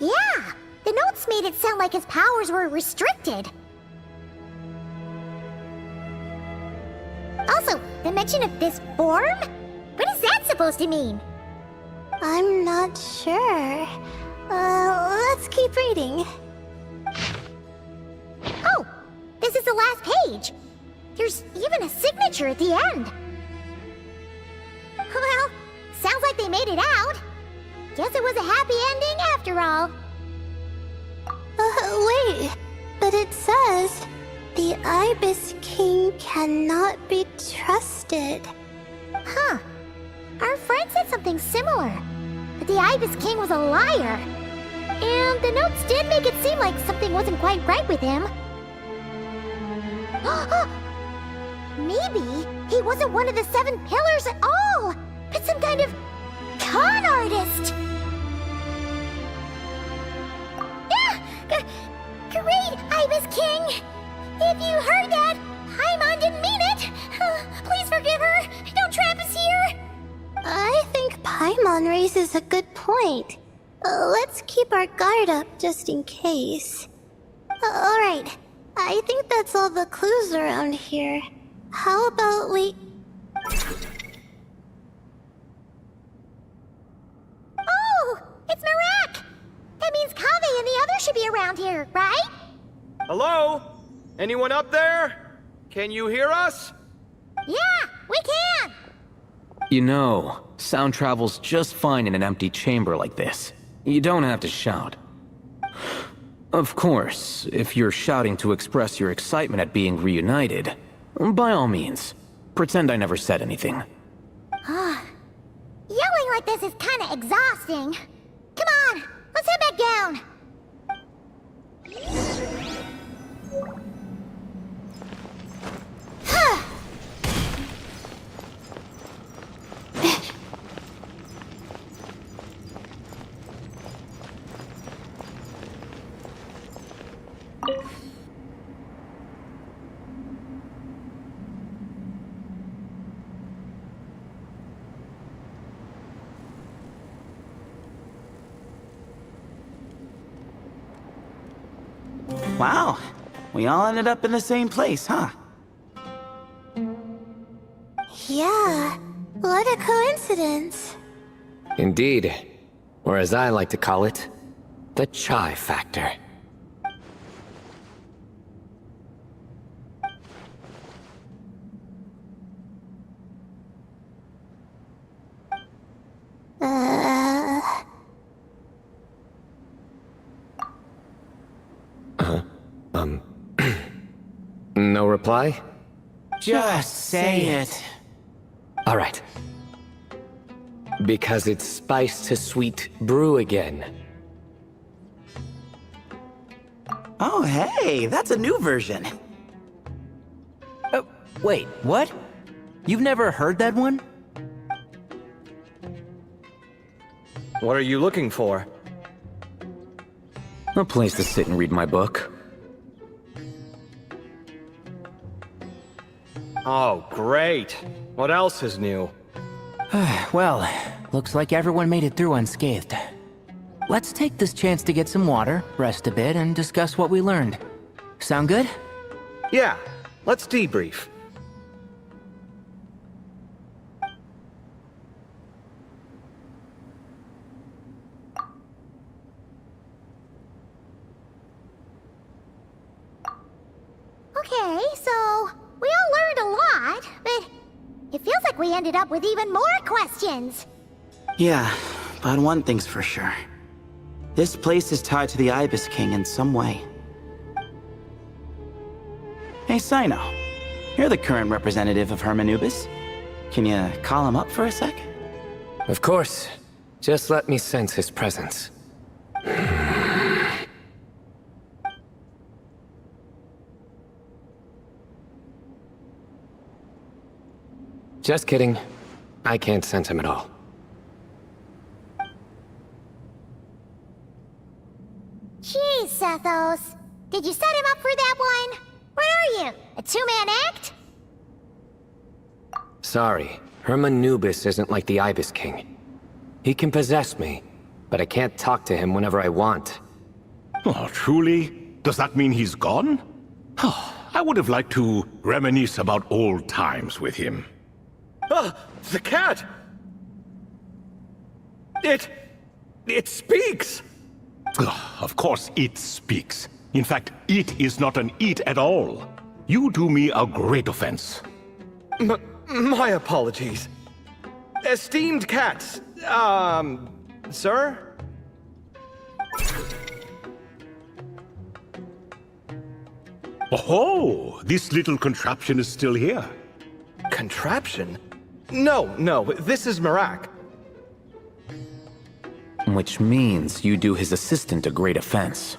Yeah, the notes made it sound like his powers were restricted. Also, the mention of this form? What is that supposed to mean? I'm not sure. Let's keep reading. Oh, this is the last page. There's even a signature at the end. Well, sounds like they made it out. Guess it was a happy ending after all. Wait, but it says, the Ibis King cannot be trusted. Huh. Our friend said something similar. that the Ibis King was a liar. And the notes did make it seem like something wasn't quite right with him. Maybe he wasn't one of the 7 pillars at all, but some kind of con artist. Great, Ibis King! If you heard that, Paimon didn't mean it! Please forgive her! Don't trap us here! I think Paimon raises a good point. Let's keep our guard up just in case. Alright, I think that's all the clues around here. How about we... Oh! It's Marak! That means Kaveh and the others should be around here, right? Hello? Anyone up there? Can you hear us? Yeah, we can! You know, sound travels just fine in an empty chamber like this. You don't have to shout. Of course, if you're shouting to express your excitement at being reunited, by all means, pretend I never said anything. Yelling like this is kinda exhausting. Come on, let's head back down. Wow, we all ended up in the same place, huh? Yeah, what a coincidence. Indeed. Or as I like to call it, the chai factor. No reply? Just say it. All right. Because it's spice to sweet brew again. Oh, hey, that's a new version. Wait, what? You've never heard that one? What are you looking for? A place to sit and read my book. Oh, great. What else is new? Well, looks like everyone made it through unscathed. Let's take this chance to get some water, rest a bit, and discuss what we learned. Sound good? Yeah, let's debrief. Okay, so we all learned a lot, but it feels like we ended up with even more questions. Yeah, but one thing's for sure. This place is tied to the Ibis King in some way. Hey, Sino. You're the current representative of Hermanubis. Can you call him up for a sec? Of course. Just let me sense his presence. Just kidding. I can't sense him at all. Jeez, Sethos. Did you set him up for that one? What are you, a two-man act? Sorry, Hermanubis isn't like the Ibis King. He can possess me, but I can't talk to him whenever I want. Oh, truly? Does that mean he's gone? I would have liked to reminisce about old times with him. Ah, the cat! It speaks! Of course it speaks. In fact, it is not an it at all. You do me a great offense. My apologies. Esteemed cats, sir? Oh, this little contraption is still here. Contraption? No, this is Marak. Which means you do his assistant a great offense.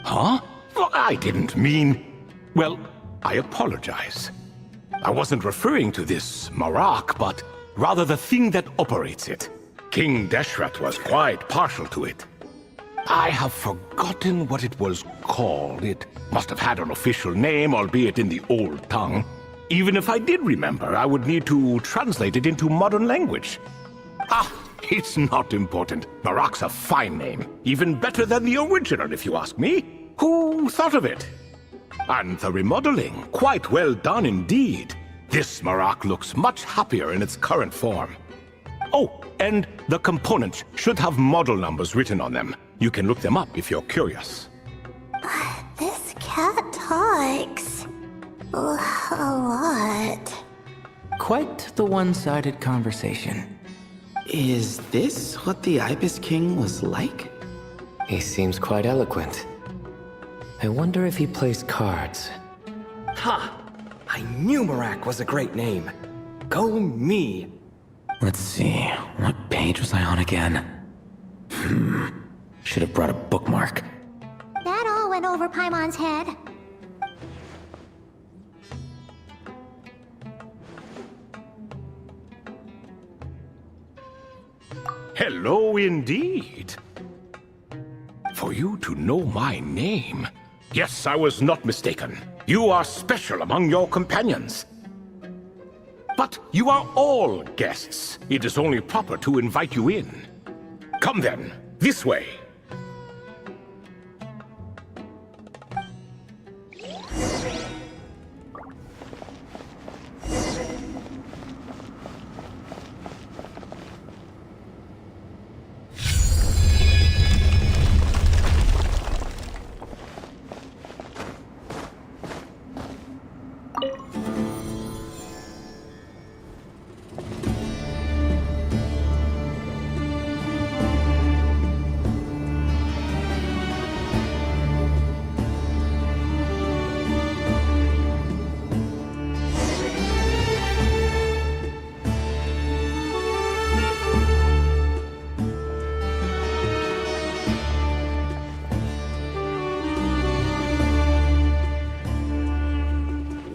Huh? Well, I didn't mean... Well, I apologize. I wasn't referring to this Marak, but rather the thing that operates it. King Deshret was quite partial to it. I have forgotten what it was called. It must have had an official name, albeit in the old tongue. Even if I did remember, I would need to translate it into modern language. Ah, it's not important. Marak's a fine name. Even better than the original, if you ask me. Who thought of it? And the remodeling, quite well done indeed. This Marak looks much happier in its current form. Oh, and the components should have model numbers written on them. You can look them up if you're curious. This cat talks a lot. Quite the one-sided conversation. Is this what the Ibis King was like? He seems quite eloquent. I wonder if he plays cards. Ha! I knew Marak was a great name. Go me! Let's see, what page was I on again? Should have brought a bookmark. That all went over Paimon's head. Hello indeed. For you to know my name. Yes, I was not mistaken. You are special among your companions. But you are all guests. It is only proper to invite you in. Come then, this way.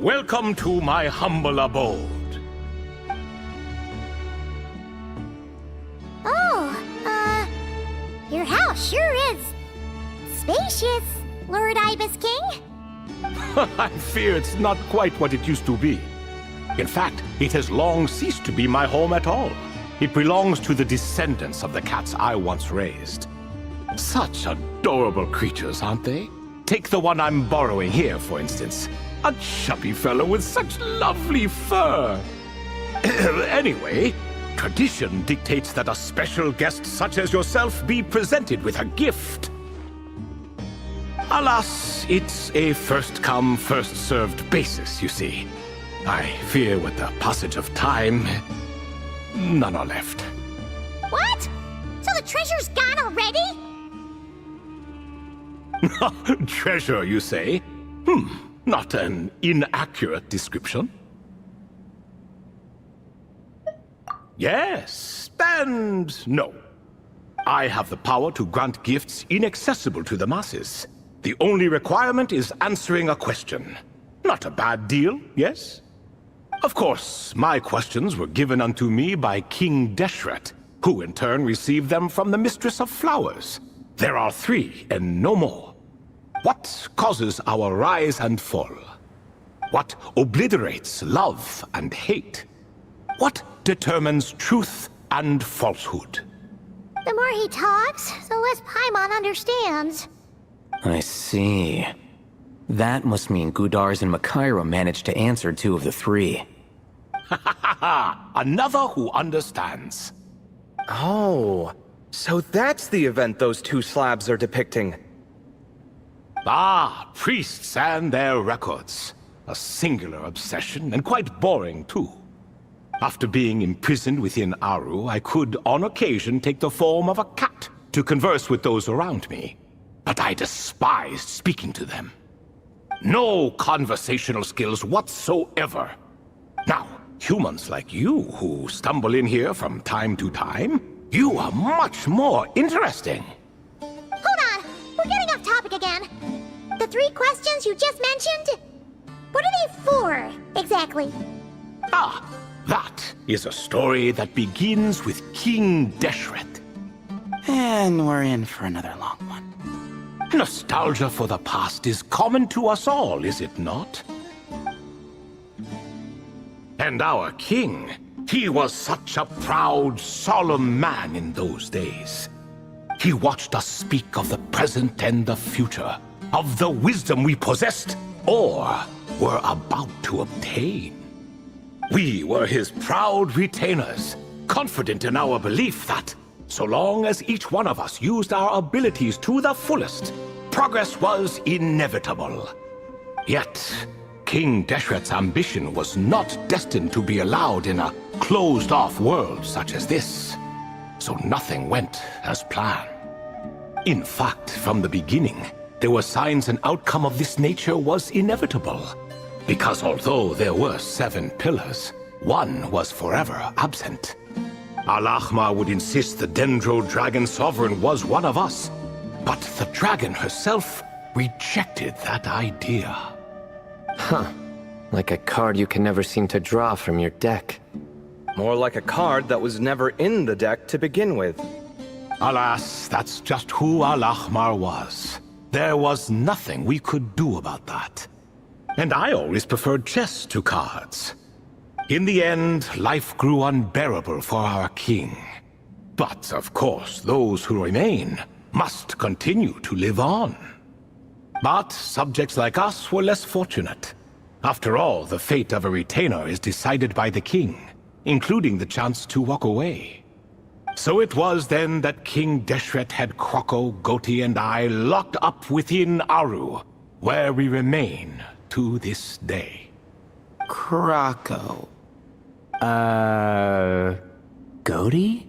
Welcome to my humble abode. Oh, your house sure is spacious, Lord Ibis King. I fear it's not quite what it used to be. In fact, it has long ceased to be my home at all. It belongs to the descendants of the cats I once raised. Such adorable creatures, aren't they? Take the one I'm borrowing here, for instance. A chubby fellow with such lovely fur. Anyway, tradition dictates that a special guest such as yourself be presented with a gift. Alas, it's a first-come, first-served basis, you see. I fear with the passage of time, none are left. What? So the treasure's gone already? Treasure, you say? Not an inaccurate description. Yes, and no. I have the power to grant gifts inaccessible to the masses. The only requirement is answering a question. Not a bad deal, yes? Of course, my questions were given unto me by King Deshret, who in turn received them from the Mistress of Flowers. There are 3, and no more. What causes our rise and fall? What obliterates love and hate? What determines truth and falsehood? The more he talks, the less Paimon understands. I see. That must mean Gudars and Makaira managed to answer 2 of the 3. Another who understands. Oh, so that's the event those 2 slabs are depicting. Ah, priests and their records. A singular obsession, and quite boring too. After being imprisoned within Aru, I could, on occasion, take the form of a cat to converse with those around me. But I despised speaking to them. No conversational skills whatsoever. Now, humans like you who stumble in here from time to time, You are much more interesting. Hold on! We're getting off topic again. The 3 questions you just mentioned? What are they for, exactly? Ah, that is a story that begins with King Deshret. And we're in for another long one. Nostalgia for the past is common to us all, is it not? And our king, he was such a proud, solemn man in those days. He watched us speak of the present and the future, of the wisdom we possessed or were about to obtain. We were his proud retainers, confident in our belief that, so long as each one of us used our abilities to the fullest, progress was inevitable. Yet, King Deshret's ambition was not destined to be allowed in a closed-off world such as this. So nothing went as planned. In fact, from the beginning, there were signs an outcome of this nature was inevitable. Because although there were 7 pillars, one was forever absent. Al-Ahmar would insist the Dendro Dragon Sovereign was one of us, but the dragon herself rejected that idea. Huh. Like a card you can never seem to draw from your deck. More like a card that was never in the deck to begin with. Alas, that's just who Al-Ahmar was. There was nothing we could do about that. And I always preferred chess to cards. In the end, life grew unbearable for our king. But, of course, those who remain must continue to live on. But subjects like us were less fortunate. After all, the fate of a retainer is decided by the king, including the chance to walk away. So it was then that King Deshret had Kroko, Goti, and I locked up within Aru, where we remain to this day. Kroko. Goti?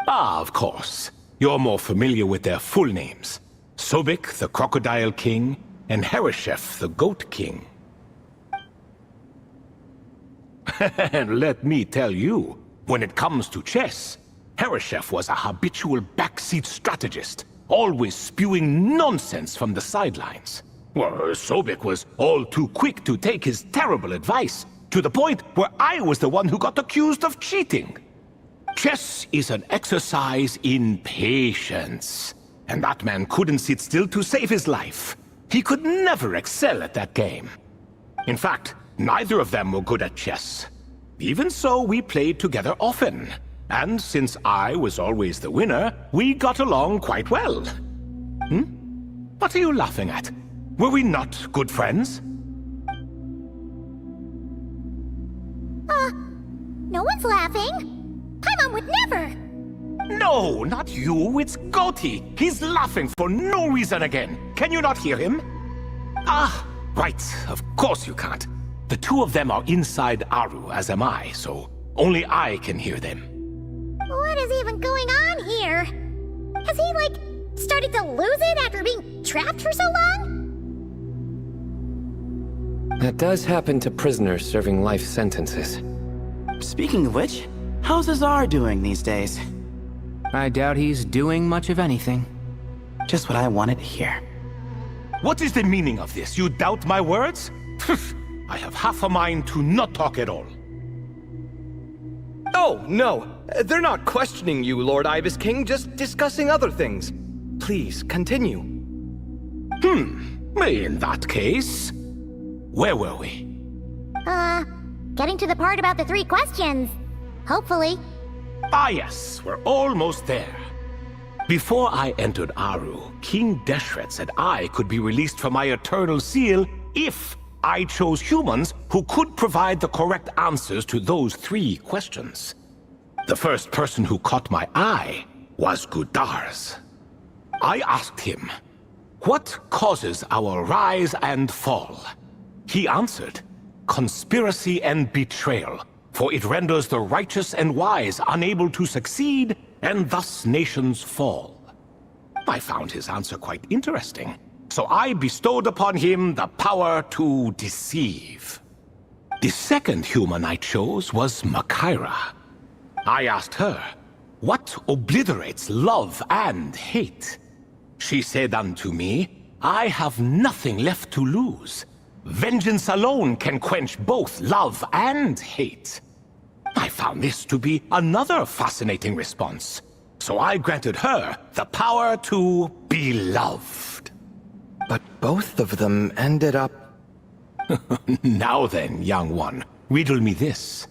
Ah, of course. You're more familiar with their full names. Sobek, the Crocodile King, and Hereshef, the Goat King. And let me tell you, when it comes to chess, Hereshef was a habitual backseat strategist, always spewing nonsense from the sidelines. Well, Sobek was all too quick to take his terrible advice, to the point where I was the one who got accused of cheating. Chess is an exercise in patience, and that man couldn't sit still to save his life. He could never excel at that game. In fact, neither of them were good at chess. Even so, we played together often, and since I was always the winner, we got along quite well. What are you laughing at? Were we not good friends? No one's laughing. Paimon would never. No, not you. It's Goti. He's laughing for no reason again. Can you not hear him? Ah, right. Of course you can't. The two of them are inside Aru, as am I, so only I can hear them. What is even going on here? Has he, started to lose it after being trapped for so long? That does happen to prisoners serving life sentences. Speaking of which, how's Azar doing these days? I doubt he's doing much of anything. Just what I wanted to hear. What is the meaning of this? You doubt my words? I have half a mind to not talk at all. Oh, no. They're not questioning you, Lord Ibis King, just discussing other things. Please, continue. In that case, where were we? Getting to the part about the 3 questions. Hopefully. Ah yes, we're almost there. Before I entered Aru, King Deshret said I could be released from my eternal seal if I chose humans who could provide the correct answers to those 3 questions. The first person who caught my eye was Gudar's. I asked him, what causes our rise and fall? He answered, conspiracy and betrayal, for it renders the righteous and wise unable to succeed, and thus nations fall. I found his answer quite interesting, so I bestowed upon him the power to deceive. The second human I chose was Makaira. I asked her, what obliterates love and hate? She said unto me, I have nothing left to lose. Vengeance alone can quench both love and hate. I found this to be another fascinating response. So I granted her the power to be loved. But both of them ended up... Now then, young one, riddle me this.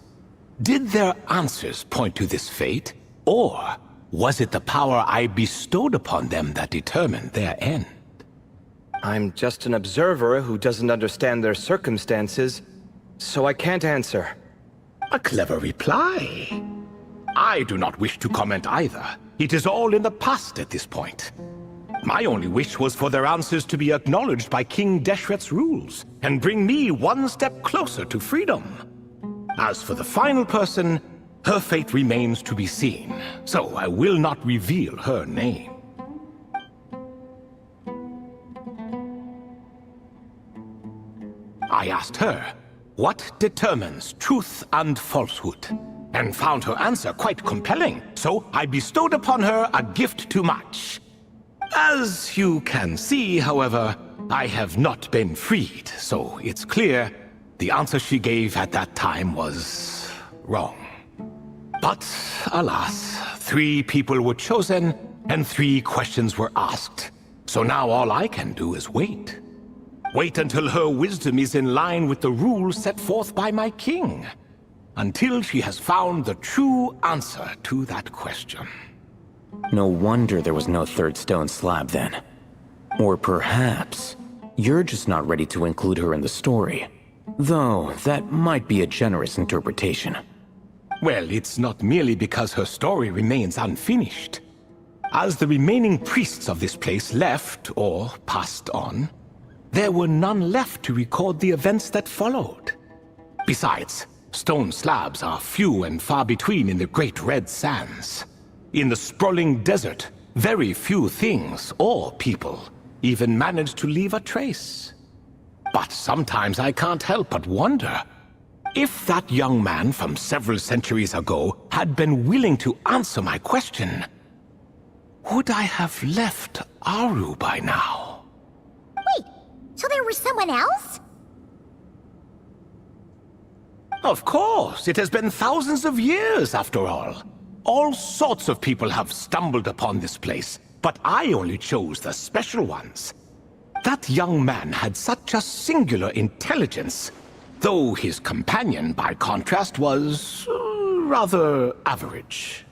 Did their answers point to this fate, or was it the power I bestowed upon them that determined their end? I'm just an observer who doesn't understand their circumstances, so I can't answer. A clever reply. I do not wish to comment either. It is all in the past at this point. My only wish was for their answers to be acknowledged by King Deshret's rules, and bring me one step closer to freedom. As for the final person, her fate remains to be seen, so I will not reveal her name. I asked her, what determines truth and falsehood? And found her answer quite compelling, so I bestowed upon her a gift to match. As you can see, however, I have not been freed, so it's clear the answer she gave at that time was wrong. But, alas, 3 people were chosen, and 3 questions were asked. So now all I can do is wait. Wait until her wisdom is in line with the rules set forth by my king. Until she has found the true answer to that question. No wonder there was no third stone slab then. Or perhaps you're just not ready to include her in the story. Though, that might be a generous interpretation. Well, it's not merely because her story remains unfinished. As the remaining priests of this place left, or passed on, there were none left to record the events that followed. Besides, stone slabs are few and far between in the Great Red Sands. In the sprawling desert, very few things or people even manage to leave a trace. But sometimes I can't help but wonder, if that young man from several centuries ago had been willing to answer my question, would I have left Aru by now? Wait, so there was someone else? Of course, it has been thousands of years after all. All sorts of people have stumbled upon this place, but I only chose the special ones. That young man had such a singular intelligence, though his companion, by contrast, was rather average.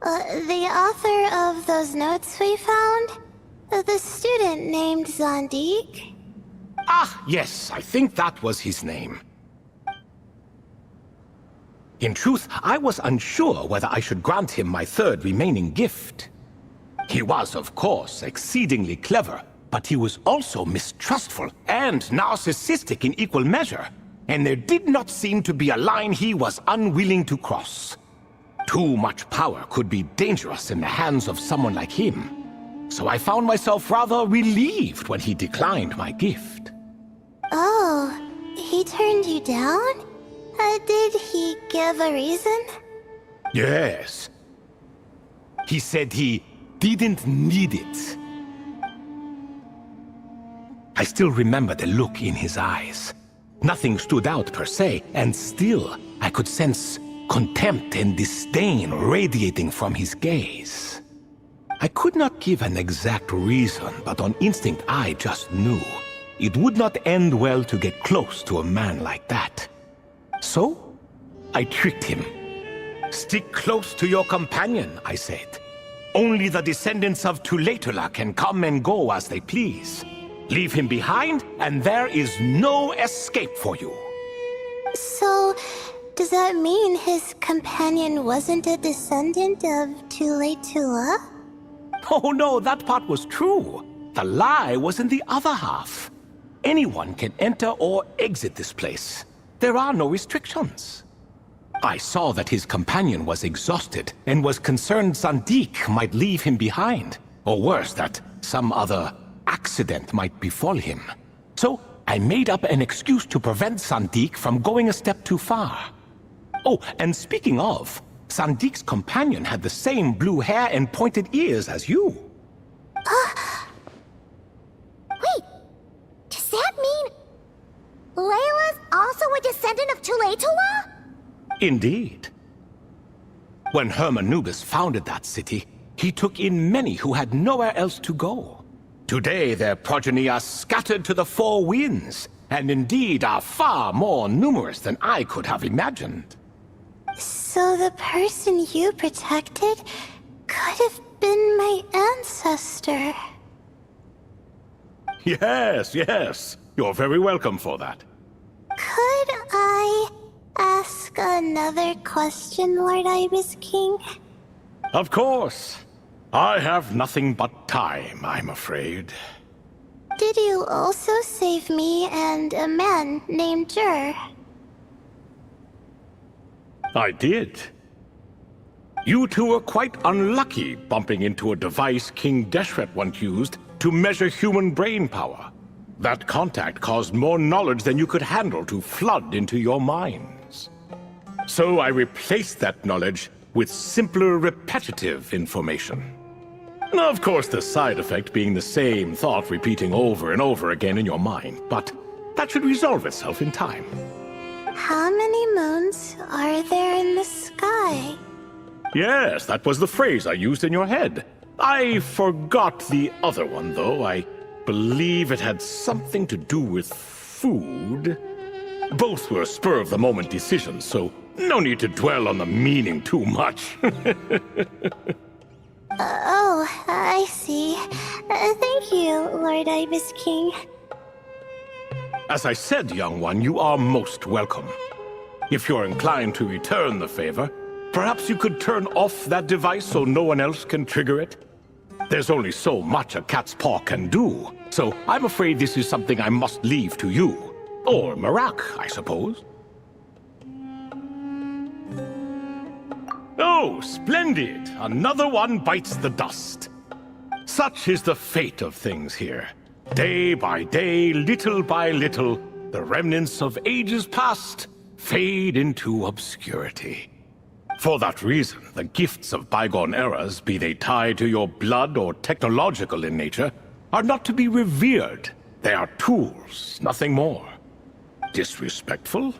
The author of those notes we found? The student named Zandik? Ah, yes, I think that was his name. In truth, I was unsure whether I should grant him my third remaining gift. He was, of course, exceedingly clever, but he was also mistrustful and narcissistic in equal measure, and there did not seem to be a line he was unwilling to cross. Too much power could be dangerous in the hands of someone like him, so I found myself rather relieved when he declined my gift. Oh, he turned you down? Did he give a reason? Yes. He said he didn't need it. I still remember the look in his eyes. Nothing stood out per se, and still I could sense contempt and disdain radiating from his gaze. I could not give an exact reason, but on instinct I just knew it would not end well to get close to a man like that. So, I tricked him. Stick close to your companion, I said. Only the descendants of Tulatula can come and go as they please. Leave him behind, and there is no escape for you. So, does that mean his companion wasn't a descendant of Tulatula? Oh no, that part was true. The lie was in the other half. Anyone can enter or exit this place. There are no restrictions. I saw that his companion was exhausted and was concerned Zandik might leave him behind, or worse, that some other accident might befall him. So I made up an excuse to prevent Zandik from going a step too far. Oh, and speaking of, Sandeek's companion had the same blue hair and pointed ears as you. Wait, does that mean Layla's also a descendant of Tulatula? Indeed. When Hermanubis founded that city, he took in many who had nowhere else to go. Today, their progeny are scattered to the four winds, and indeed are far more numerous than I could have imagined. So the person you protected could have been my ancestor. Yes, yes. You're very welcome for that. Could I ask another question, Lord Ibis King? Of course. I have nothing but time, I'm afraid. Did you also save me and a man named Jur? I did. You two were quite unlucky bumping into a device King Deshret once used to measure human brain power. That contact caused more knowledge than you could handle to flood into your minds. So I replaced that knowledge with simpler, repetitive information. Of course, the side effect being the same thought repeating over and over again in your mind, but that should resolve itself in time. How many moons are there in the sky? Yes, that was the phrase I used in your head. I forgot the other one, though. I believe it had something to do with food. Both were spur-of-the-moment decisions, so no need to dwell on the meaning too much. Oh, I see. Thank you, Lord Ibis King. As I said, young one, you are most welcome. If you're inclined to return the favor, perhaps you could turn off that device so no one else can trigger it? There's only so much a cat's paw can do, so I'm afraid this is something I must leave to you. Or Marak, I suppose. Oh, splendid! Another one bites the dust. Such is the fate of things here. Day by day, little by little, the remnants of ages past fade into obscurity. For that reason, the gifts of bygone eras, be they tied to your blood or technological in nature, are not to be revered. They are tools, nothing more. Disrespectful?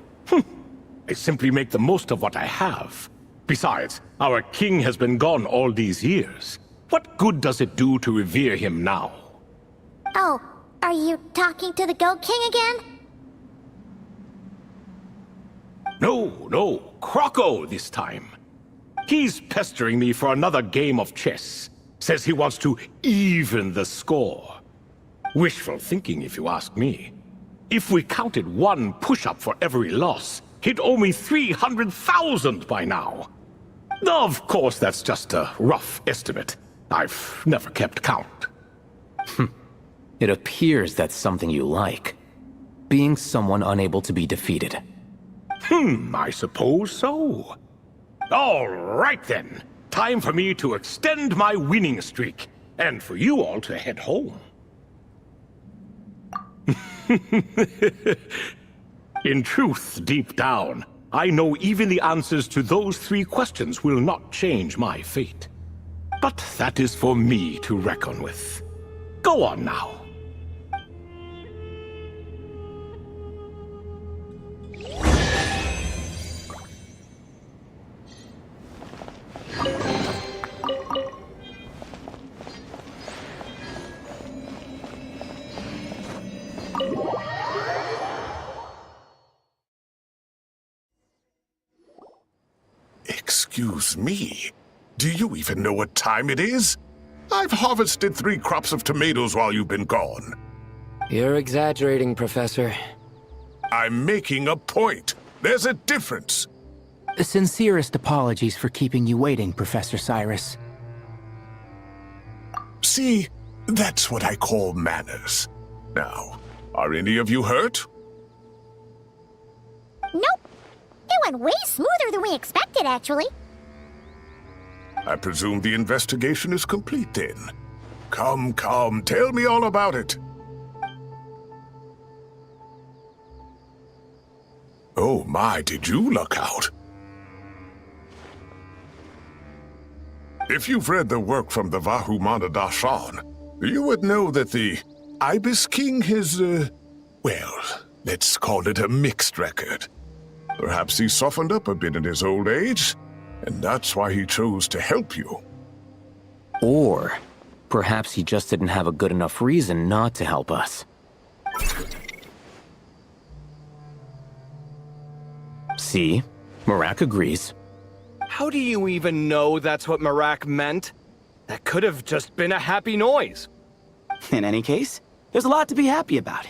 I simply make the most of what I have. Besides, our king has been gone all these years. What good does it do to revere him now? Oh, are you talking to the Goat King again? No, Croco this time. He's pestering me for another game of chess. Says he wants to even the score. Wishful thinking, if you ask me. If we counted one push-up for every loss, he'd owe me 300,000 by now. Of course, that's just a rough estimate. I've never kept count. It appears that's something you like. Being someone unable to be defeated. I suppose so. All right then. Time for me to extend my winning streak, and for you all to head home. In truth, deep down, I know even the answers to those 3 questions will not change my fate. But that is for me to reckon with. Go on now. Excuse me. Do you even know what time it is? I've harvested 3 crops of tomatoes while you've been gone. You're exaggerating, Professor. I'm making a point. There's a difference. Sincerest apologies for keeping you waiting, Professor Cyrus. See, that's what I call manners. Now, are any of you hurt? Nope. It went way smoother than we expected, actually. I presume the investigation is complete then. Come, tell me all about it. Oh my, did you luck out? If you've read the work from the Vahumana Darshan, you would know that the Ibis King has, well, let's call it a mixed record. Perhaps he softened up a bit in his old age, and that's why he chose to help you. Or perhaps he just didn't have a good enough reason not to help us. See? Marak agrees. How do you even know that's what Marak meant? That could have just been a happy noise. In any case, there's a lot to be happy about.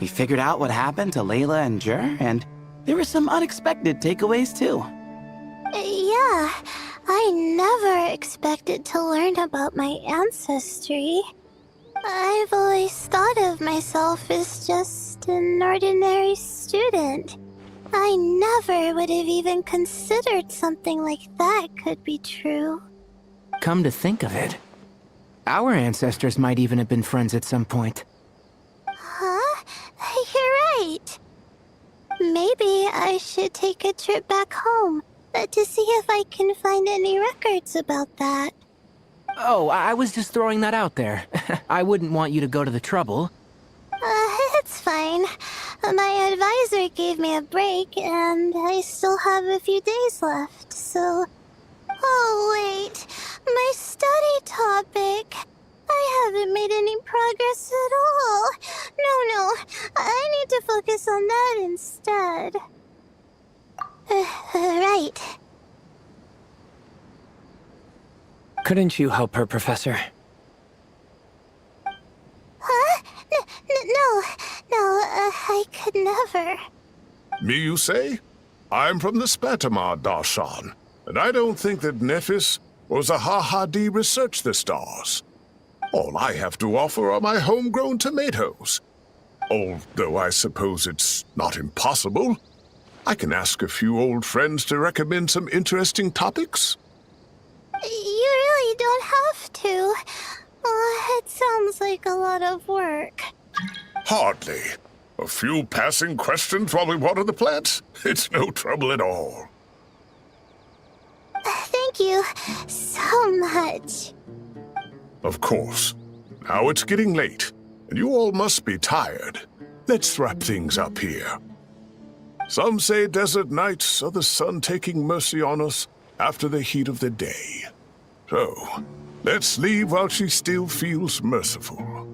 We figured out what happened to Layla and Jur, and there were some unexpected takeaways too. Yeah, I never expected to learn about my ancestry. I've always thought of myself as just an ordinary student. I never would have even considered something like that could be true. Come to think of it, our ancestors might even have been friends at some point. Huh? You're right. Maybe I should take a trip back home to see if I can find any records about that. Oh, I was just throwing that out there. I wouldn't want you to go to the trouble. It's fine. My advisor gave me a break, and I still have a few days left, so... Oh, wait. My study topic. I haven't made any progress at all. No. I need to focus on that instead. Right. Couldn't you help her, Professor? Huh? No, I could never. Me, you say? I'm from the Spatamar Darshan, and I don't think that Nephis or Zahahadi researched the stars. All I have to offer are my homegrown tomatoes. Although I suppose it's not impossible. I can ask a few old friends to recommend some interesting topics. You really don't have to. It sounds like a lot of work. Hardly. A few passing questions while we water the plants? It's no trouble at all. Thank you so much. Of course. Now it's getting late, and you all must be tired. Let's wrap things up here. Some say desert nights are the sun taking mercy on us after the heat of the day. So, let's leave while she still feels merciful.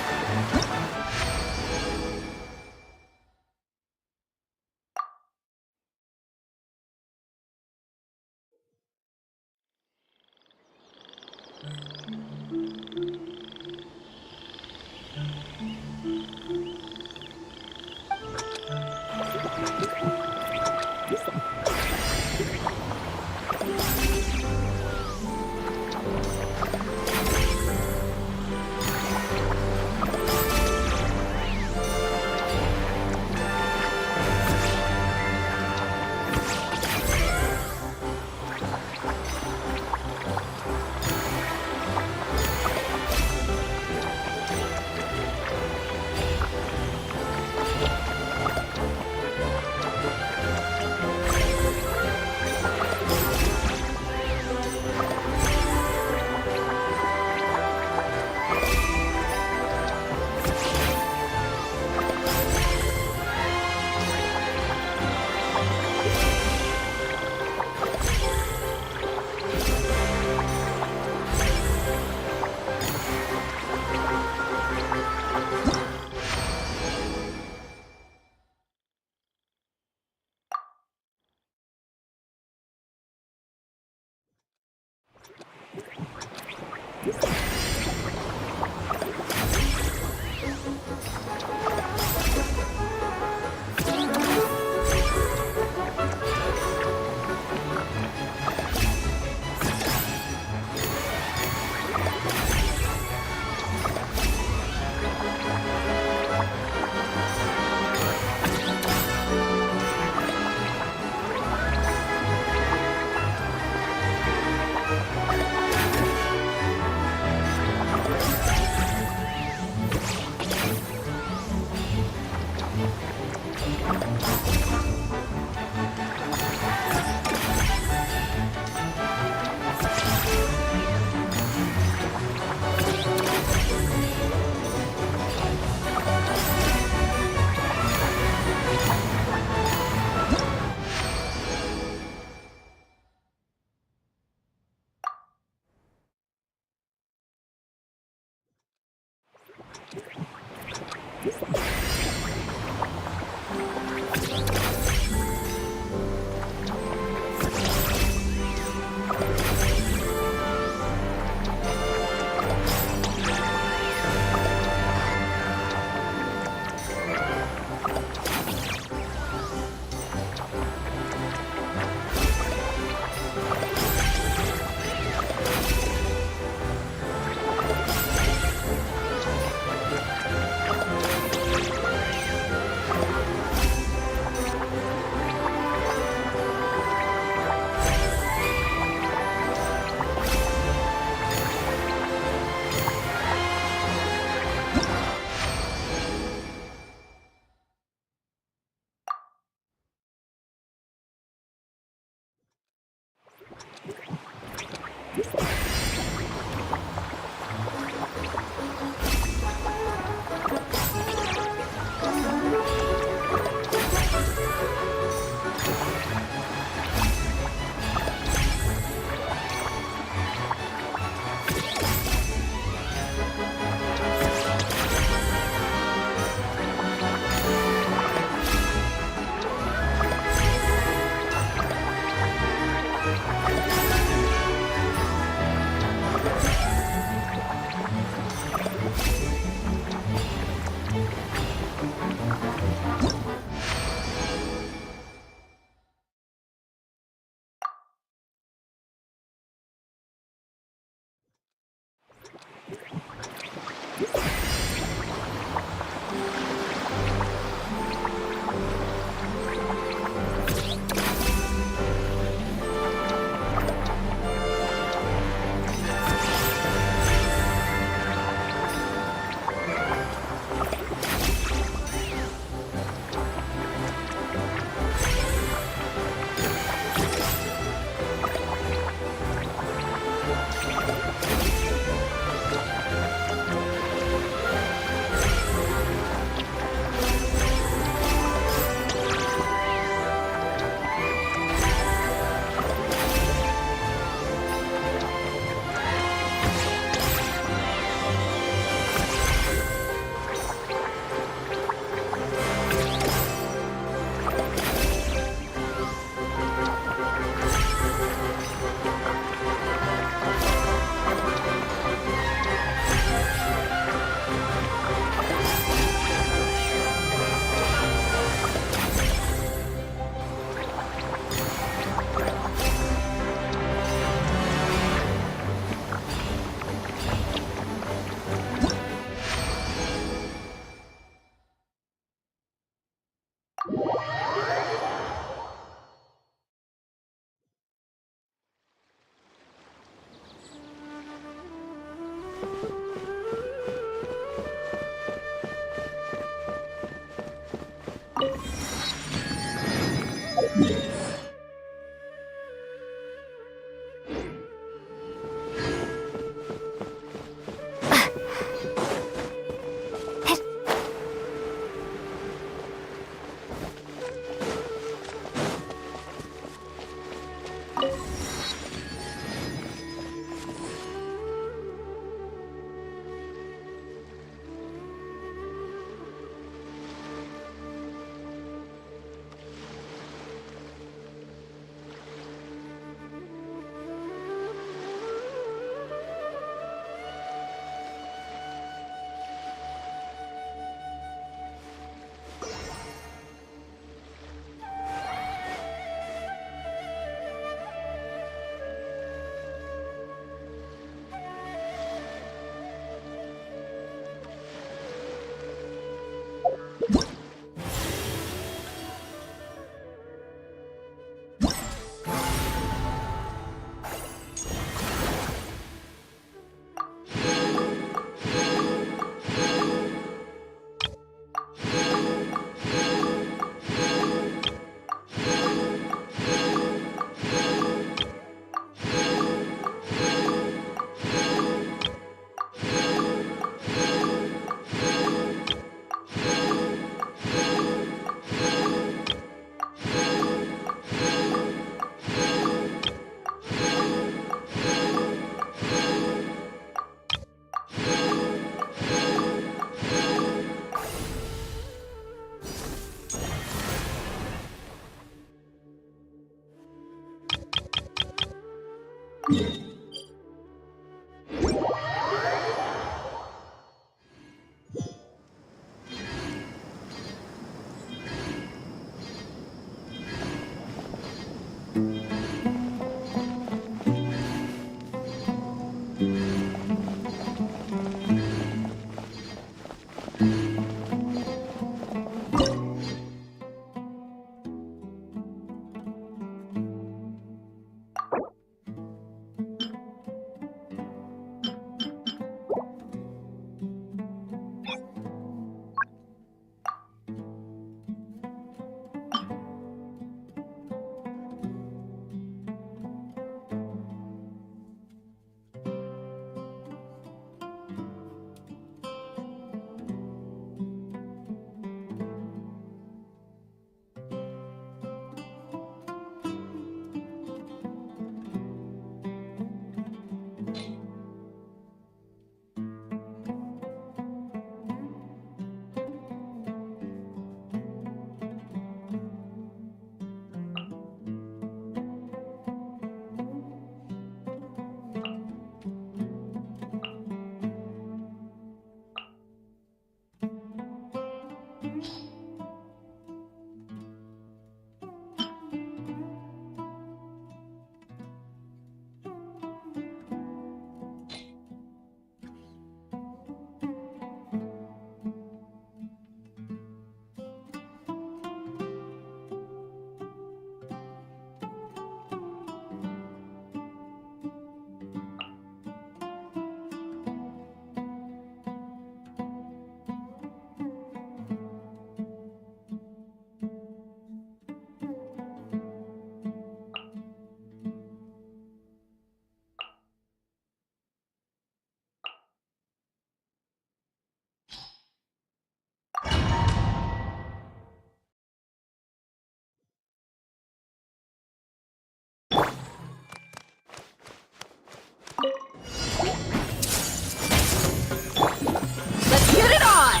Let's get it on!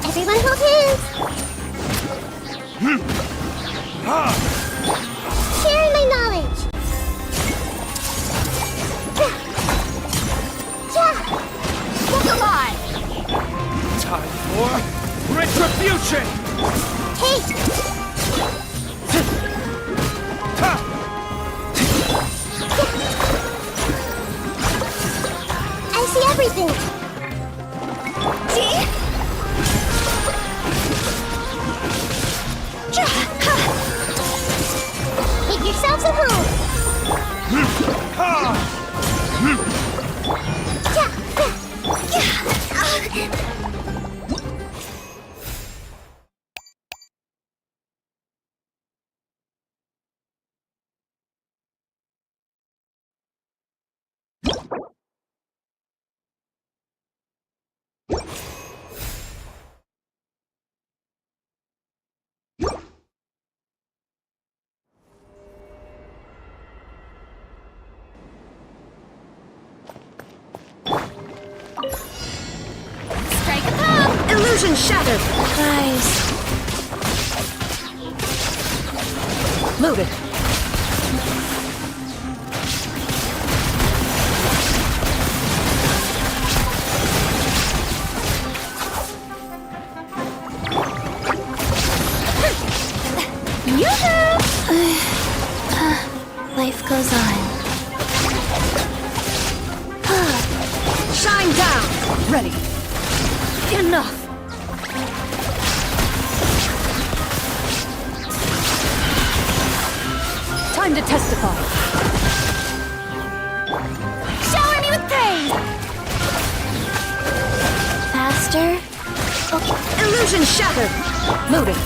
Everyone hold hands! Sharing my knowledge! Look alive! Time for retribution! Hey! I see everything! See? Make yourselves at home! Strike a pop! Illusion shattered! Guys. Loaded. Life goes on. Shine down! Ready. Enough! Time to testify. Shower me with praise! Faster? Okay. Illusion shattered! Loaded.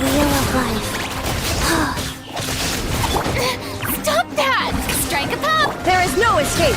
Wheel of life. Stop that! Strike a pop! There is no escape!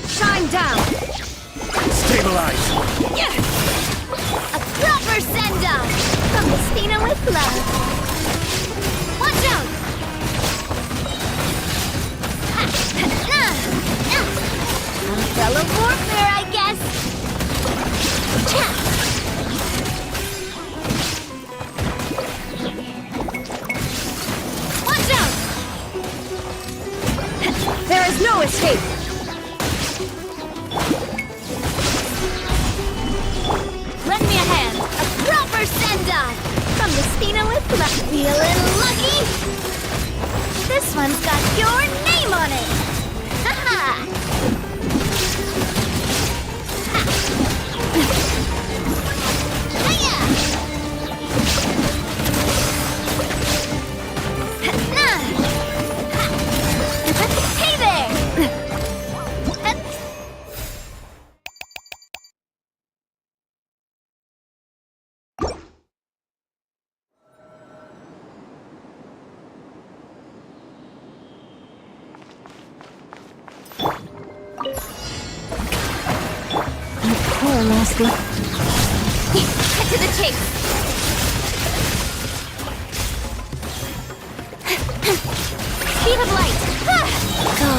Shine down! Stabilize! A proper send-off from Mistina with love. Watch out! Umbrella warfare, I guess. Watch out! There is no escape! Lend me a hand. A proper send-off from Mistina with love. Feeling lucky? This one's got your name on it. Haha! Hey there! Poor last look. Cut to the chase! Speed of light! Go!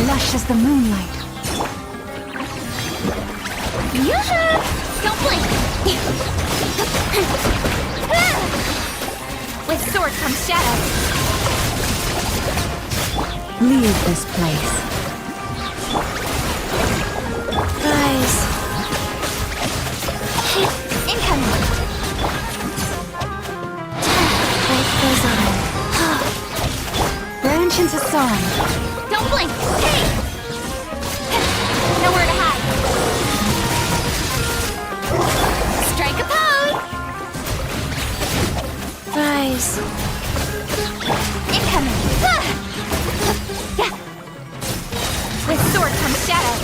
Lush as the moonlight. Yoo-hoo! Don't blink! With sword comes shadow. Leave this place. Guys. Incoming. Life goes on. Branch into song. Don't blink! Hey! Nowhere to hide. Strike a pose! Rise. Incoming. With sword comes shadow.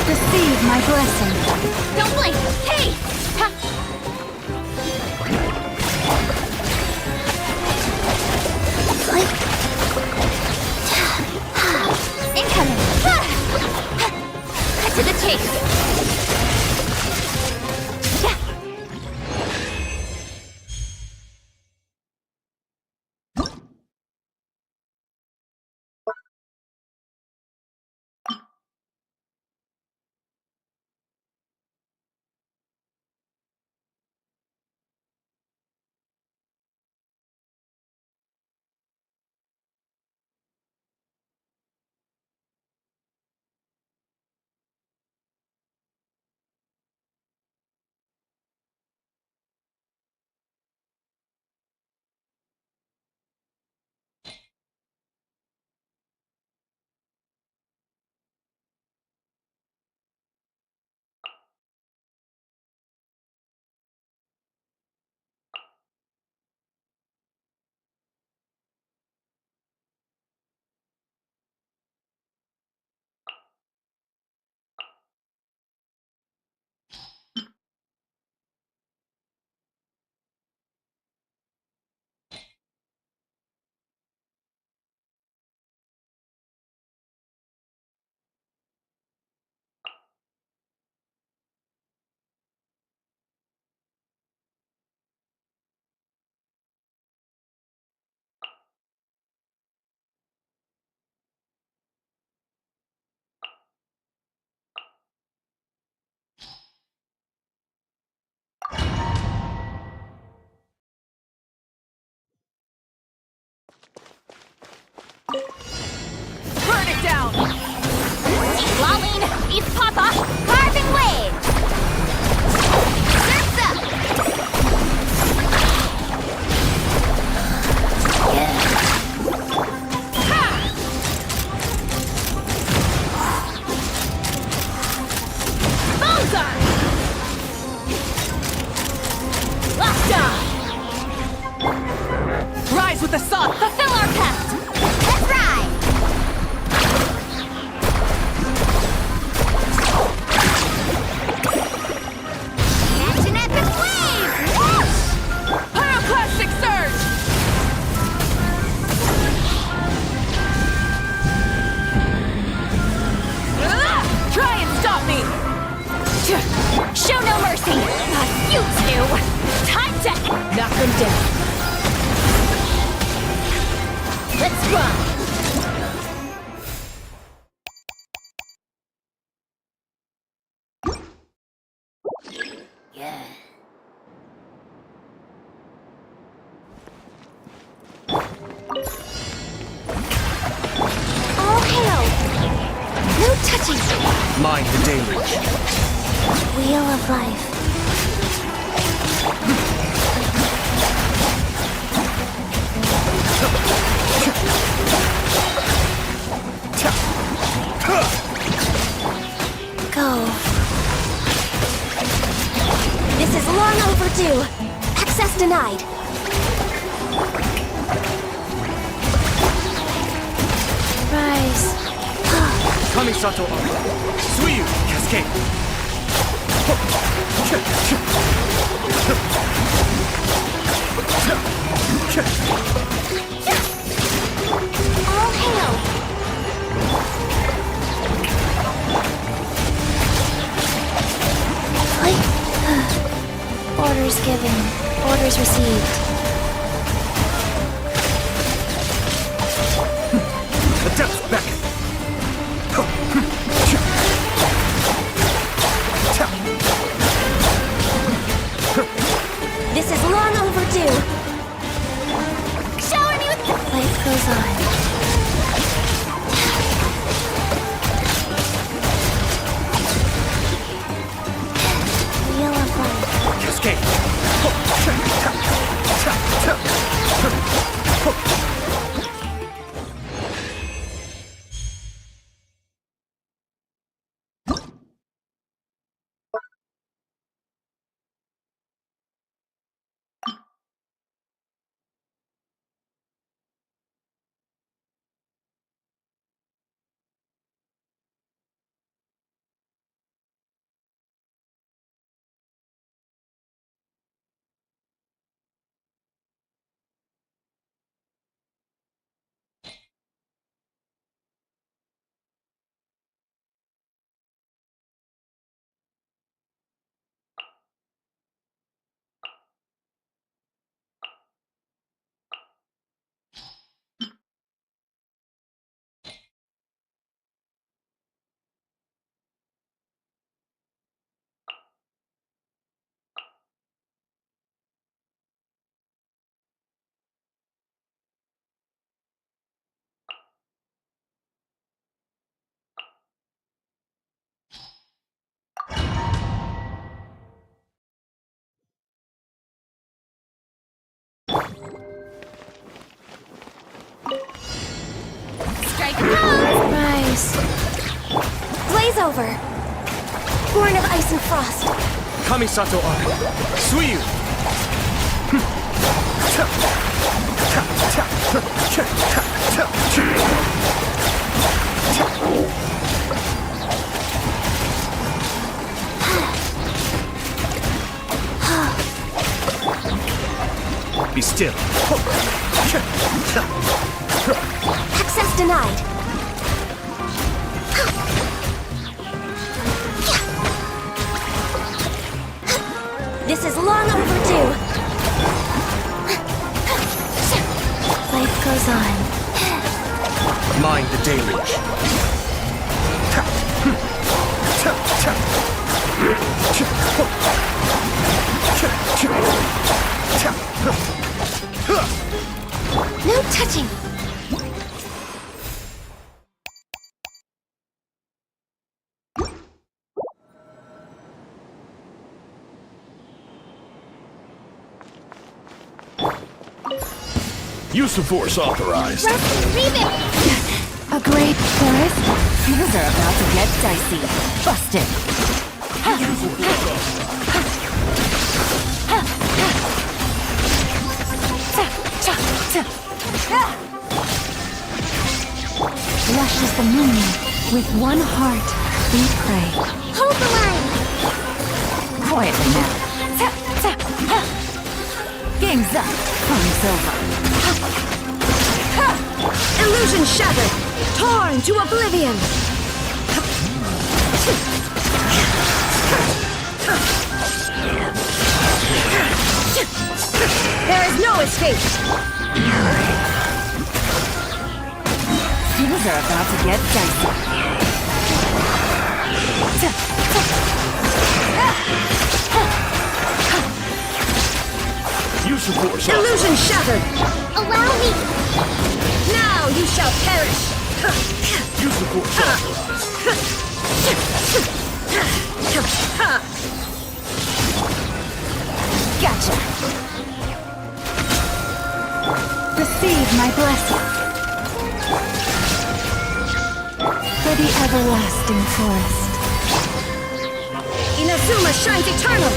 Receive my blessing. Don't blink! Hey! Incoming! Cut to the chase! Burn it down! East Laline, East Papa, carving waves! Surf's up! Bullseye! Lockdown! Rise with the sun! Fulfill our pact! Let's ride! them down. Let's run! Yeah. All hail! No touching! Mind the deluge. Wheel of life. Go. This is long overdue! Access denied! Rise. Kamisato Suiyu Cascade. All hail! Orders given. Orders received. Adept back. This is long overdue! Shower me with life goes on. Wheel of life. Cascade. Strike a pose! Rise. Blaze over! Born of ice and frost! Kamisato Suiyu. Be still. Access denied! This is long overdue! Life goes on. Mind the deluge. No touching! Use of force authorized. Leave it! A great forest? Things are about to get dicey. Busted. Lush as the moon. With one heart, we pray. Hold the line! Quietly now. Game's up. Fun's over. Illusion shattered! Torn to oblivion! There is no escape! Things are about to get dicey. Use your force. Illusion shattered! Allow me! Now you shall perish! Use the force. Gotcha. Receive my blessing. For the everlasting forest. Inazuma shines eternal!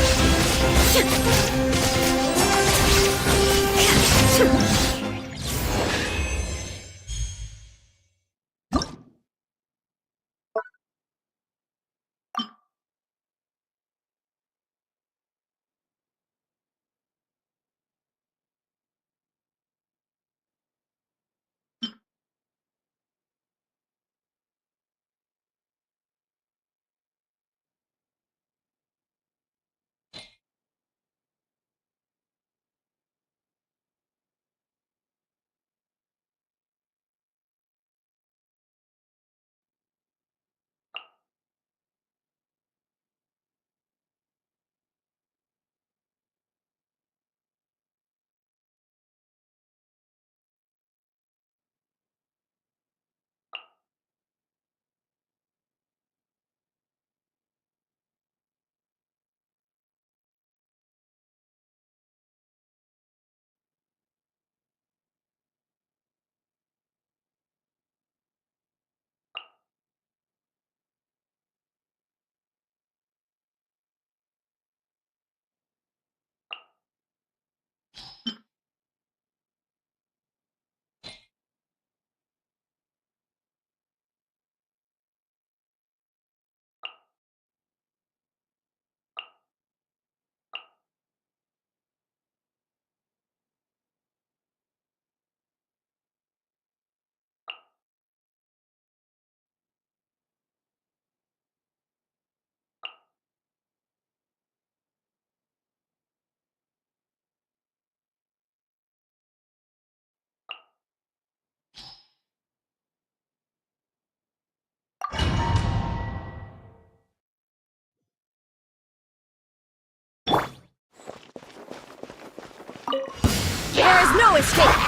There is no escape!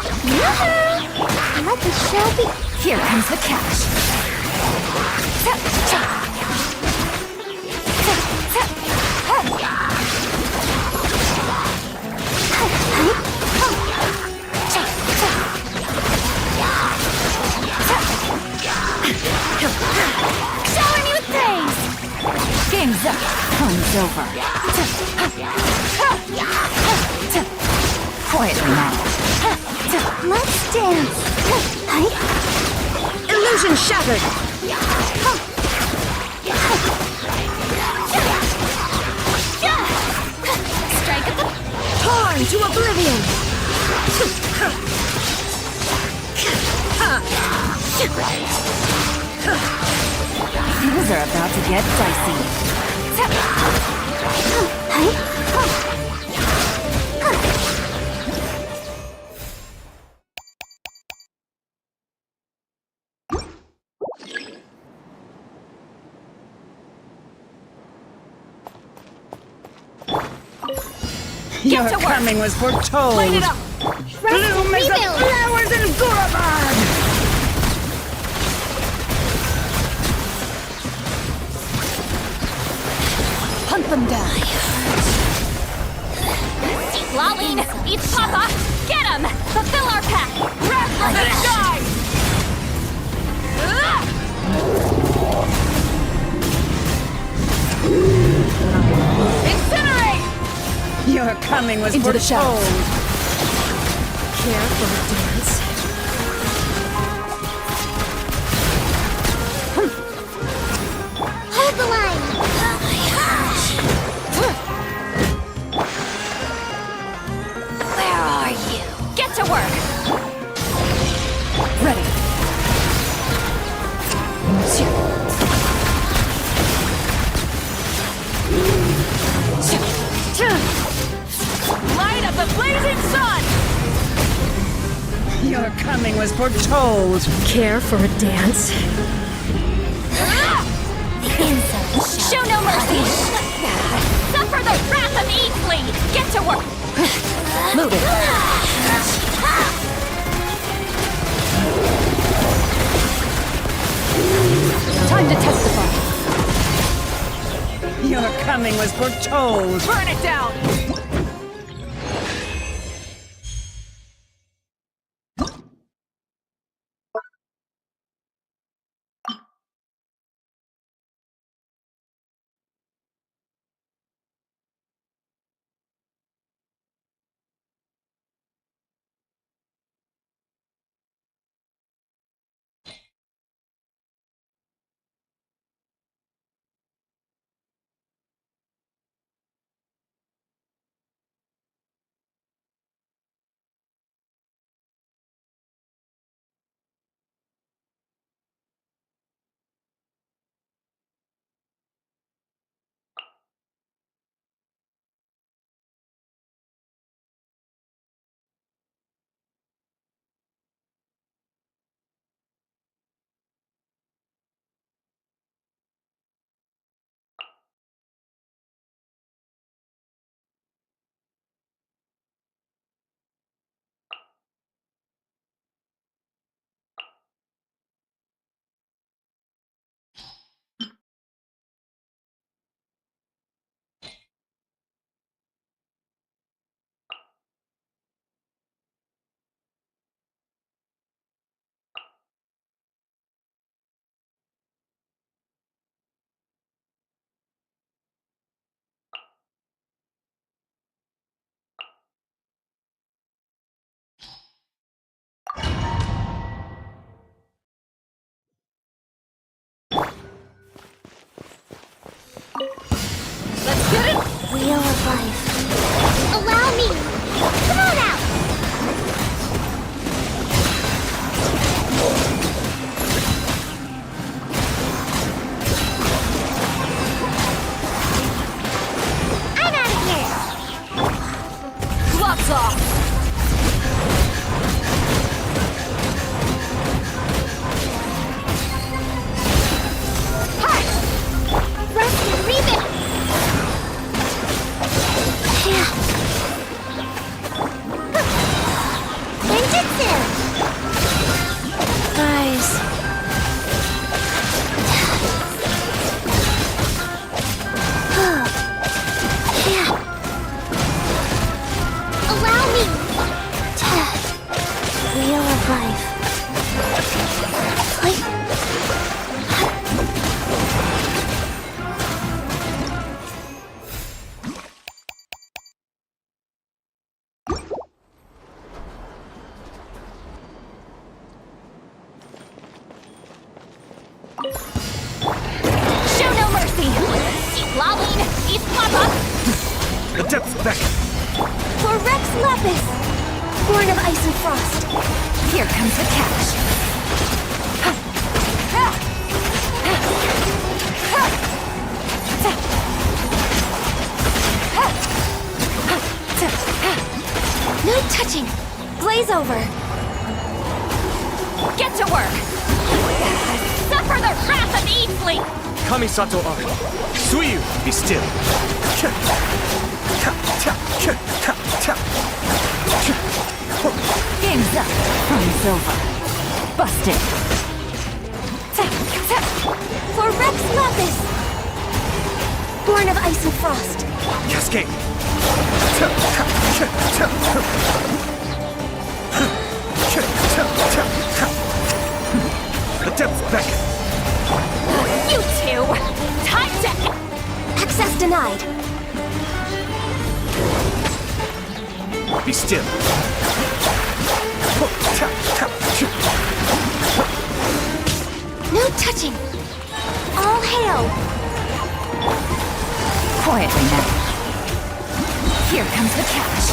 Let the show be. Here comes the catch. Shower me with praise! Game's up. Fun's over. Quietly now. Let's dance. Illusion shattered! Strike at the. Torn to oblivion! Things are about to get dicey. Your coming was foretold! Light it up! Bloom as the flowers in Gurabad! Hunt them down! Lolene, eat Papa! Get him! Fulfill our pact! Wrath from the sky! Incinerate! Your coming was Into the foretold! shadows. Care for a dance? Hold the line! Where are you? Get to work! Ready. Light up the blazing foretold. Care for a dance? Show no mercy! Suffer the wrath of Eatfleet! Get to work! Move it. Time to testify. Your coming was foretold. Burn it down! Let's get it! Wheel of life. Allow me! Come on out! I'm out of here! Gloves off! Rest and rebuild! Ninjutsu! Guys. Allow me! Wheel of life. Show no mercy! Eat Lawleen! Eat Papa! The depths beckon. For Rex Lapis! Born of ice and frost! Here comes the catch! No touching! Blaze over! Get to work! Suffer the wrath of Eatfleet! Kamisato Art. Suiyu, be still. Game's up. Run's over. Busted. For Rex Lapis! Born of ice and frost! Cascade. The depths beckon. You two! Time to... Access denied! Be still. No touching! All hail! Quietly now. Here comes the catch.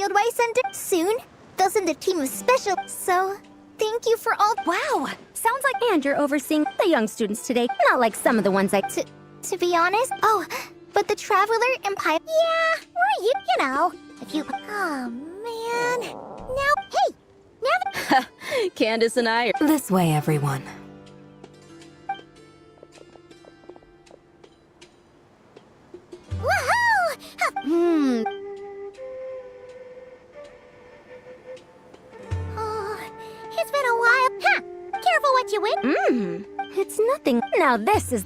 Fieldwise Center soon. They'll send a team of special. So, thank you for all. Wow! Sounds like and you're overseeing the young students today, not like some of the ones I. To be honest, but the Traveler and Pipe. Yeah, or you know. If you. Oh, man. Now, hey! Now. Candace and I are. This way, everyone. Woohoo! Oh, it's been a while. Huh! Careful what you win. It's nothing. Now this is.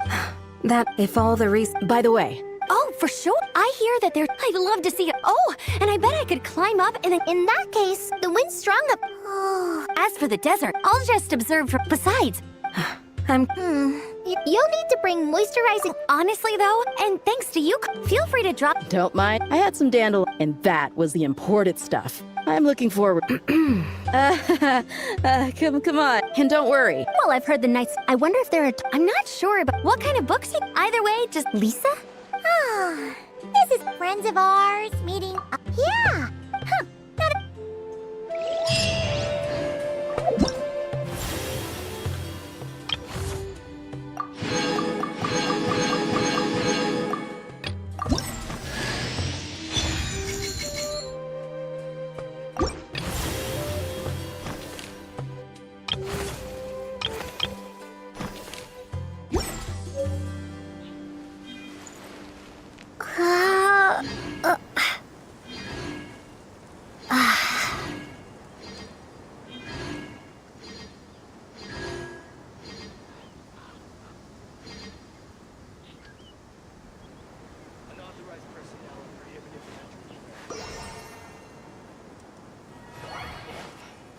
That, if all the By the way, Oh, for sure. I hear that they're. I'd love to see it. Oh, and I bet I could climb up and then. In that case, the wind's strong up. Oh. As for the desert, I'll just observe from. Besides, You'll need to bring moisturizing. Honestly, though, and thanks to you, feel free to drop. don't mind. I had some dandelion, and that was the imported stuff. I'm looking forward. Come on, and don't worry. Well, I've heard the nights. I wonder if there are. I'm not sure, but what kind of books? Either way, just Lisa. Ah, this is friends of ours meeting. Yeah. Huh.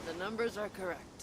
The numbers are correct.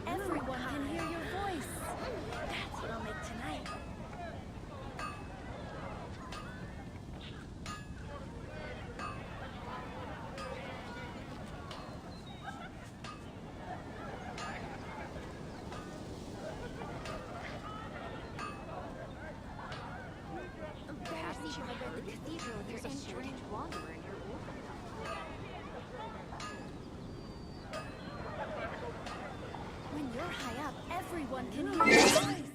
Everyone can hear your voice. That's what I'll make tonight. Perhaps you should have read the cathedral if you're a strange wanderer in your wolf. When you're high up, everyone can hear your voice.